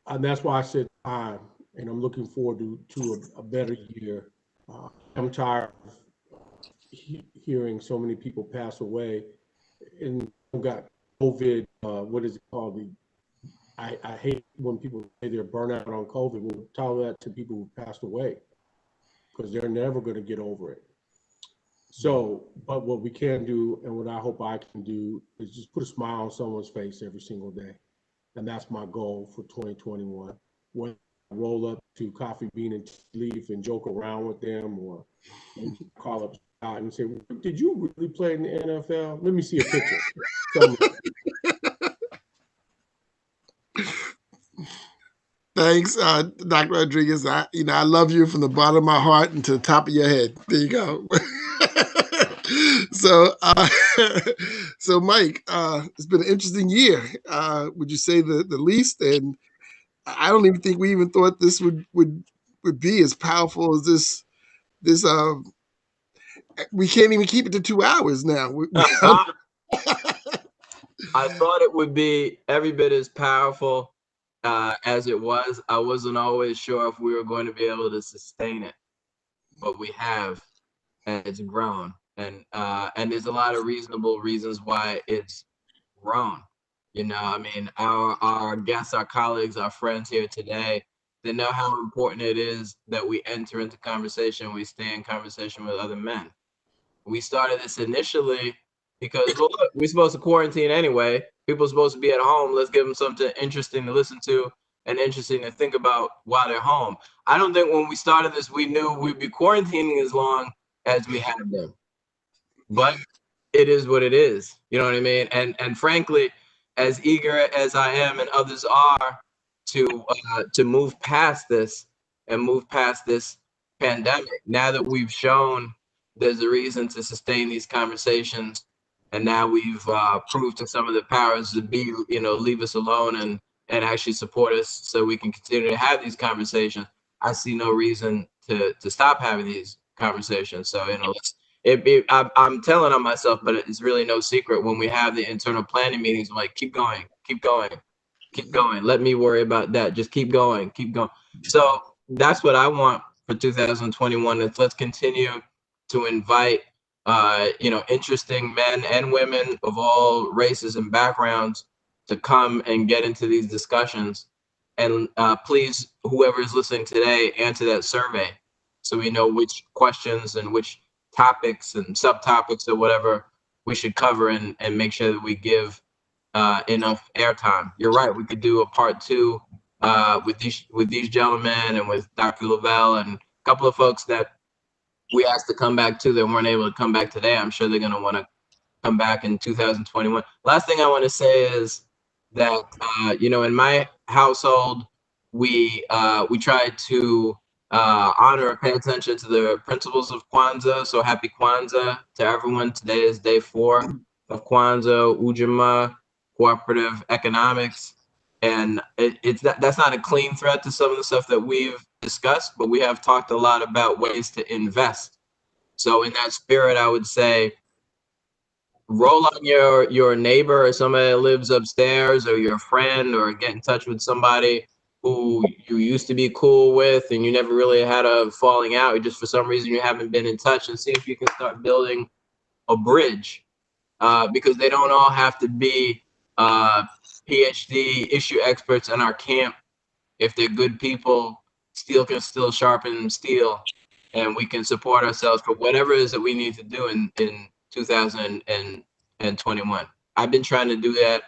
and that's why I said time, and I'm looking forward to a better year. I'm tired of hearing so many people pass away, and got COVID, what is it called? I hate when people say they're burnout on COVID. We'll tell that to people who passed away, because they're never going to get over it. So, but what we can do, and what I hope I can do, is just put a smile on someone's face every single day. And that's my goal for 2021. When I roll up to Coffee Bean and Leaf and joke around with them, or call up Scott and say, "Did you really play in the NFL? Let me see a picture." Thanks, Dr. Rodriguez. I love you from the bottom of my heart and to the top of your head. There you go. So Mike, it's been an interesting year. Would you say the least? And I don't even think we even thought this would be as powerful as this. We can't even keep it to 2 hours now. I thought it would be every bit as powerful as it was. I wasn't always sure if we were going to be able to sustain it, but we have, and it's grown. And there's a lot of reasonable reasons why it's grown. You know, I mean, our guests, our colleagues, our friends here today, they know how important it is that we enter into conversation, we stay in conversation with other men. We started this initially because, well, look, we're supposed to quarantine anyway. People are supposed to be at home. Let's give them something interesting to listen to and interesting to think about while they're home. I don't think when we started this, we knew we'd be quarantining as long as we have been. But it is what it is. You know what I mean? And frankly, as eager as I am and others are to move past this and move past this pandemic, now that we've shown there's a reason to sustain these conversations, and now we've proved to some of the powers to be, you know, leave us alone and actually support us so we can continue to have these conversations. I see no reason to stop having these conversations. So, you know, I'm telling on myself, but it's really no secret. When we have the internal planning meetings, I'm like, keep going, keep going, keep going. Let me worry about that. Just keep going, keep going. So that's what I want for 2021. Is let's continue to invite, you know, interesting men and women of all races and backgrounds to come and get into these discussions. And please, whoever is listening today, answer that survey so we know which questions and which topics and subtopics or whatever we should cover, and make sure that we give enough airtime. You're right. We could do a part 2 with these gentlemen and with Dr. Lavelle and a couple of folks that we asked to come back to that weren't able to come back today. I'm sure they're going to want to come back in 2021. Last thing I want to say is that, you know, in my household, we try to honor and pay attention to the principles of Kwanzaa. So happy Kwanzaa to everyone. Today is day 4 of Kwanzaa, Ujamaa, cooperative economics. And that's not a clean threat to some of the stuff that we've discussed, but we have talked a lot about ways to invest. So in that spirit, I would say, roll on your neighbor or somebody that lives upstairs, or your friend, or get in touch with somebody who you used to be cool with and you never really had a falling out. Just for some reason you haven't been in touch, and see if you can start building a bridge, because they don't all have to be PhD issue experts in our camp. If they're good people, steel can still sharpen steel, and we can support ourselves for whatever it is that we need to do in 2021. I've been trying to do that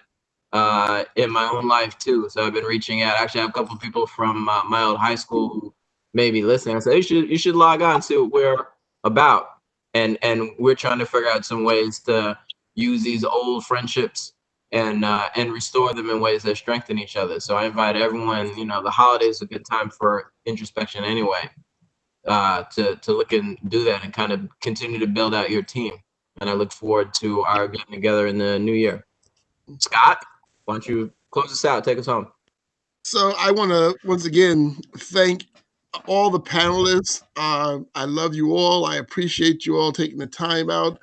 in my own life too. So I've been reaching out. Actually, I have a couple of people from my old high school who may be listening. I said, you should log on, see what we're about. And we're trying to figure out some ways to use these old friendships and restore them in ways that strengthen each other. So I invite everyone, you know, the holidays are a good time for introspection anyway, to look and do that and kind of continue to build out your team. And I look forward to our getting together in the new year. Scott, why don't you close us out, take us home. So I want to once again thank all the panelists. I love you all. I appreciate you all taking the time out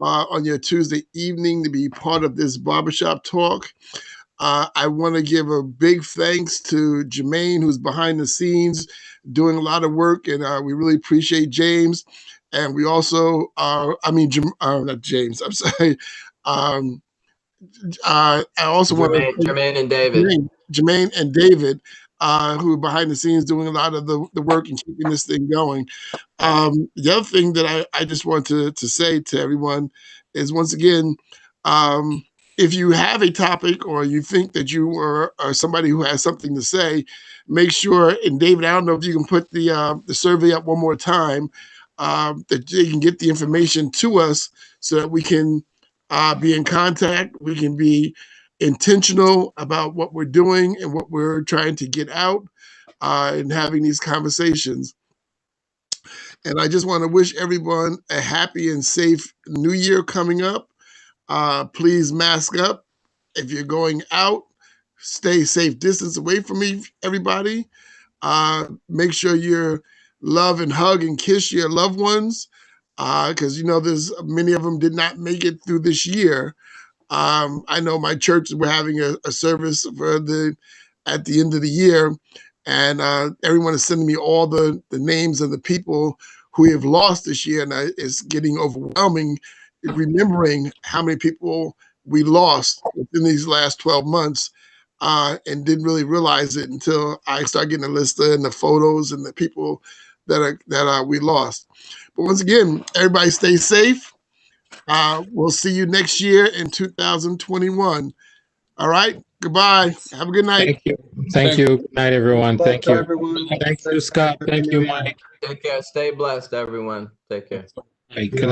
on your Tuesday evening to be part of this barbershop talk. I want to give a big thanks to Jermaine, who's behind the scenes doing a lot of work, and we really appreciate James. And we also, not James, I'm sorry. I also want to Jermaine and David. Jermaine and David, who are behind the scenes doing a lot of the work and keeping this thing going. The other thing that I just want to say to everyone is, once again, if you have a topic or you think that you are somebody who has something to say, make sure, and David, I don't know if you can put the survey up one more time, that you can get the information to us so that we can be in contact. We can be intentional about what we're doing and what we're trying to get out and having these conversations. And I just want to wish everyone a happy and safe new year coming up. Please mask up. If you're going out, stay safe distance away from me, everybody. Make sure you love and hug and kiss your loved ones, because you know there's many of them did not make it through this year. I know my church, we're having a service for the at the end of the year. And everyone is sending me all the names of the people who we have lost this year. And it's getting overwhelming remembering how many people we lost within these last 12 months and didn't really realize it until I started getting a list and the photos and the people that we lost. But once again, everybody stay safe. We'll see you next year in 2021. All right. Goodbye. Have a good night. Thank you. Thank you. Good night, everyone. Thank you. Everyone. Thank you, Scott. Thank you, Mike. Take care. Stay blessed, everyone. Take care. Bye.